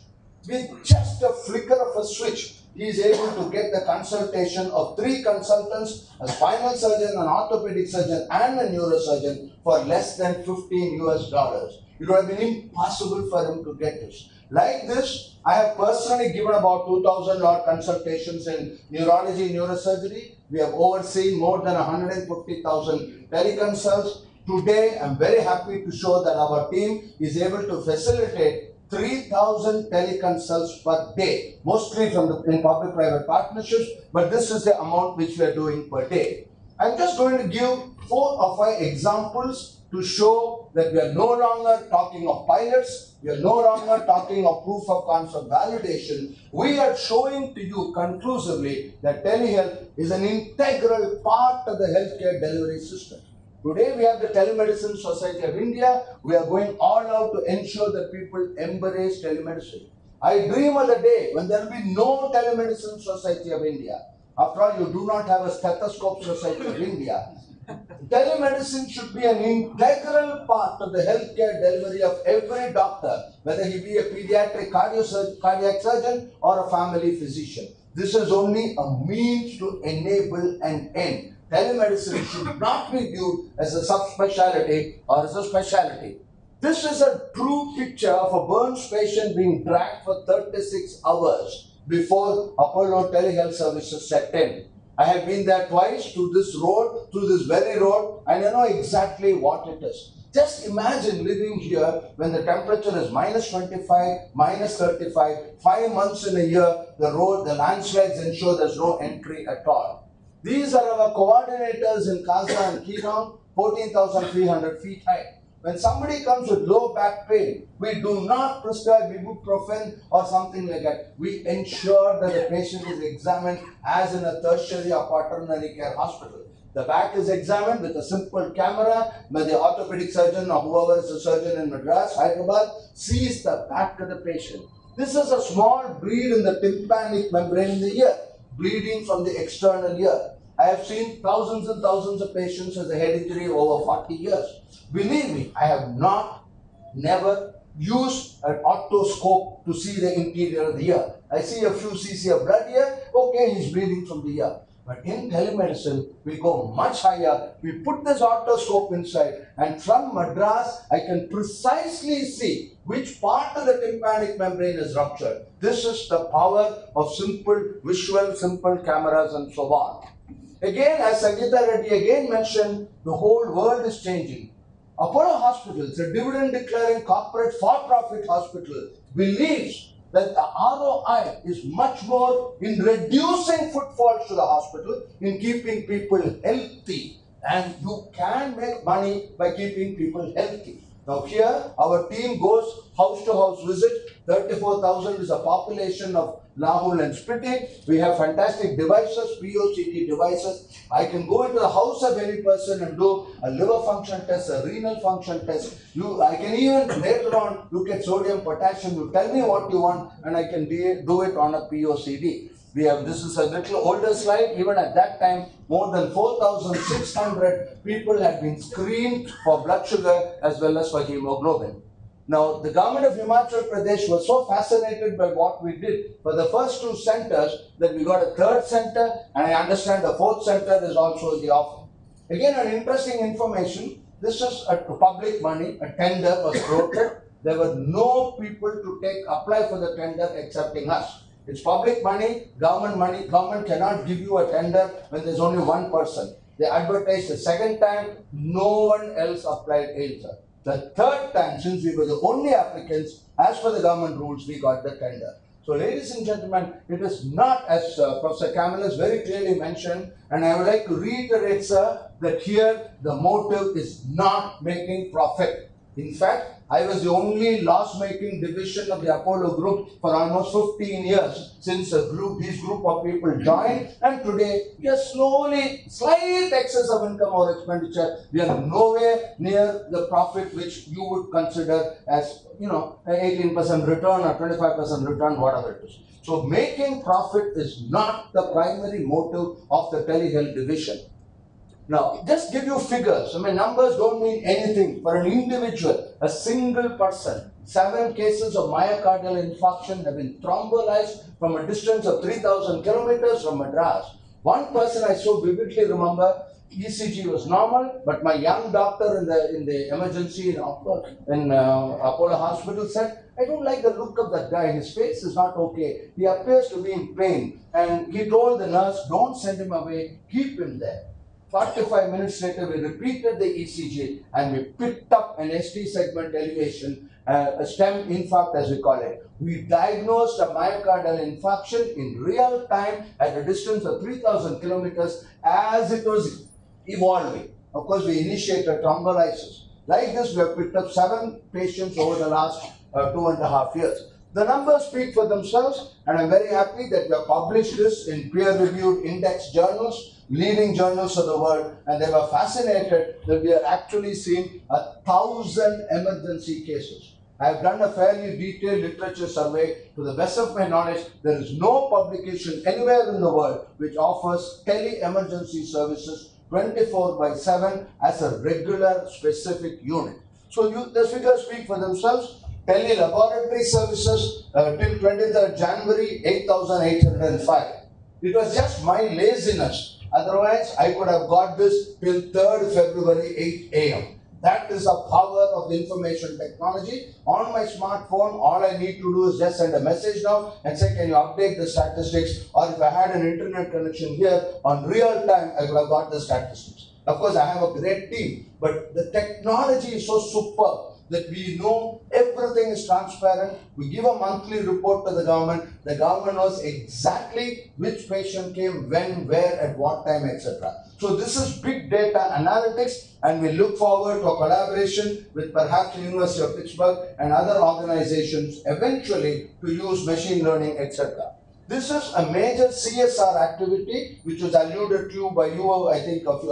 With just a flicker of a switch, he is able to get the consultation of 3 consultants, a spinal surgeon, an orthopedic surgeon, and a neurosurgeon for less than $15 US. It would have been impossible for him to get this. Like this, I have personally given about 2,000 odd consultations in neurology, neurosurgery. We have overseen more than 150,000 teleconsults. Today, I'm very happy to show that our team is able to facilitate 3,000 teleconsults per day, mostly in public-private partnerships, but this is the amount which we are doing per day. I'm just going to give 4 or 5 examples to show that we are no longer talking of pilots, we are no longer talking of proof of concept validation. We are showing to you conclusively that telehealth is an integral part of the healthcare delivery system. Today we have the Telemedicine Society of India. We are going all out to ensure that people embrace telemedicine. I dream of the day when there will be no Telemedicine Society of India. After all, you do not have a Stethoscope Society of India. Telemedicine should be an integral part of the healthcare delivery of every doctor, whether he be a pediatric cardiac surgeon or a family physician. This is only a means to enable an end. Telemedicine should not be viewed as a subspecialty or as a specialty. This is a true picture of a burns patient being dragged for 36 hours before Apollo telehealth services set in. I have been there twice through this very road, and I know exactly what it is. Just imagine living here when the temperature is minus 25, minus 35, 5 months in a year, the landslides ensure there's no entry at all. These are our coordinators in Kaza and Keelong, 14,300 feet high. When somebody comes with low back pain, we do not prescribe ibuprofen or something like that. We ensure that the patient is examined as in a tertiary or quaternary care hospital. The back is examined with a simple camera where the orthopedic surgeon or whoever is the surgeon in Madras, Hyderabad, sees the back of the patient. This is a small bleed in the tympanic membrane in the ear, bleeding from the external ear. I have seen thousands and thousands of patients with a head injury over 40 years. Believe me, I have never used an otoscope to see the interior of the ear. I see a few cc of blood here, okay, he's bleeding from the ear. But in telemedicine, we go much higher. We put this otoscope inside, and from Madras, I can precisely see which part of the tympanic membrane is ruptured. This is the power of simple cameras and so on. Again, as Sangeeta Reddy again mentioned, the whole world is changing. Apollo Hospitals, a dividend-declaring corporate for-profit hospital, believes that the ROI is much more in reducing footfalls to the hospital, in keeping people healthy. And you can make money by keeping people healthy. Now here, our team goes house to house visit. 34,000 is a population of Lahul and Spiti. We have fantastic devices, POCT devices. I can go into the house of any person and do a liver function test, a renal function test. I can even later on look at sodium, potassium. You tell me what you want and I can do it on a POCT. This is a little older slide. Even at that time, more than 4,600 people had been screened for blood sugar as well as for hemoglobin. Now, the government of Himachal Pradesh was so fascinated by what we did for the first two centers that we got a third center, and I understand the fourth center is also the offering. Again, an interesting information. This is a public money. A tender was floated. There were no people to apply for the tender excepting us. It's public money, government money. Government cannot give you a tender when there's only one person. They advertised the second time, no one else applied either. The third time, since we were the only applicants, as per the government rules, we got the tender. So, ladies and gentlemen, it is not, as Professor Camillus very clearly mentioned, and I would like to reiterate, sir, that here the motive is not making profit. In fact, I was the only loss-making division of the Apollo group for almost 15 years since this group of people joined, and today we are slowly, slight excess of income or expenditure. We are nowhere near the profit which you would consider as, 18% return or 25% return, whatever it is. So making profit is not the primary motive of the telehealth division. Now, just give you figures. Numbers don't mean anything. For an individual, a single person, 7 cases of myocardial infarction have been thrombolized from a distance of 3,000 kilometers from Madras. One person I so vividly remember, ECG was normal, but my young doctor in the emergency in Apollo Hospital said, I don't like the look of that guy. His face is not okay. He appears to be in pain. And he told the nurse, don't send him away, keep him there. 45 minutes later, we repeated the ECG and we picked up an ST segment elevation, a stem infarct as we call it. We diagnosed a myocardial infarction in real time at a distance of 3,000 kilometers as it was evolving. Of course, we initiated thrombolysis. Like this, we have picked up 7 patients over the last 2.5 years. The numbers speak for themselves, and I'm very happy that we have published this in peer-reviewed index journals, leading journals of the world, and they were fascinated that we are actually seeing 1,000 emergency cases. I have done a fairly detailed literature survey. To the best of my knowledge, there is no publication anywhere in the world which offers tele-emergency services 24/7 as a regular specific unit. So the figures speak for themselves. Tele-laboratory services till 23rd January, 8,805. It was just my laziness. Otherwise, I could have got this till 3rd February, 8 a.m. That is the power of information technology. On my smartphone, all I need to do is just send a message now and say, can you update the statistics? Or if I had an internet connection here, on real time, I would have got the statistics. Of course, I have a great team, but the technology is so superb that we know everything is transparent. We give a monthly report to the government. The government knows exactly which patient came, when, where, at what time, etc. So this is big data analytics, and we look forward to a collaboration with perhaps the University of Pittsburgh and other organizations eventually to use machine learning, etc. This is a major CSR activity which was alluded to by you, I think, of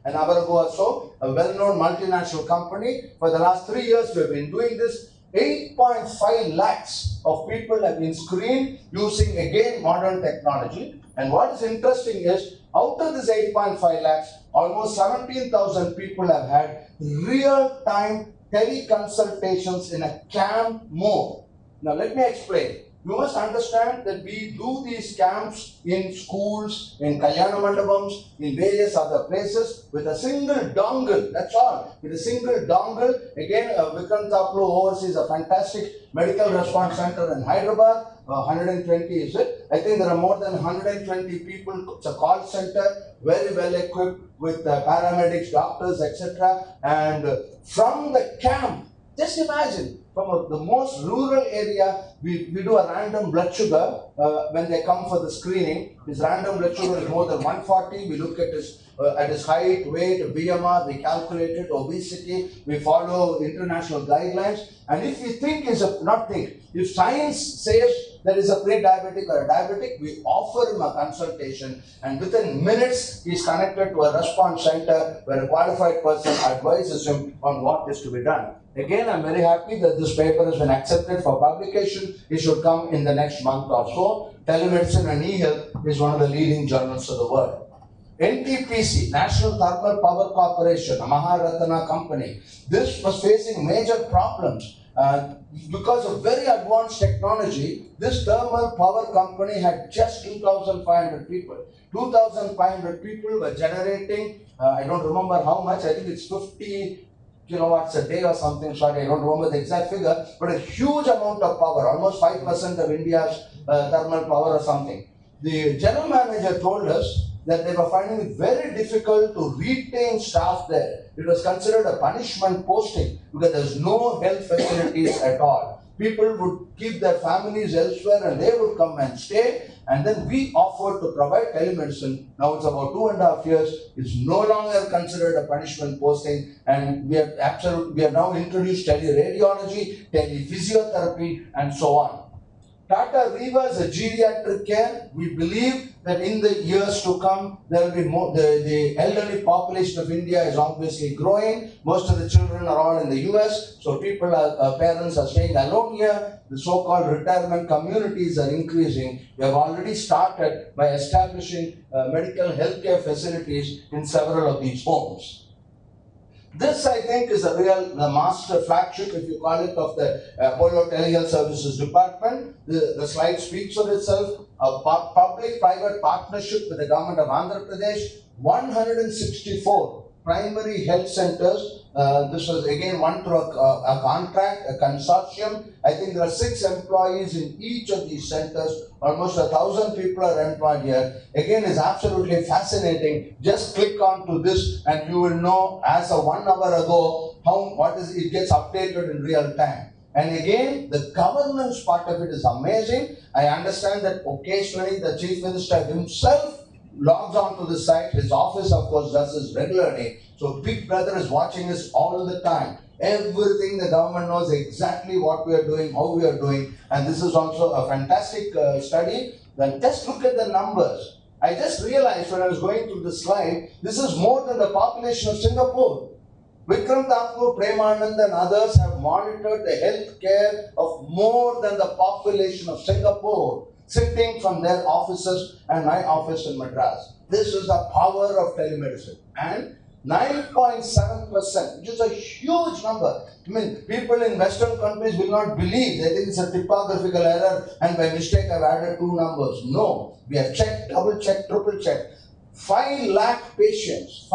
an hour ago or so, a well-known multinational company. For the last 3 years, we have been doing this. 8.5 lakhs of people have been screened using, again, modern technology. And what is interesting is, out of this 8.5 lakhs, almost 17,000 people have had real-time teleconsultations in a CAM mode. Now, let me explain. You must understand that we do these camps in schools, in Kalyana Mandapams, in various other places with a single dongle, that's all. With a single dongle, again, Vikram Taplu oversees a fantastic medical response center in Hyderabad, 120 is it? I think there are more than 120 people, it's a call center, very well equipped with paramedics, doctors, etc. And from the camp, just imagine, from the most rural area, we do a random blood sugar when they come for the screening. His random blood sugar is more than 140. We look at his height, weight, BMR, we calculate it, obesity, we follow international guidelines. And if we think if science says there is a pre-diabetic or a diabetic, we offer him a consultation, and within minutes, he is connected to a response center where a qualified person advises him on what is to be done. Again, I'm very happy that this paper has been accepted for publication. It should come in the next month or so. Telemedicine and e-health is one of the leading journals of the world. NTPC, National Thermal Power Corporation, a Maharatna company, this was facing major problems. Because of very advanced technology, this thermal power company had just 2,500 people. 2,500 people were generating, I don't remember how much, I think it's 50 kilowatts a day or something, sorry, I don't remember the exact figure, but a huge amount of power, almost 5% of India's thermal power or something. The general manager told us that they were finding it very difficult to retain staff there. It was considered a punishment posting because there's no health facilities at all. People would keep their families elsewhere and they would come and stay. And then we offered to provide telemedicine. Now it's about 2.5 years. It's no longer considered a punishment posting. And we have now introduced teleradiology, telephysiotherapy, and so on. Tata Reva's geriatric care, we believe that in the years to come, there will be more, the elderly population of India is obviously growing. Most of the children are all in the US, so parents are staying alone here. The so-called retirement communities are increasing. We have already started by establishing medical healthcare facilities in several of these homes. This, I think, is the master flagship, if you call it, of the Apollo Telehealth Services Department. The slide speaks for itself. A public-private partnership with the government of Andhra Pradesh, 164 primary health centers. This was again won through a contract, a consortium. I think there are 6 employees in each of these centers. Almost 1,000 people are employed here. Again, it's absolutely fascinating. Just click onto this and you will know as of 1 hour ago it gets updated in real time. And again, the governance part of it is amazing. I understand that occasionally the Chief Minister himself logs onto the site. His office, of course, does this regularly. So Big Brother is watching us all the time. Everything the government knows exactly what we are doing, how we are doing. And this is also a fantastic study. Then just look at the numbers. I just realized when I was going through the slide, this is more than the population of Singapore. Vikram Taplu, Premanand and others have monitored the health care of more than the population of Singapore, sitting from their offices and my office in Madras. This is the power of telemedicine. And 9.7%, which is a huge number. I mean, people in Western countries will not believe. They think it's a typographical error and by mistake I've added 2 numbers. No, we have checked, double checked, triple checked. 5 lakh patients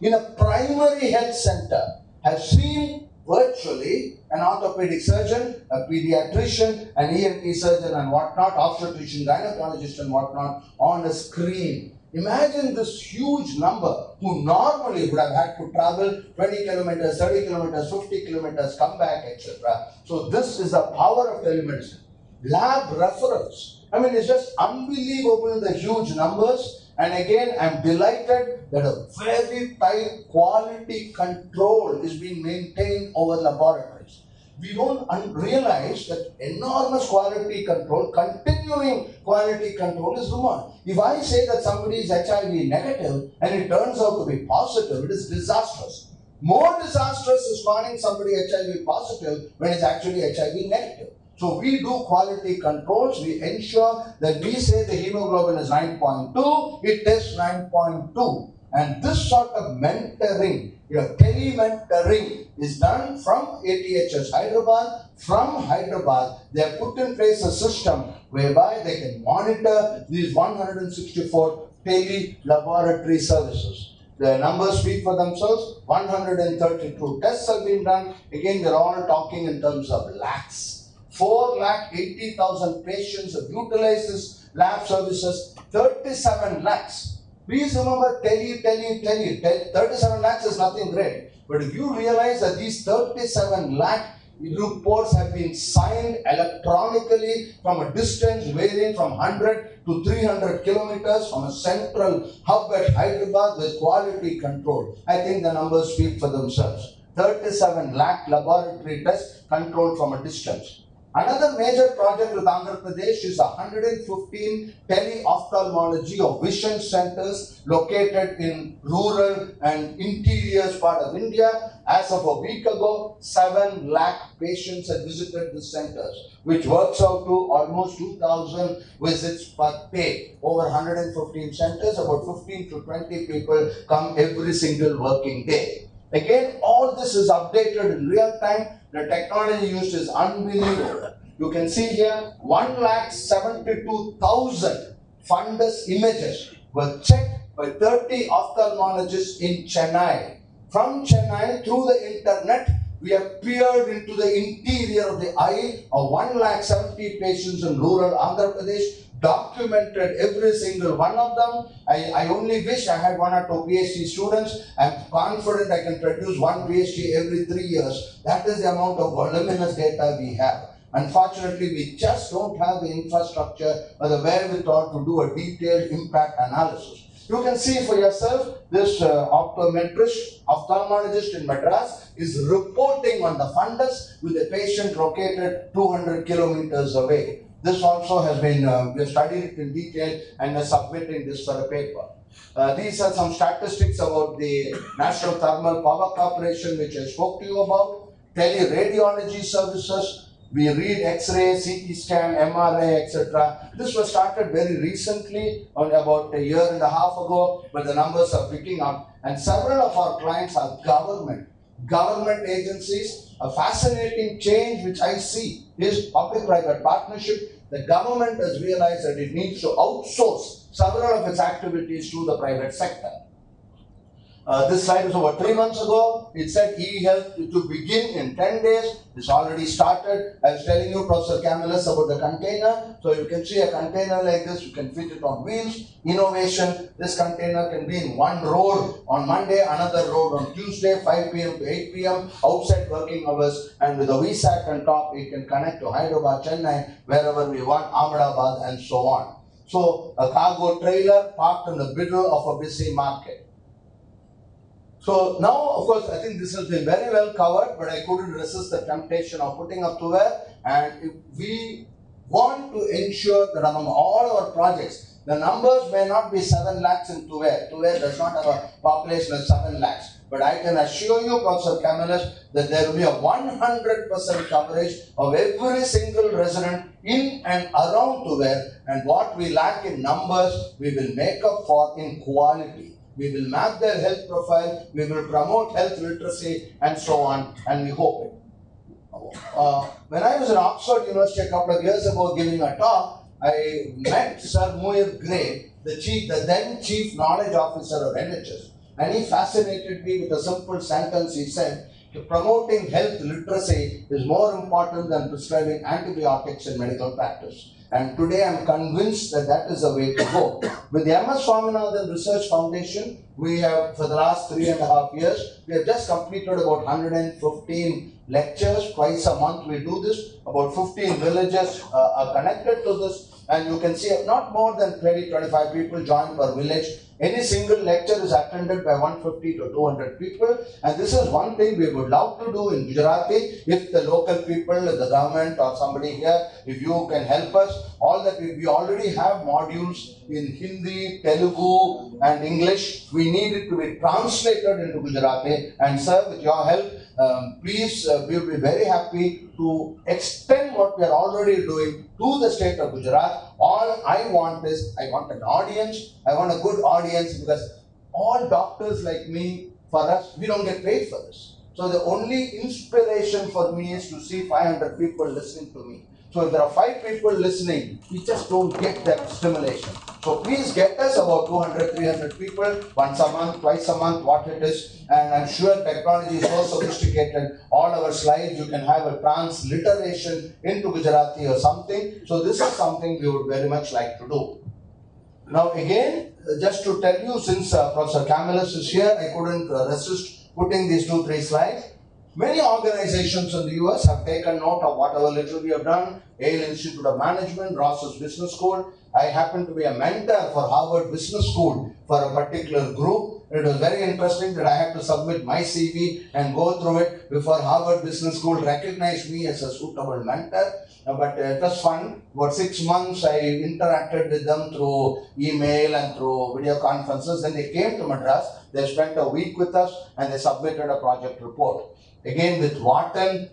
in a primary health center have seen virtually an orthopedic surgeon, a pediatrician, an ENT surgeon and whatnot, obstetrician, gynecologist and whatnot on a screen. Imagine this huge number who normally would have had to travel 20 kilometers, 30 kilometers, 50 kilometers, come back, etc. So this is the power of telemedicine. Lab referrals. I mean, it's just unbelievable, the huge numbers. And again, I'm delighted that a very tight quality control is being maintained over laboratories. we don't realize that enormous quality control, continuing quality control is removed. If I say that somebody is HIV negative and it turns out to be positive, it is disastrous. More disastrous is finding somebody HIV positive when it's actually HIV negative. So we do quality controls, we ensure that we say the hemoglobin is 9.2, it is 9.2. And this sort of mentoring, tele-mentoring is done from THS Hyderabad. From Hyderabad, they have put in place a system whereby they can monitor these 164 tele-laboratory services. The numbers speak for themselves. 132 tests have been done. Again, they're all talking in terms of lakhs. 4,80,000 patients have utilized this lab services. 37 lakhs. Please remember, 37 lakhs is nothing great. But if you realize that these 37 lakh reports have been signed electronically from a distance varying from 100 to 300 kilometers from a central hub at Hyderabad with quality control, I think the numbers speak for themselves. 37 lakh laboratory tests controlled from a distance. Another major project with Andhra Pradesh is 115 tele-ophthalmology or vision centers located in rural and interior part of India. As of a week ago, 7 lakh patients had visited the centers, which works out to almost 2,000 visits per day. Over 115 centers, about 15 to 20 people come every single working day. Again, all this is updated in real time. The technology used is unbelievable. You can see here 1,72,000 fundus images were checked by 30 ophthalmologists in Chennai. From Chennai, through the internet, we have peered into the interior of the eye of 1,70,000 patients in rural Andhra Pradesh, documented every single one of them. I only wish I had 1 or 2 PhD students. I'm confident I can produce 1 PhD every 3 years. That is the amount of voluminous data we have. Unfortunately, we just don't have the infrastructure or the wherewithal to do a detailed impact analysis. You can see for yourself, this optometrist, ophthalmologist in Madras is reporting on the fundus with a patient located 200 kilometers away. This also has been, we have studied it in detail and are submitting this for a paper. These are some statistics about the National Thermal Power Corporation, which I spoke to you about. Teleradiology services. We read X-ray, CT scan, MRI, etc. This was started very recently, about a year and a half ago, but the numbers are picking up. And several of our clients are government agencies. A fascinating change which I see is public-private partnership. The government has realized that it needs to outsource several of its activities to the private sector. This slide was about 3 months ago. It said e-health to begin in 10 days. It's already started. I was telling you, Professor Camillus, about the container. So you can see a container like this. You can fit it on wheels. Innovation. This container can be in one road on Monday, another road on Tuesday, 5 p.m. to 8 p.m. outside working hours. And with a VSAT on top, it can connect to Hyderabad, Chennai, wherever we want, Ahmedabad, and so on. So a cargo trailer parked in the middle of a busy market. So now, of course, I think this has been very well covered, but I couldn't resist the temptation of putting up Tuver. And if we want to ensure that among all our projects, the numbers may not be 7 lakhs in Tuver. Tuver does not have a population of 7 lakhs. But I can assure you, Professor Camillus, that there will be a 100% coverage of every single resident in and around Tuver. And what we lack in numbers, we will make up for in quality. We will map their health profile, we will promote health literacy, and so on, and we hope it. When I was in Oxford University a couple of years ago giving a talk, I met Sir Muir Gray, the then Chief Knowledge Officer of NHS, and he fascinated me with a simple sentence. He said, promoting health literacy is more important than prescribing antibiotics in medical practice. And today I'm convinced that that is the way to go. With the MS Swaminathan Research Foundation, we have, for the last 3.5 years, we have just completed about 115 lectures. Twice a month we do this. About 15 villages are connected to this. and you can see not more than 20-25 people join per village. Any single lecture is attended by 150 to 200 people, and this is one thing we would love to do in Gujarati. If the local people, if the government or somebody here, if you can help us, all that we already have modules in Hindi, Telugu and English. We need it to be translated into Gujarati, and sir, with your help, please, we will be very happy to extend what we are already doing to the state of Gujarat. All I want is, I want an audience, I want a good audience, because all doctors like me, for us, we don't get paid for this. So the only inspiration for me is to see 500 people listening to me. So if there are 5 people listening, we just don't get that stimulation. So please get us about 200, 300 people, once a month, twice a month, what it is. And I'm sure technology is so sophisticated. All our slides, you can have a transliteration into Gujarati or something. So this is something we would very much like to do. Now again, just to tell you, since Professor Camillus is here, I couldn't resist putting these 2-3 slides. Many organizations in the US have taken note of whatever little we have done. Yale Institute of Management, Ross's Business School. I happen to be a mentor for Harvard Business School for a particular group. It was very interesting that I had to submit my CV and go through it before Harvard Business School recognized me as a suitable mentor. But it was fun. For 6 months, I interacted with them through email and through video conferences. Then they came to Madras. They spent a week with us and they submitted a project report. Again, with Wharton,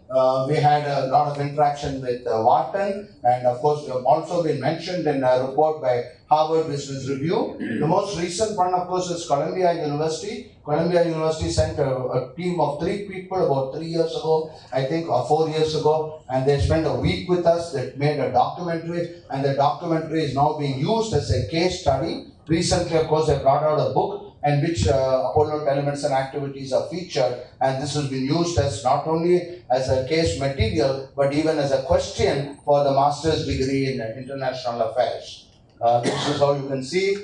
we had a lot of interaction with Wharton, and of course, we have also been mentioned in a report by Harvard Business Review. The most recent one, of course, is Columbia University. Columbia University sent a team of 3 people about 3 years ago, I think, or 4 years ago, and they spent a week with us. They made a documentary, and the documentary is now being used as a case study. Recently, of course, they brought out a book in which Apollo telemedicine activities are featured, and this has been used as not only as a case material, but even as a question for the master's degree in international affairs. This is how you can see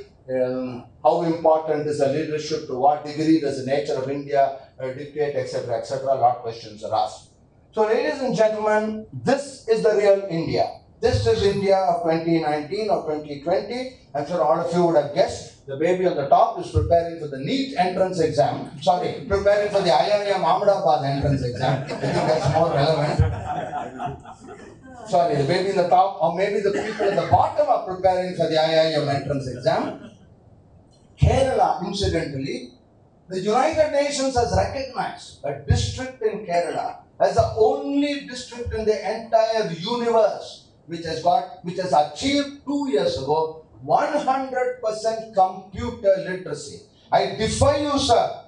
how important is the leadership, to what degree does the nature of India dictate, etc., etc. A lot of questions are asked. So, ladies and gentlemen, this is the real India. This is India of 2019 or 2020. I'm sure all of you would have guessed. The baby on the top is preparing for the NEET entrance exam. Sorry, preparing for the IIM Ahmedabad entrance exam. I think that's more relevant. Sorry, the baby in the top, or maybe the people at the bottom are preparing for the IIM entrance exam. Kerala, incidentally, the United Nations has recognized a district in Kerala as the only district in the entire universe which has achieved 2 years ago 100% computer literacy. I defy you, sir,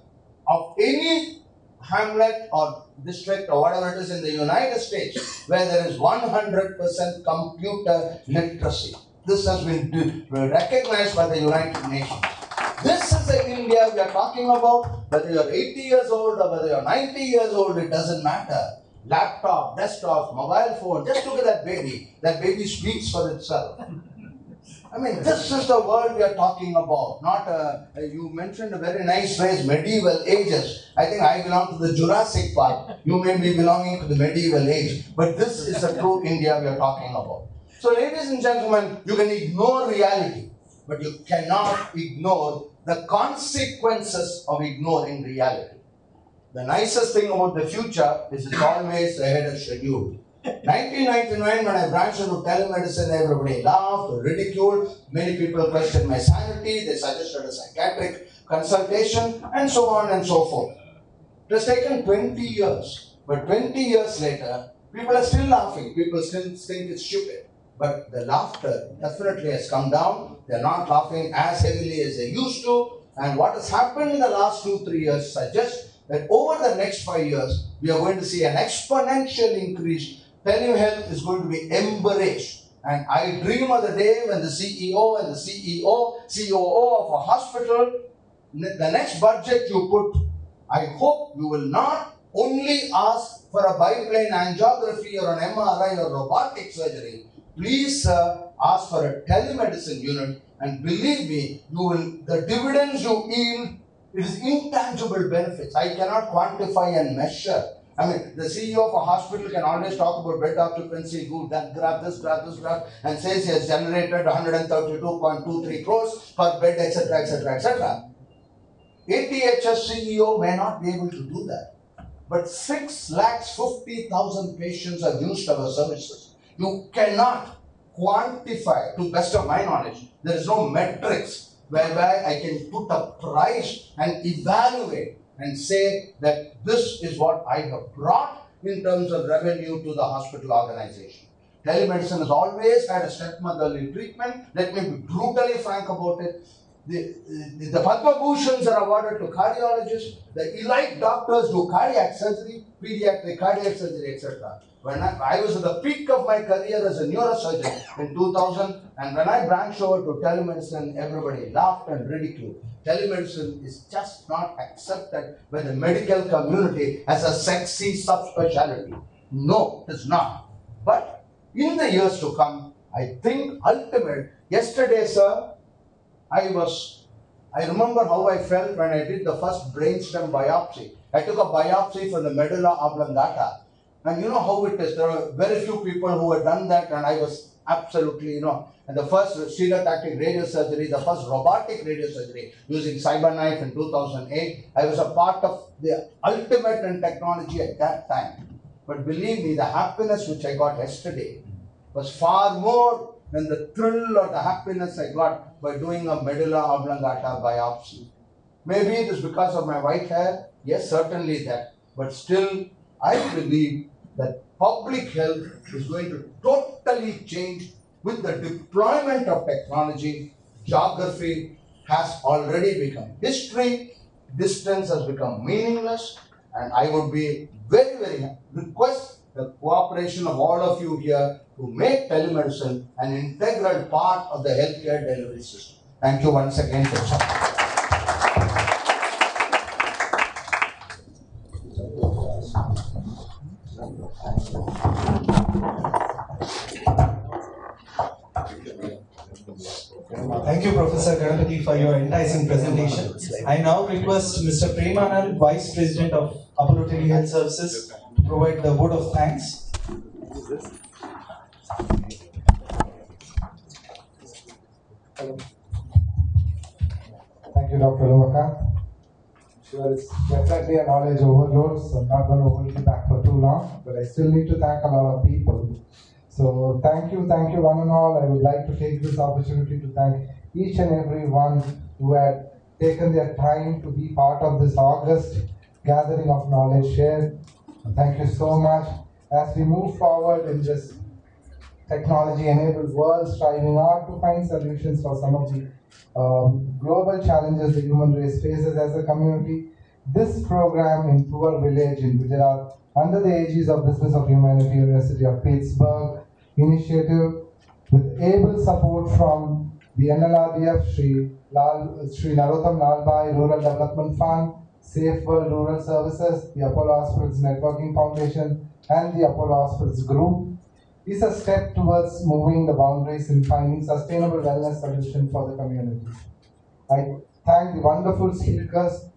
of any hamlet or district or whatever it is in the United States where there is 100% computer literacy. This has been recognized by the United Nations. This is the India we are talking about. Whether you are 80 years old or whether you are 90 years old, it doesn't matter. Laptop, desktop, mobile phone, just look at that baby. That baby speaks for itself. I mean, this is the world we are talking about. Not you mentioned a very nice phrase, medieval ages. I think I belong to the Jurassic Park. You may be belonging to the medieval age. But this is the true India we are talking about. So, ladies and gentlemen, you can ignore reality, but you cannot ignore the consequences of ignoring reality. The nicest thing about the future is it's always ahead of schedule. 1999, when I branched into telemedicine, everybody laughed, ridiculed. Many people questioned my sanity. They suggested a psychiatric consultation, and so on and so forth. It has taken 20 years, but 20 years later, people are still laughing. People still think it's stupid. But the laughter definitely has come down. They're not laughing as heavily as they used to. And what has happened in the last 2-3 years suggests that over the next 5 years, we are going to see an exponential increase. Telehealth is going to be embraced. And I dream of the day when the CEO and the COO of a hospital, the next budget you put, I hope you will not only ask for a biplane angiography or an MRI or robotic surgery. Please ask for a telemedicine unit, and believe me, the dividends you yield, it is intangible benefits. I cannot quantify and measure. I mean, the CEO of a hospital can always talk about bed occupancy, good, then grab this, and says he has generated 132.23 crores per bed, etc., etc., etc. THS CEO may not be able to do that. But 6,50,000 patients have used our services. You cannot quantify, to best of my knowledge, there is no metrics whereby I can put a price and evaluate and say that this is what I have brought in terms of revenue to the hospital organization. Telemedicine has always had a stepmotherly treatment. Let me be brutally frank about it. The Padma Bhushans are awarded to cardiologists. The elite doctors do cardiac surgery, pediatric cardiac surgery, etc. When I was at the peak of my career as a neurosurgeon in 2000, and when I branched over to telemedicine, everybody laughed and ridiculed. Telemedicine is just not accepted by the medical community as a sexy subspecialty. No, it is not. But in the years to come, I think yesterday, sir, I remember how I felt when I did the first brainstem biopsy. I took a biopsy from the medulla oblongata. And you know how it is. There are very few people who had done that, and I was absolutely, and the first stereotactic radiosurgery, the first robotic radiosurgery using CyberKnife in 2008. I was a part of the ultimate in technology at that time. But believe me, the happiness which I got yesterday was far more than the thrill or the happiness I got by doing a medulla oblongata biopsy. Maybe it is because of my white hair. Yes, certainly that. But still, I believe that public health is going to totally change with the deployment of technology. Geography has already become history. Distance has become meaningless. And I would be very, very request the cooperation of all of you here to make telemedicine an integral part of the healthcare delivery system. Thank you once again, sir. Thank you, Professor Ganapati, for your enticing presentation. I now request Mr. Premanand, Vice President of Apollo Telehealth Services, to provide the vote of thanks. Thank you, Dr. Lovakanth. Sure, it's definitely a knowledge overload, so I'm not going to hold you back for too long, but I still need to thank a lot of people. So thank you one and all. I would like to take this opportunity to thank each and every one who had taken their time to be part of this August gathering of knowledge shared. Thank you so much. As we move forward in this technology-enabled world, striving hard to find solutions for some of the global challenges the human race faces as a community, this program in Tuver village in Gujarat, under the aegis of Business of Humanity, University of Pittsburgh initiative, with able support from the NLRDF, Sri Narottam Lalbai Rural Development Fund, Safe World Rural Services, the Apollo Hospitals Networking Foundation, and the Apollo Hospitals Group, is a step towards moving the boundaries in finding sustainable wellness solutions for the community. I thank the wonderful speakers,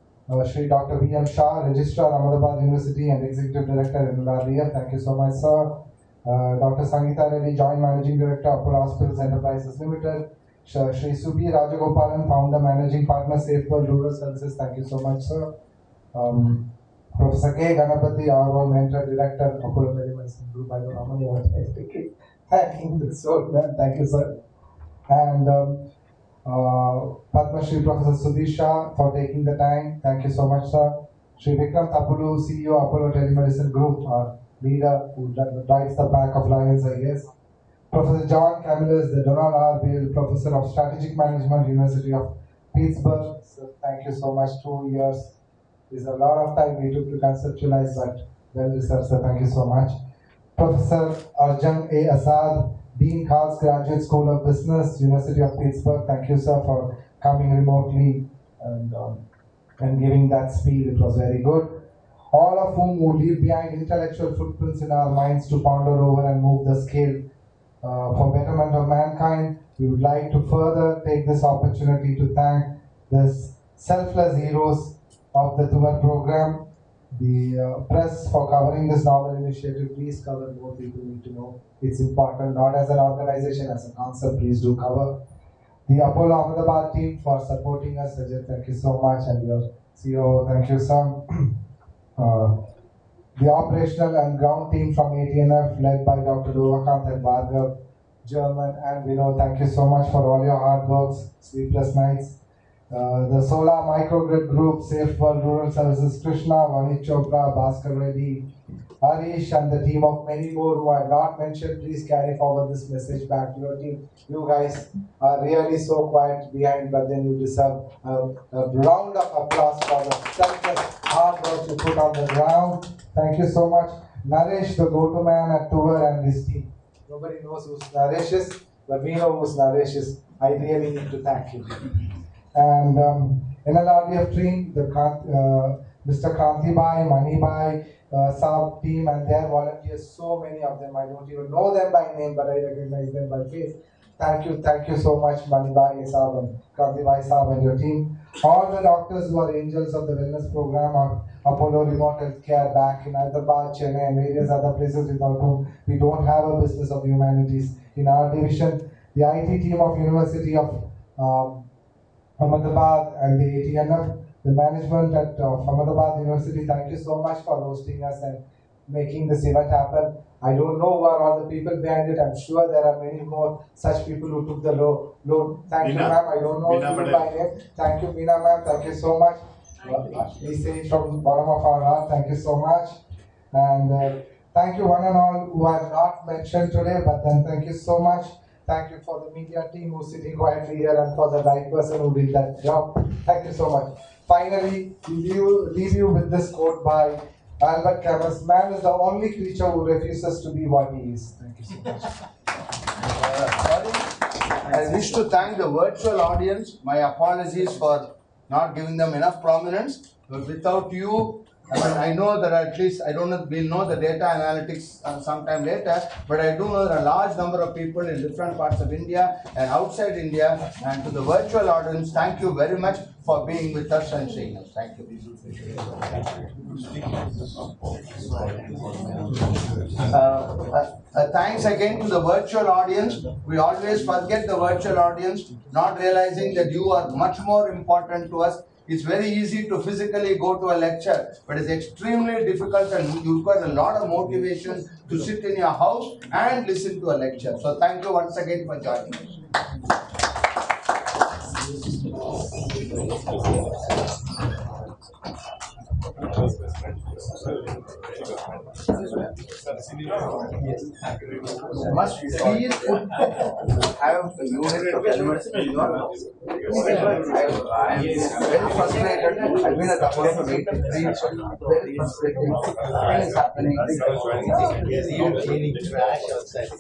Sri Dr. V.M. Shah, Registrar, Ahmedabad University, and Executive Director, NLRDF. Thank you so much, sir. Dr. Sangeeta Reddy, Joint Managing Director, Apollo Hospitals Enterprises Limited. Sri Subi Rajagopalan, Founder, Managing Partner, Safe World Rural Services. Thank you so much, sir. Professor K. Ganapati, our own mentor, Director, Apollo Telemedicine Group. I don't know how many words I speak. Thanking this old man. Thank you, sir. And Padma Shri Professor Sudhisha for taking the time. Thank you so much, sir. Shri Vikram Tapulu, CEO, Apollo Telemedicine Group, our leader who drives the pack of lions, I guess. Professor John Camillus, the Donald R. Bale Professor of Strategic Management, University of Pittsburgh. So thank you so much. 2 years is a lot of time we took to conceptualize, but well deserved, sir. Thank you so much. Professor Arjun A. Asad, Dean Carl's Graduate School of Business, University of Pittsburgh. Thank you, sir, for coming remotely and giving that speech. It was very good. All of whom will leave behind intellectual footprints in our minds to ponder over and move the scale for betterment of mankind. We would like to further take this opportunity to thank the selfless heroes of the Tuver program, the press for covering this novel initiative. Please cover, more people need to know. It's important, not as an organization, as a concept. Please do cover. The Apollo Ahmedabad team for supporting us. Sajid, thank you so much. And your CEO, thank you, sir. The operational and ground team from ATNF led by Dr. Dovakant and Bhargav, German, and Vinod, thank you so much for all your hard works, sleepless nights. The Solar Microgrid Group, Safe World Rural Services, Krishna, Vanit Chopra, Bhaskar Reddy, Harish, and the team of many more who I have not mentioned. Please carry forward this message back to your team. You guys are really so quiet behind, but then you deserve a round of applause for the selfless hard work you put on the ground. Thank you so much. Naresh, the go-to man at Tuver, and his team. Nobody knows who's Naresh is, but we know who's Naresh is. I really need to thank you. And NLRDF team, the Mr. Kranti Bhai, Mani Bhai, Saab team, and their volunteers, so many of them. I don't even know them by name, but I recognize them by face. Thank you so much, Mani Bhai, Saab, and Kranti Bhai, Saab, and your team. All the doctors who are angels of the wellness program of Apollo Remote Healthcare back in Hyderabad, Chennai, and various other places without whom we don't have a business of humanities in our division. The IT team of University of Ahmedabad and the ATNF, the management at Ahmedabad University, thank you so much for hosting us and making this event happen. I don't know who are all the people behind it. I'm sure there are many more such people who took the load. Thank you, ma'am. I don't know you by name. Thank you, Meena, ma'am. Thank you so much. We say it from the bottom of our heart. Thank you so much. And thank you one and all who I have not mentioned today, but then thank you so much. Thank you for the media team who's sitting quietly here and for the right person who did that job. Thank you so much. Finally, leave you with this quote by Albert Camus: "Man is the only creature who refuses to be what he is." Thank you so much. I wish to thank the virtual audience. My apologies for not giving them enough prominence. But without you, I know that at least, I don't know, we'll know the data analytics sometime later, but I do know there are a large number of people in different parts of India and outside India. And to the virtual audience, thank you very much for being with us and seeing us. Thank you. Thanks again to the virtual audience. We always forget the virtual audience, not realizing that you are much more important to us. It's very easy to physically go to a lecture, but it's extremely difficult and you require a lot of motivation to sit in your house and listen to a lecture. So thank you once again for joining us. Must please have a unit of elements in your house. I am very frustrated. I've been at the house for 83, so very frustrated. What is happening? Cleaning trash outside.